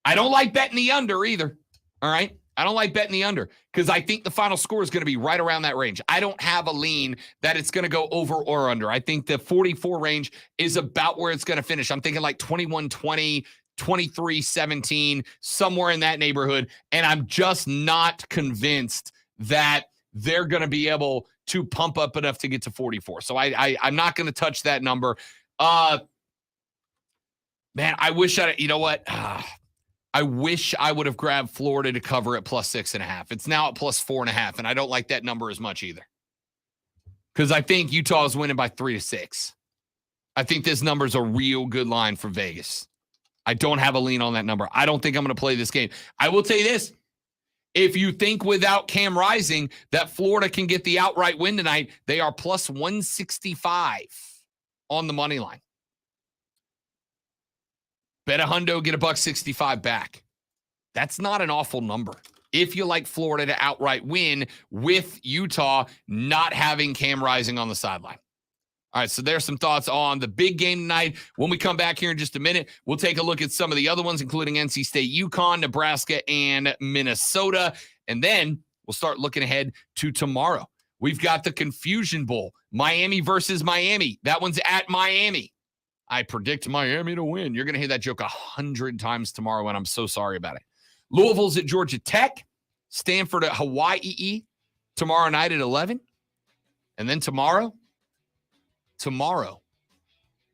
I don't like betting the under either. All right. I don't like betting the under because I think the final score is going to be right around that range. I don't have a lean that it's going to go over or under. I think the 44 range is about where it's going to finish. I'm thinking like 21-20, 23-17, somewhere in that neighborhood. And I'm just not convinced that they're going to be able to pump up enough to get to 44. So I'm not going to touch that number. Man, I wish you know what? I wish I would have grabbed Florida to cover at +6.5. It's now at +4.5, and I don't like that number as much either. Because I think Utah is winning by 3-6. I think this number is a real good line for Vegas. I don't have a lean on that number. I don't think I'm going to play this game. I will tell you this. If you think without Cam Rising that Florida can get the outright win tonight, they are +165 on the money line. Bet a hundo, get $1.65 back. That's not an awful number. If you like Florida to outright win with Utah not having Cam Rising on the sideline. All right, so there's some thoughts on the big game tonight. When we come back here in just a minute, we'll take a look at some of the other ones, including NC State, UConn, Nebraska, and Minnesota. And then we'll start looking ahead to tomorrow. We've got the Confusion Bowl, Miami versus Miami. That one's at Miami. I predict Miami to win. You're going to hear that joke 100 times tomorrow, and I'm so sorry about it. Louisville's at Georgia Tech. Stanford at Hawaii tomorrow night at 11. And then tomorrow,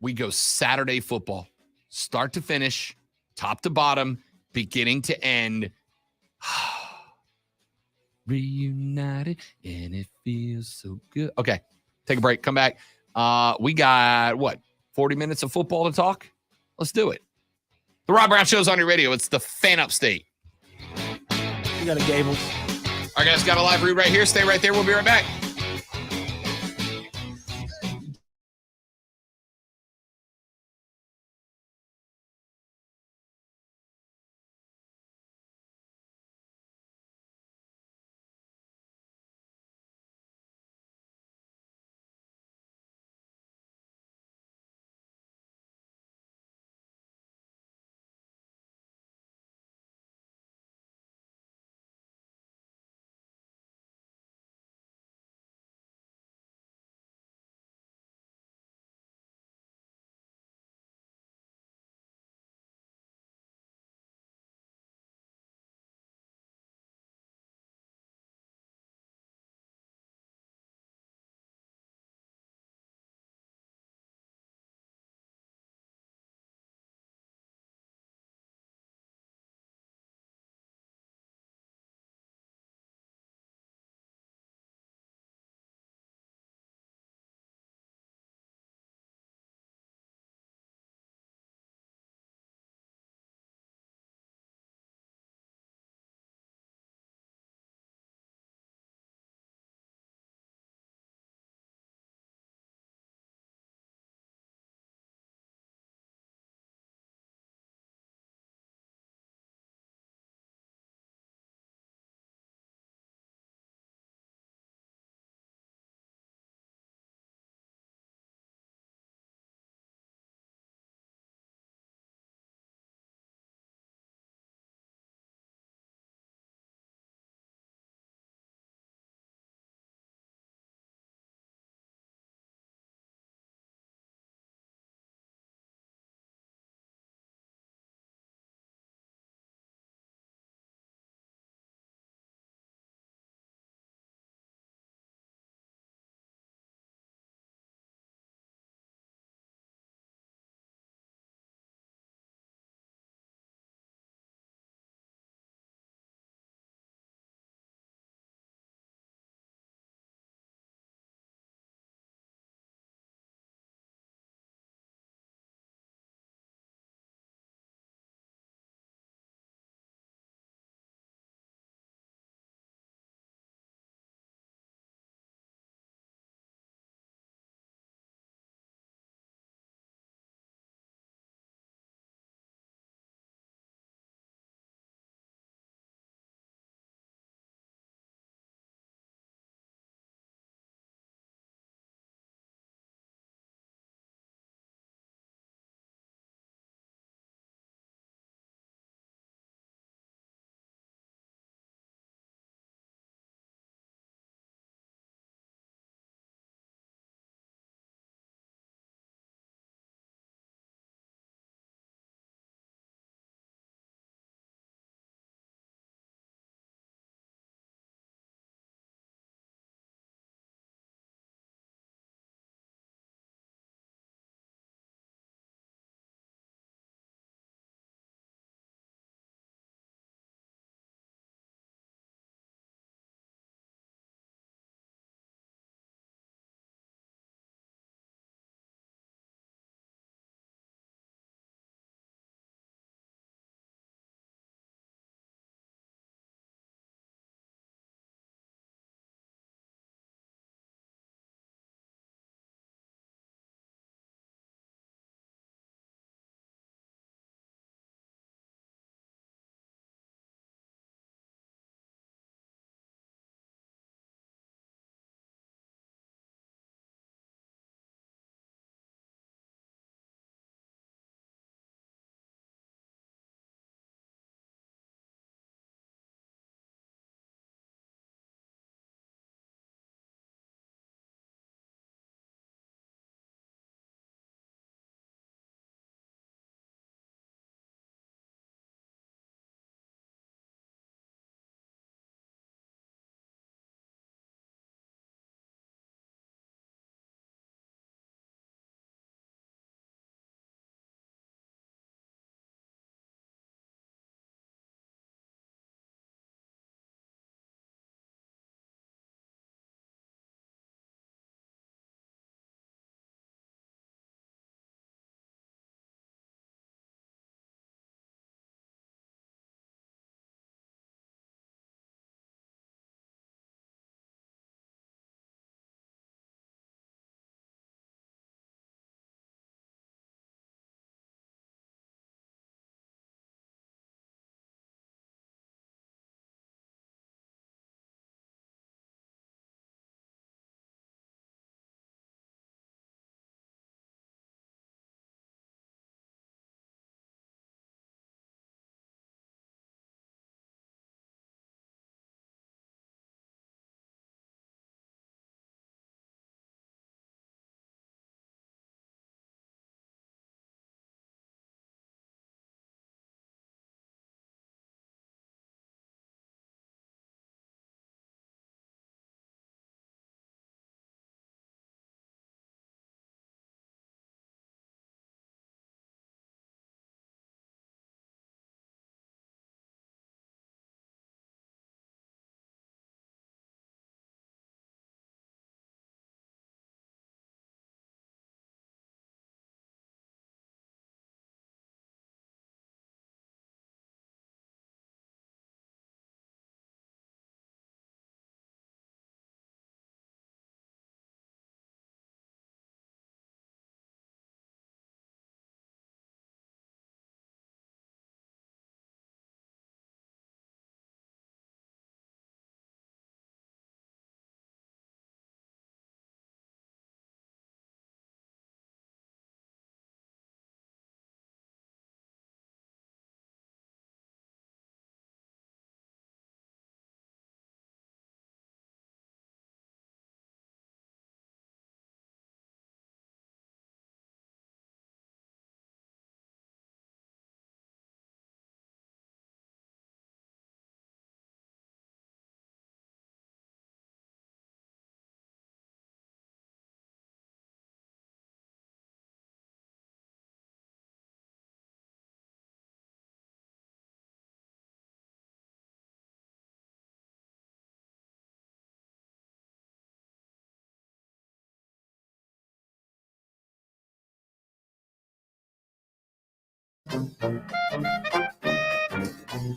we go Saturday football. Start to finish, top to bottom, beginning to end. Reunited, and it feels so good. Okay, take a break. Come back. We got, 40 minutes of football to talk? Let's do it. The Rob Brown Show's on your radio. It's the Fan Upstate. You got a Gables. All right, guys, got a live read right here. Stay right there. We'll be right back.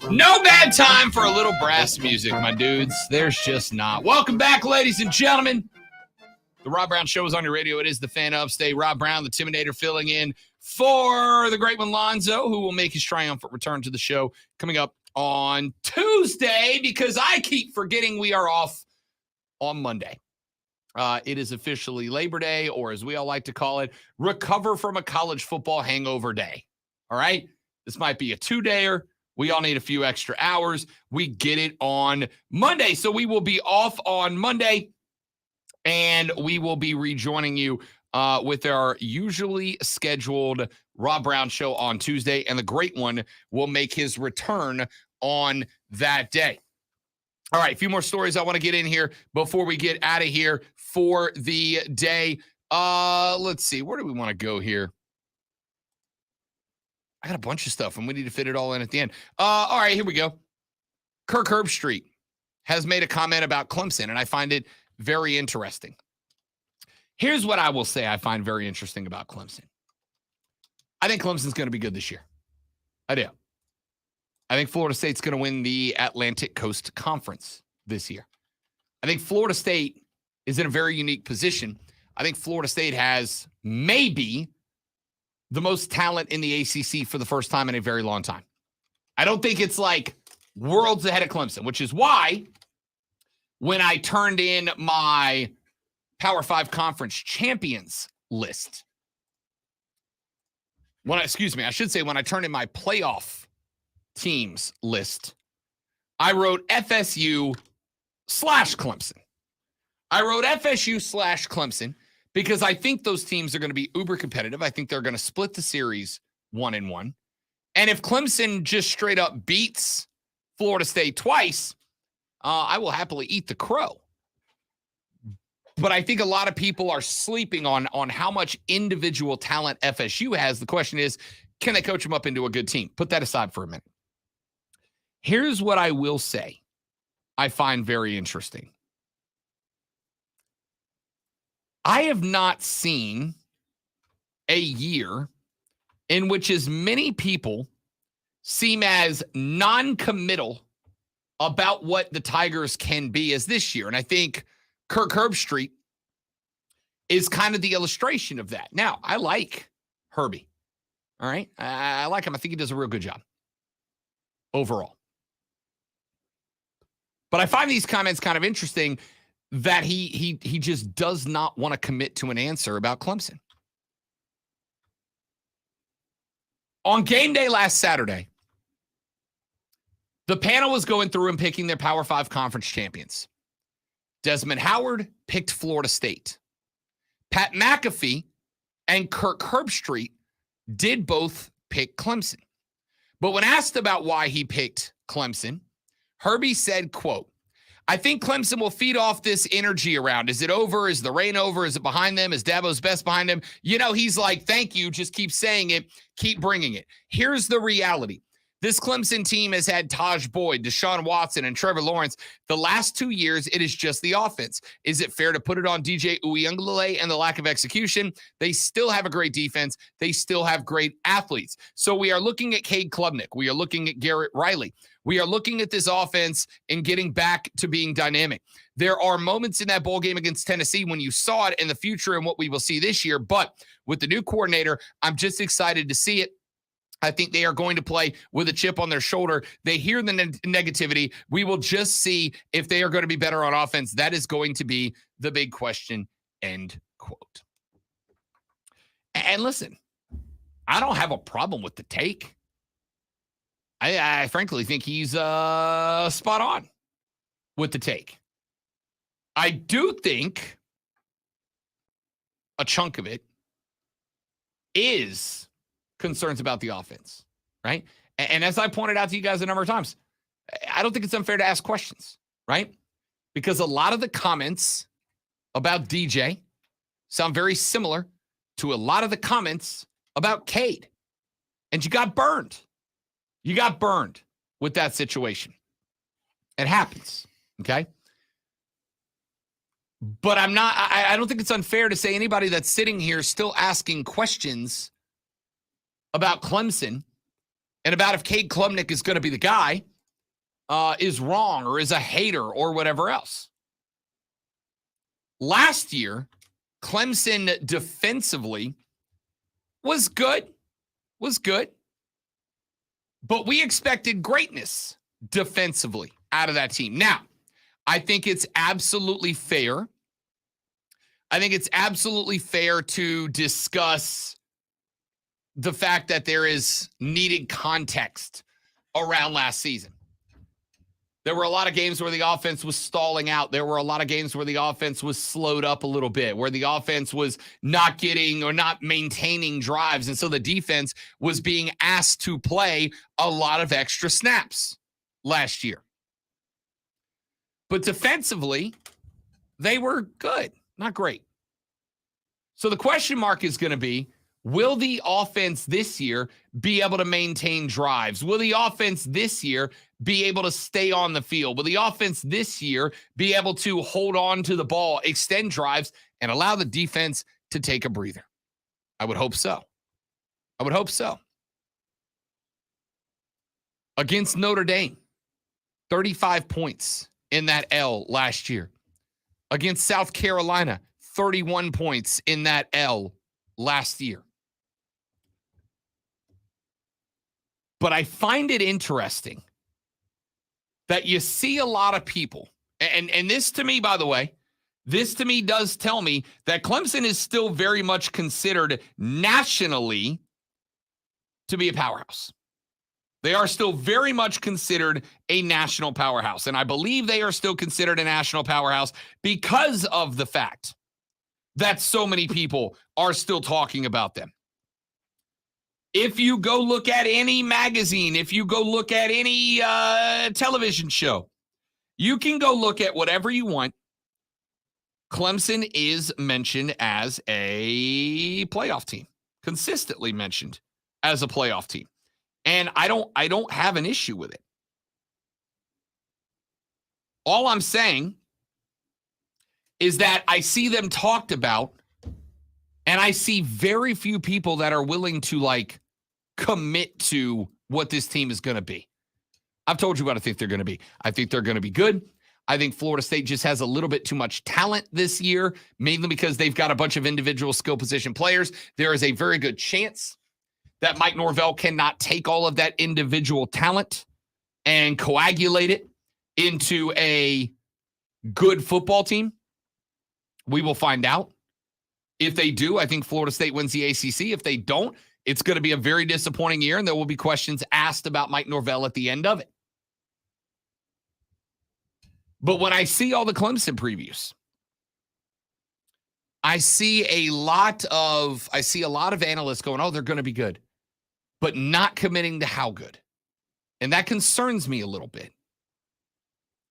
No bad time for a little brass music, my dudes. There's just not. Welcome back, ladies and gentlemen. The Rob Brown Show is on your radio. It is the Fan Upstate. Rob Brown, the Timidator, filling in for the great one, Lonzo, who will make his triumphant return to the show coming up on Tuesday, because I keep forgetting we are off on Monday. It is officially Labor Day, or as we all like to call it, recover from a college football hangover day. All right? This might be a 2-dayer. We all need a few extra hours. We get it on Monday. So we will be off on Monday, and we will be rejoining you with our usually scheduled Rob Brown Show on Tuesday, and the great one will make his return on that day. All right, a few more stories I want to get in here before we get out of here for the day. Let's see. Where do we want to go here? I got a bunch of stuff, and we need to fit it all in at the end. All right, here we go. Kirk Herbstreit has made a comment about Clemson, and I find it very interesting. Here's what I will say I find very interesting about Clemson. I think Clemson's going to be good this year. I do. I think Florida State's going to win the Atlantic Coast Conference this year. I think Florida State is in a very unique position. I think Florida State has maybe the most talent in the ACC for the first time in a very long time. I don't think it's like worlds ahead of Clemson, which is why when I turned in my Power 5 Conference champions list, when I turned in my playoff teams list, I wrote FSU/Clemson. I wrote FSU/Clemson because I think those teams are going to be uber competitive. I think they're going to split the series 1-1. And if Clemson just straight up beats Florida State twice, I will happily eat the crow. But I think a lot of people are sleeping on how much individual talent FSU has. The question is, can they coach them up into a good team? Put that aside for a minute. Here's what I will say I find very interesting. I have not seen a year in which as many people seem as non-committal about what the Tigers can be as this year. And I think Kirk Herbstreit is kind of the illustration of that. Now, I like Herbie. All right? I like him. I think he does a real good job overall. But I find these comments kind of interesting that he just does not want to commit to an answer about Clemson. On game day last Saturday, the panel was going through and picking their Power 5 conference champions. Desmond Howard picked Florida State. Pat McAfee and Kirk Herbstreit did both pick Clemson. But when asked about why he picked Clemson, Herbie said, quote, "I think Clemson will feed off this energy around. Is it over? Is the rain over? Is it behind them? Is Dabo's best behind them?" You know, he's like, thank you. Just keep saying it. Keep bringing it. Here's the reality. This Clemson team has had Taj Boyd, Deshaun Watson, and Trevor Lawrence. The last 2 years, it is just the offense. Is it fair to put it on DJ Uiagalelei and the lack of execution? They still have a great defense. They still have great athletes. So we are looking at Cade Klubnik. We are looking at Garrett Riley. We are looking at this offense and getting back to being dynamic. There are moments in that bowl game against Tennessee when you saw it in the future and what we will see this year. But with the new coordinator, I'm just excited to see it. I think they are going to play with a chip on their shoulder. They hear the negativity. We will just see if they are going to be better on offense. That is going to be the big question, end quote. And listen, I don't have a problem with the take. I frankly think he's spot on with the take. I do think a chunk of it is concerns about the offense, right? And as I pointed out to you guys a number of times, I don't think it's unfair to ask questions, right? Because a lot of the comments about DJ sound very similar to a lot of the comments about Cade. And you got burned. You got burned with that situation. It happens, okay? But I don't think it's unfair to say anybody that's sitting here still asking questions about Clemson and about if Cade Klubnik is going to be the guy is wrong or is a hater or whatever else. Last year, Clemson defensively was good, but we expected greatness defensively out of that team. Now, I think it's absolutely fair. I think it's absolutely fair to discuss the fact that there is needed context around last season. There were a lot of games where the offense was stalling out. There were a lot of games where the offense was slowed up a little bit, where the offense was not getting or not maintaining drives. And so the defense was being asked to play a lot of extra snaps last year. But defensively, they were good, not great. So the question mark is going to be, will the offense this year be able to maintain drives? Will the offense this year be able to stay on the field? Will the offense this year be able to hold on to the ball, extend drives, and allow the defense to take a breather? I would hope so. Against Notre Dame, 35 points in that L last year. Against South Carolina, 31 points in that L last year. But I find it interesting that you see a lot of people, and this to me, by the way, this to me does tell me that Clemson is still very much considered nationally to be a powerhouse. They are still very much considered a national powerhouse, and I believe they are still considered a national powerhouse because of the fact that so many people are still talking about them. If you go look at any magazine, if you go look at any television show, you can go look at whatever you want. Clemson is mentioned as a playoff team, consistently mentioned as a playoff team. And I don't have an issue with it. All I'm saying is that I see them talked about, and I see very few people that are willing to commit to what this team is going to be. I've told you what I think they're going to be. I think they're going to be good. I think Florida State just has a little bit too much talent this year, mainly because they've got a bunch of individual skill position players. There is a very good chance that Mike Norvell cannot take all of that individual talent and coagulate it into a good football team. We will find out. If they do, I think Florida State wins the ACC. If they don't, it's going to be a very disappointing year, and there will be questions asked about Mike Norvell at the end of it. But when I see all the Clemson previews, I see a lot of analysts going, oh, they're going to be good, but not committing to how good. And that concerns me a little bit.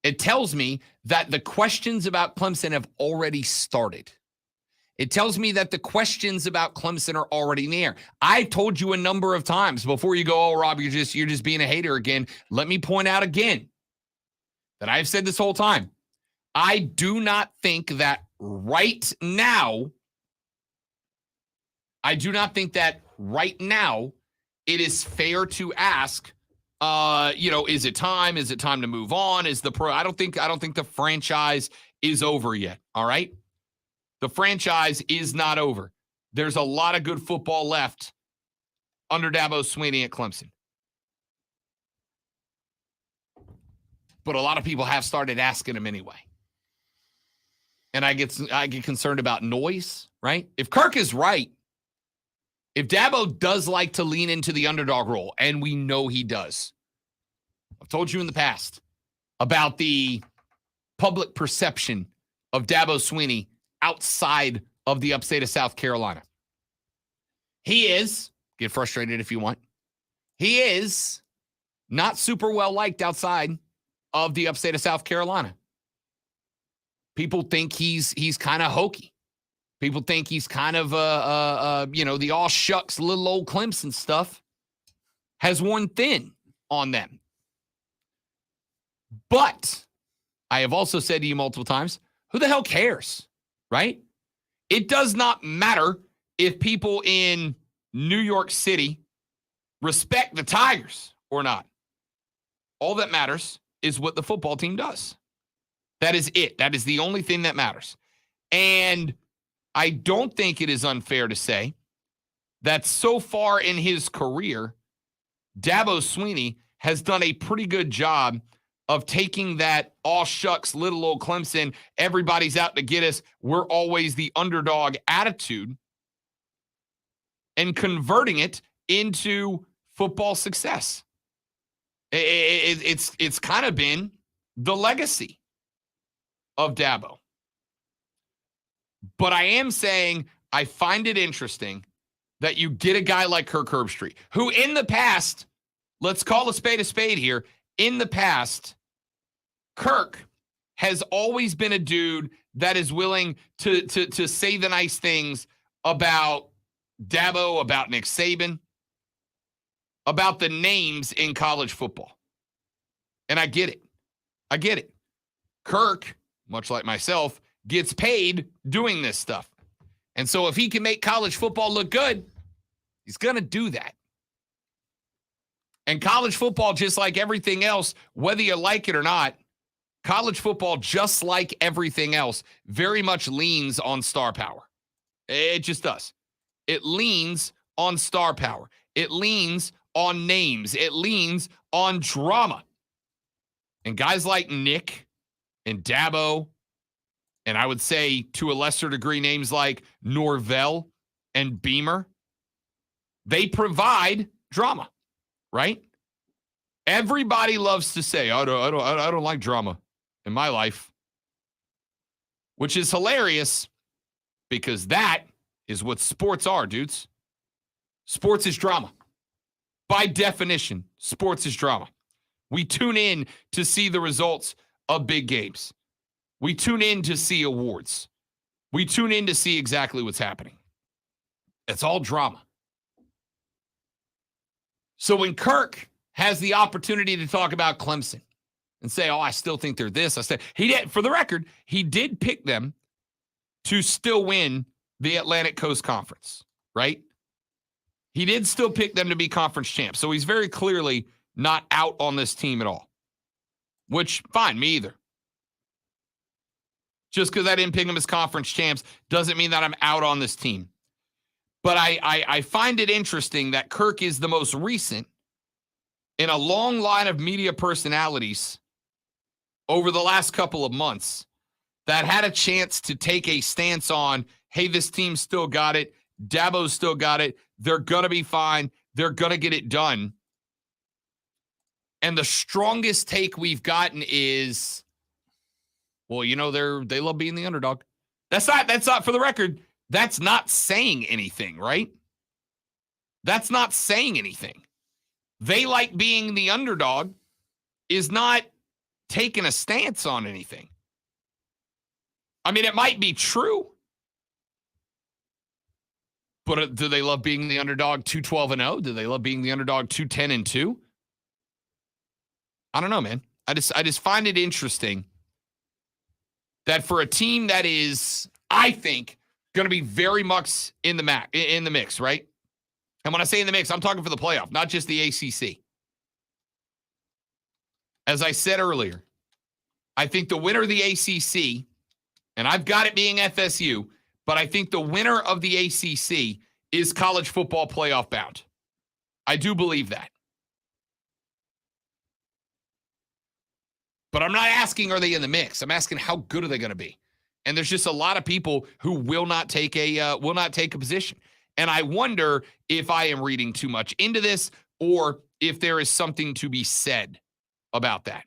It tells me that the questions about Clemson have already started. It tells me that the questions about Clemson are already in the air. I've told you a number of times before you go, oh, Rob, you're just being a hater again. Let me point out again that I've said this whole time. I do not think that right now it is fair to ask, is it time? Is it time to move on? I don't think the franchise is over yet. All right. The franchise is not over. There's a lot of good football left under Dabo Swinney at Clemson. But a lot of people have started asking him anyway. And I get concerned about noise, right? If Kirk is right, if Dabo does like to lean into the underdog role, and we know he does. I've told you in the past about the public perception of Dabo Swinney outside of the upstate of South Carolina. He is, get frustrated if you want, he is not super well liked outside of the upstate of South Carolina. People think he's kind of hokey. People think he's kind of, the all shucks little old Clemson stuff has worn thin on them. But I have also said to you multiple times, who the hell cares? Right? It does not matter if people in New York City respect the Tigers or not. All that matters is what the football team does. That is it. That is the only thing that matters. And I don't think it is unfair to say that so far in his career, Dabo Swinney has done a pretty good job of taking that all shucks, little old Clemson, everybody's out to get us, we're always the underdog attitude, and converting it into football success. It's kind of been the legacy of Dabo. But I am saying I find it interesting that you get a guy like Kirk Herbstreit, who in the past, let's call a spade here, in the past, Kirk has always been a dude that is willing to say the nice things about Dabo, about Nick Saban, about the names in college football. And I get it. I get it. Kirk, much like myself, gets paid doing this stuff. And so if he can make college football look good, he's going to do that. And college football, just like everything else, whether you like it or not, college football, just like everything else, very much leans on star power. It just does. It leans on star power. It leans on names. It leans on drama. And guys like Nick and Dabo, and I would say to a lesser degree names like Norvell and Beamer, they provide drama, right? Everybody loves to say, I don't like drama in my life, which is hilarious because that is what sports are, dudes. Sports is drama. By definition, sports is drama. We tune in to see the results of big games. We tune in to see awards. We tune in to see exactly what's happening. It's all drama. So when Kirk has the opportunity to talk about Clemson and say, I still think they're this, he did, for the record, he did pick them to still win the Atlantic Coast Conference, right? He did still pick them to be conference champs. So he's very clearly not out on this team at all, which, fine, me either. Just because I didn't pick them as conference champs doesn't mean that I'm out on this team. But I find it interesting that Kirk is the most recent in a long line of media personalities over the last couple of months that had a chance to take a stance on, hey, this team still got it. Dabo's still got it. They're going to be fine. They're going to get it done. And the strongest take we've gotten is, well, they love being the underdog. That's not for the record. That's not saying anything, right? That's not saying anything. They like being the underdog is not taking a stance on anything. I mean, it might be true. But do they love being the underdog 2-12-0? Do they love being the underdog 2-10-2? I don't know, man. I just find it interesting that for a team that is, I think, going to be very much in the mix, right? And when I say in the mix, I'm talking for the playoff, not just the ACC. As I said earlier, I think the winner of the ACC, and I've got it being FSU, but I think the winner of the ACC is college football playoff bound. I do believe that. But I'm not asking, are they in the mix? I'm asking, how good are they going to be? And there's just a lot of people who will not take a position. And I wonder if I am reading too much into this or if there is something to be said about that.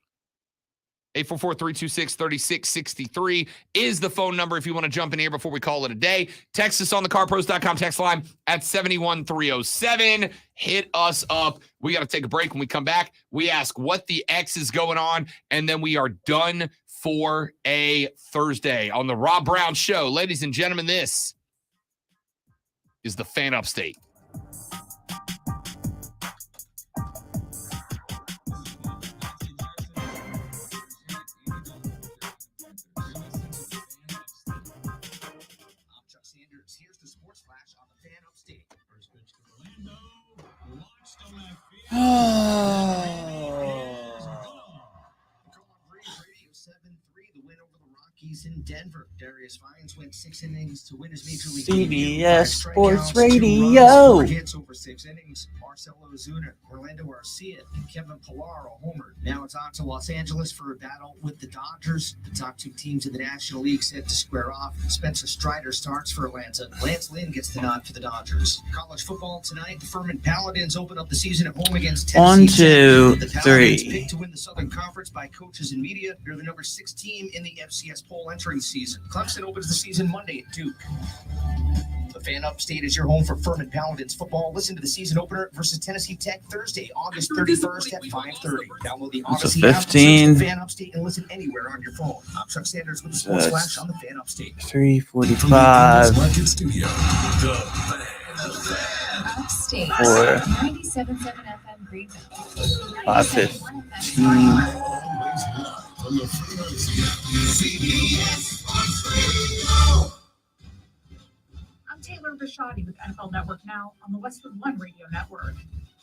844-326-3663 is the phone number if you want to jump in here before we call it a day. Text us on the carpros.com text line at 71307. Hit us up. We got to take a break. When we come back, we ask what the X is going on, and then we are done for a Thursday on the Rob Brown Show. Ladies and gentlemen, this is the Fan Upstate. Here's the Sports Flash on the Fan Upstate. First pitch to Orlando. Launched on that Darius Vines went 6 innings to win his major league CBS debut. 5 Sports strikeouts, 2 runs, Radio. 4 hits over 6 innings. Marcelo Ozuna, Orlando Arcia, and Kevin Pillar all homered. Now it's on to Los Angeles for a battle with the Dodgers. The top 2 teams in the National League set to square off. Spencer Strider starts for Atlanta. Lance Lynn gets the nod for the Dodgers. College football tonight. The Furman Paladins open up the season at home against Tennessee. 1, 2, The Paladins 3. picked to win the Southern Conference by coaches and media. They're the number 6 team in the FCS poll entering season. Clemson opens the season Monday at Duke. The Fan Upstate is your home for Furman Paladins football. Listen to the season opener versus Tennessee Tech Thursday, August 31st at 5:30. Download the That's a Odyssey app, search 15. the Fan Upstate, and listen anywhere on your phone. I'm Chuck Sanders with the Sports That's Flash on the Fan Upstate. 3:45. Market Studio. Upstate. 4. 97.7 FM Greenville. 5:15. I'm Taylor Bishotti with NFL Network Now on the Westwood One Radio Network.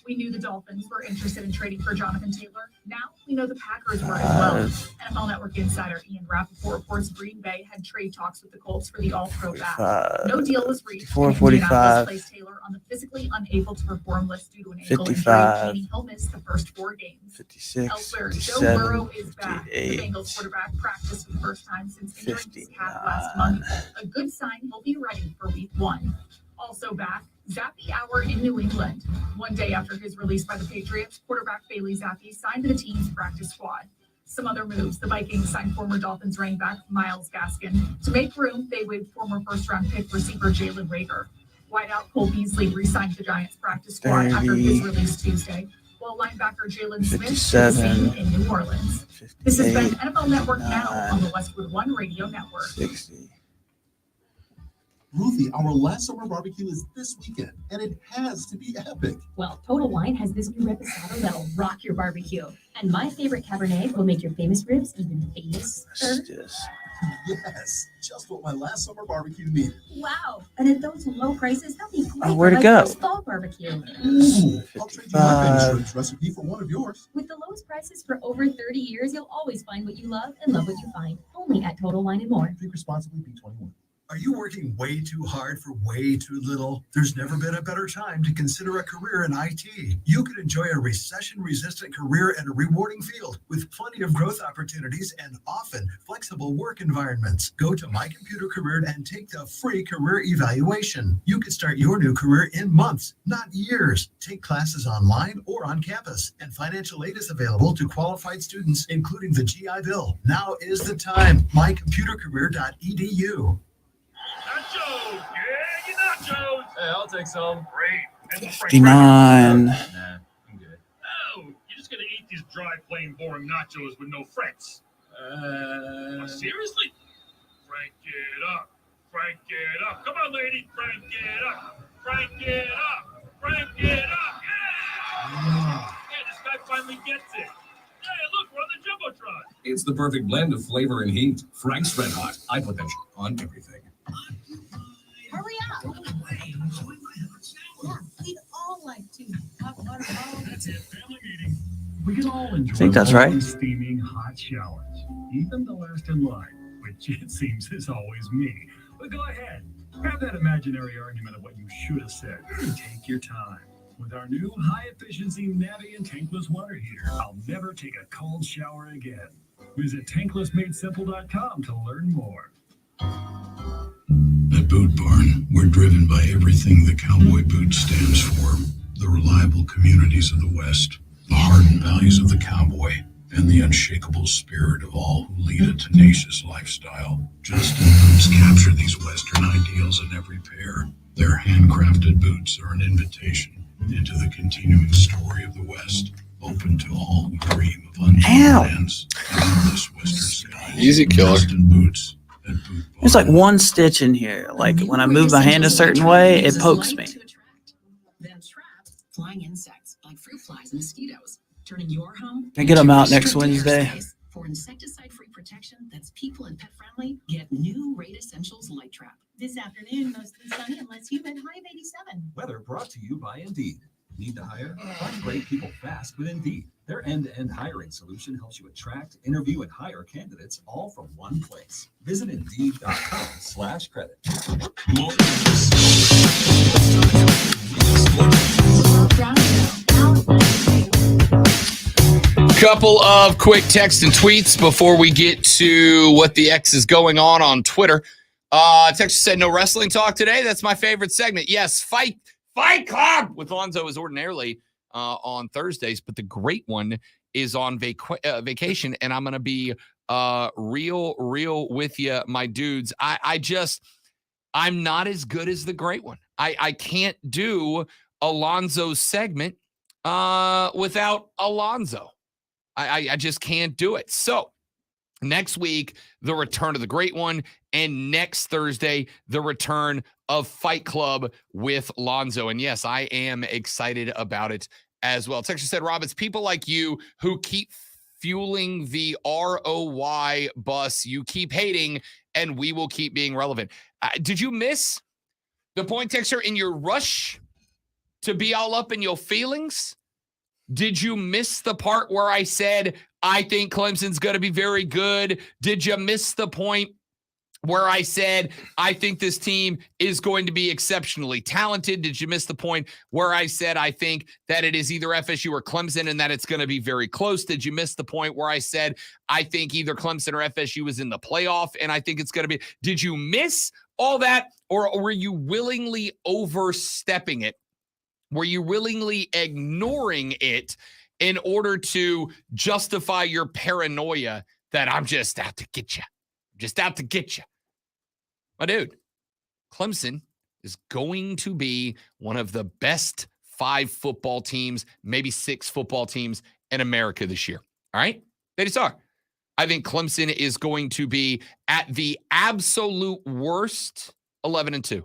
We knew the Dolphins were interested in trading for Jonathan Taylor. Now we know the Packers were as well. NFL Network insider Ian Rappaport reports Green Bay had trade talks with the Colts for the All-Pro back. No deal was reached. 4:45. Placed Taylor on the physically unable to perform list due to an ankle 55. injury, meaning he'll miss the first 4 games. 56. Elsewhere, Joe 57. Burrow is back. The 58. Bengals quarterback practiced for the first time since injuring his calf last month. A good sign he'll be ready for week 1. Also back, Zappe Hour in New England. One day after his release by the Patriots, quarterback Bailey Zappe signed to the team's practice squad. Some other moves. The Vikings signed former Dolphins running back Myles Gaskin. To make room, they waived former first-round pick receiver Jalen Reagor. Wideout Cole Beasley re-signed to the Giants practice squad after his release Tuesday, while linebacker Jalen Smith is 57. in New Orleans. This has been NFL Network Now on the Westwood One Radio Network. 60. Ruthie, our last summer barbecue is this weekend, and it has to be epic. Well, Total Wine has this new reposado that'll rock your barbecue. And my favorite Cabernet will make your famous ribs even famous-er. Yes, just what my last summer barbecue needed. Wow. And at those low prices, they'll be great where'd for it go? this fall barbecue. Ooh, I'll trade you my famous ribs recipe for one of yours. With the lowest prices for over 30 years, you'll always find what you love and love what you find. Only at Total Wine and More. Drink responsibly, B21. Are you working way too hard for way too little? There's never been a better time to consider a career in IT. You could enjoy a recession-resistant career in a rewarding field with plenty of growth opportunities and often flexible work environments. Go to My Computer Career and take the free career evaluation. You could start your new career in months, not years. Take classes online or on campus, and financial aid is available to qualified students, including the GI Bill. Now is the time. mycomputercareer.edu. Nachos! Yeah, you nachos! Hey, I'll take some. Great. And the French 59. fries. Nah, I'm good. Oh, you're just gonna eat these dry, plain, boring nachos with no French. Seriously? Crank it up. Crank it up. Come on, lady. Crank it up. Crank it up. Crank it up. Yeah! Yeah, this guy finally gets it. Hey, look, we're on the Jumbotron. It's the perfect blend of flavor and heat. Frank's Red Hot. I put that on everything. Hurry up. Yeah, we'd all like to. Hot water bottle. That's it, family meeting. We can all enjoy I think that's right. steaming hot showers, even the last in line, which it seems is always me. But go ahead, have that imaginary argument of what you should have said. Take your time. With our new high-efficiency Navi and tankless water heater, I'll never take a cold shower again. Visit tanklessmadesimple.com to learn more. At Boot Barn, we're driven by everything the cowboy boot stands for. The reliable communities of the West, the hardened values of the cowboy, and the unshakable spirit of all who lead a tenacious lifestyle. Justin Boots capture these Western ideals in every pair. Their handcrafted boots are an invitation into the continuing story of the West, open to all who dream of unknown lands and endless Western skies. Easy killer. Justin Boots. There's like one stitch in here. Like when I move my hand a certain way, it pokes me. Then trap flying insects like fruit flies and mosquitoes, turning your home. I get them into out next restricted Wednesday. airspace. For insecticide-free protection that's people and pet friendly, get new Raid Essentials Light Trap. This afternoon, mostly sunny and less humid, high of 87. Weather brought to you by Indeed. Need to hire? Find great people fast with Indeed. Their end-to-end hiring solution helps you attract, interview, and hire candidates all from one place. Visit Indeed.com/credit. Couple of quick texts and tweets before we get to what the X is going on Twitter. Texter said, no wrestling talk today. That's my favorite segment. Yes, Fight Club with Lonzo is ordinarily on Thursdays, but the great one is on vacation, and I'm going to be real with you, my dudes. I'm not as good as the great one. I can't do Alonzo's segment without Alonzo. I just can't do it. So next week, the return of the great one, and next Thursday, the return of Fight Club with Lonzo. And yes, I am excited about it as well. Texture said, Rob, it's people like you who keep fueling the ROY bus. You keep hating, and we will keep being relevant. Did you miss the point, Texture, in your rush to be all up in your feelings? Did you miss the part where I said, I think Clemson's going to be very good? Did you miss the point where I said, I think this team is going to be exceptionally talented? Did you miss the point where I said, I think that it is either FSU or Clemson and that it's going to be very close? Did you miss the point where I said, I think either Clemson or FSU is in the playoff and I think it's going to be? Did you miss all that, or were you willingly overstepping it? Were you willingly ignoring it in order to justify your paranoia that I'm just out to get you? Just out to get you. My dude, Clemson is going to be one of the best 5 football teams, maybe 6 football teams in America this year. All right? They just are. I think Clemson is going to be at the absolute worst 11-2.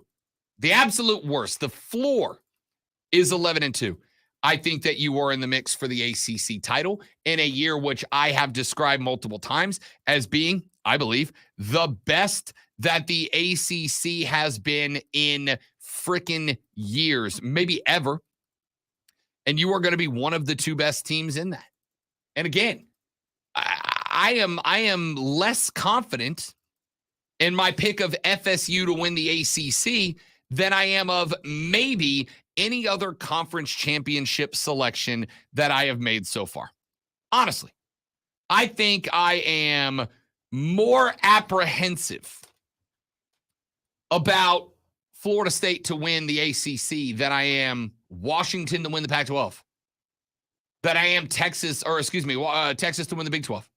The absolute worst. The floor is 11-2. I think that you are in the mix for the ACC title in a year which I have described multiple times as being, I believe, the best that the ACC has been in freaking years, maybe ever. And you are going to be one of the 2 best teams in that. And again, I am less confident in my pick of FSU to win the ACC than I am of maybe any other conference championship selection that I have made so far. Honestly, I think I am more apprehensive about Florida State to win the ACC than I am Washington to win the Pac-12, that I am Texas to win the Big 12.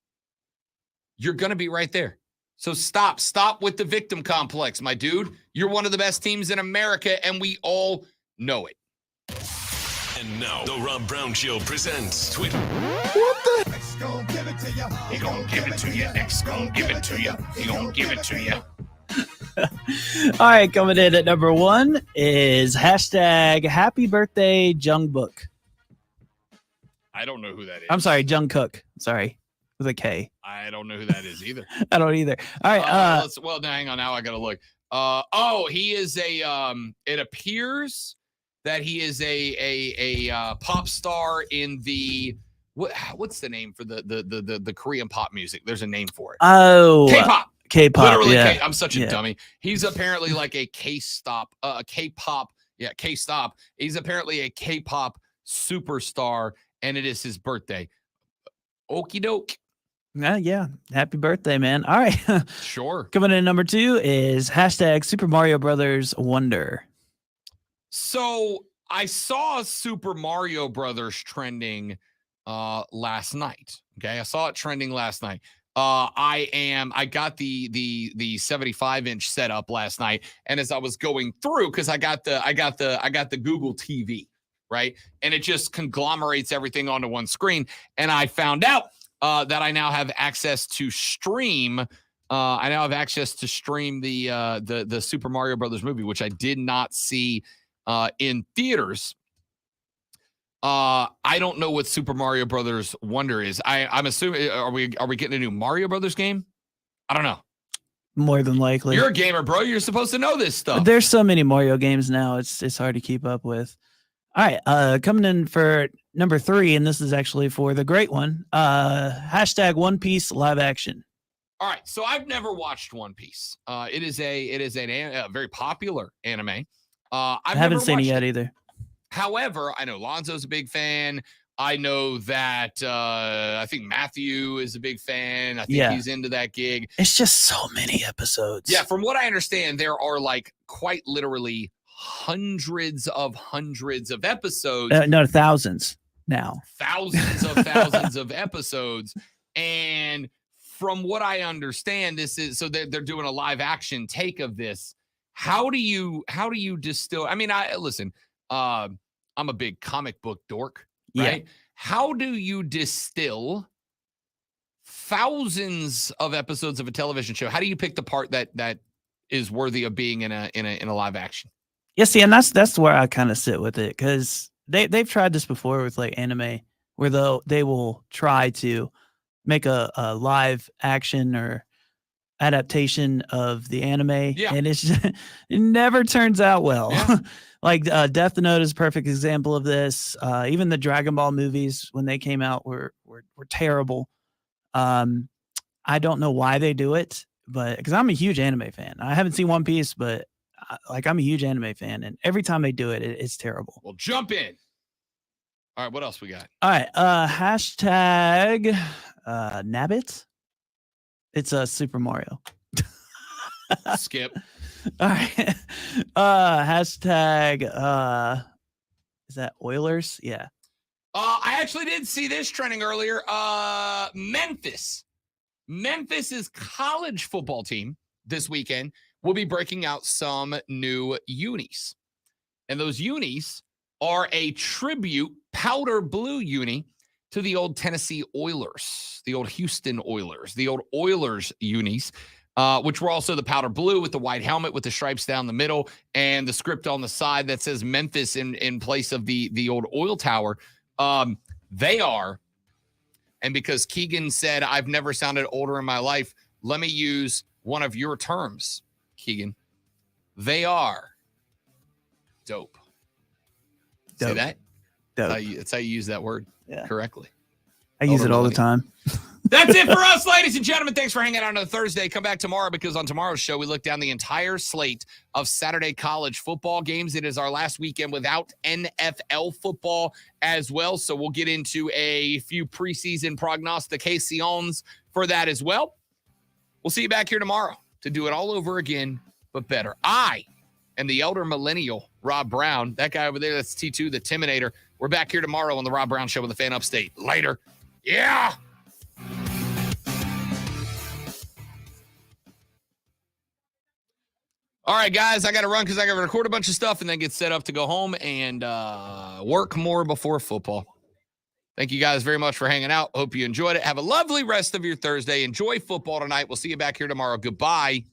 You're going to be right there. So stop with the victim complex, my dude. You're one of the best teams in America, and we all know it. And now, the Rob Brown Show presents Twitter. What the? X gon' give it to you. He gon' give it to you. X gon' give it to you. He gon' give it to you. All right, coming in at number 1 is hashtag Happy Birthday Jungkook. I don't know who that is. I'm sorry, Jungkook. Sorry, with a K. I don't know who that is either. I don't either. All right. Hang on. Now I got to look. He is it appears that he is a pop star in the what's the name for the Korean pop music? There's a name for it. Oh, K-pop. Literally, yeah. I'm such a dummy. He's apparently like a K-stop. K-stop. He's apparently a K-pop superstar, and it is his birthday. Okie doke. Yeah. Happy birthday, man. All right. Sure. Coming in at number 2 is hashtag Super Mario Brothers Wonder. So I saw Super Mario Brothers trending last night. Okay, I saw it trending last night. I got the 75-inch setup last night, and as I was going through, because I got the Google TV, right, and it just conglomerates everything onto one screen, and I found out that I now have access to stream. I now have access to stream the Super Mario Brothers movie, which I did not see in theaters. I don't know what Super Mario Brothers Wonder is. I'm assuming are we getting a new Mario Brothers game? I don't know. More than likely. You're a gamer, bro. You're supposed to know this stuff. There's so many Mario games now. It's hard to keep up with. All right, coming in for number 3, and this is actually for the great one. Hashtag One Piece live action. All right, so I've never watched One Piece. It is a very popular anime. I haven't seen it yet either. However, I know Lonzo's a big fan. I know that I think Matthew is a big fan. I think he's into that gig. It's just so many episodes. Yeah, from what I understand, there are like quite literally hundreds of episodes. No, thousands now. Thousands of episodes. And from what I understand, this is so they're doing a live action take of this. How do you distill? I mean, listen, I'm a big comic book dork, right? Yeah. How do you distill thousands of episodes of a television show? How do you pick the part that is worthy of being in a live action? Yeah, see, and that's where I kind of sit with it, because they've tried this before with like anime, where they will try to make a live action or adaptation of the anime, and it's just, it never turns out well. Like Death Note is a perfect example of this. Even the Dragon Ball movies, when they came out, were terrible. I don't know why they do it, but because I'm a huge anime fan. I haven't seen One Piece, but I'm a huge anime fan, and every time they do it, it's terrible. Well, jump in. All right, what else we got? All right, hashtag Nabbit. It's Super Mario. Skip. All right. Hashtag is that Oilers? Yeah. I actually did see this trending earlier. Memphis's college football team this weekend will be breaking out some new unis. And those unis are a tribute powder blue uni to the old Tennessee Oilers, the old Houston Oilers, the old Oilers unis, which were also the powder blue with the white helmet with the stripes down the middle and the script on the side that says Memphis in place of the old oil tower. They are, and because Keegan said, I've never sounded older in my life, let me use one of your terms, Keegan. They are dope. Say that? Dope. That's how you use that word correctly. I use it all the time. That's it for us, ladies and gentlemen. Thanks for hanging out on a Thursday. Come back tomorrow, because on tomorrow's show, we look down the entire slate of Saturday college football games. It is our last weekend without NFL football as well. So we'll get into a few preseason prognostications for that as well. We'll see you back here tomorrow to do it all over again, but better. I am the elder millennial, Rob Brown. That guy over there, that's T2, the Timinator. We're back here tomorrow on the Rob Brown Show with the Fan Upstate. Later. Yeah. All right, guys, I got to run because I got to record a bunch of stuff and then get set up to go home and work more before football. Thank you guys very much for hanging out. Hope you enjoyed it. Have a lovely rest of your Thursday. Enjoy football tonight. We'll see you back here tomorrow. Goodbye.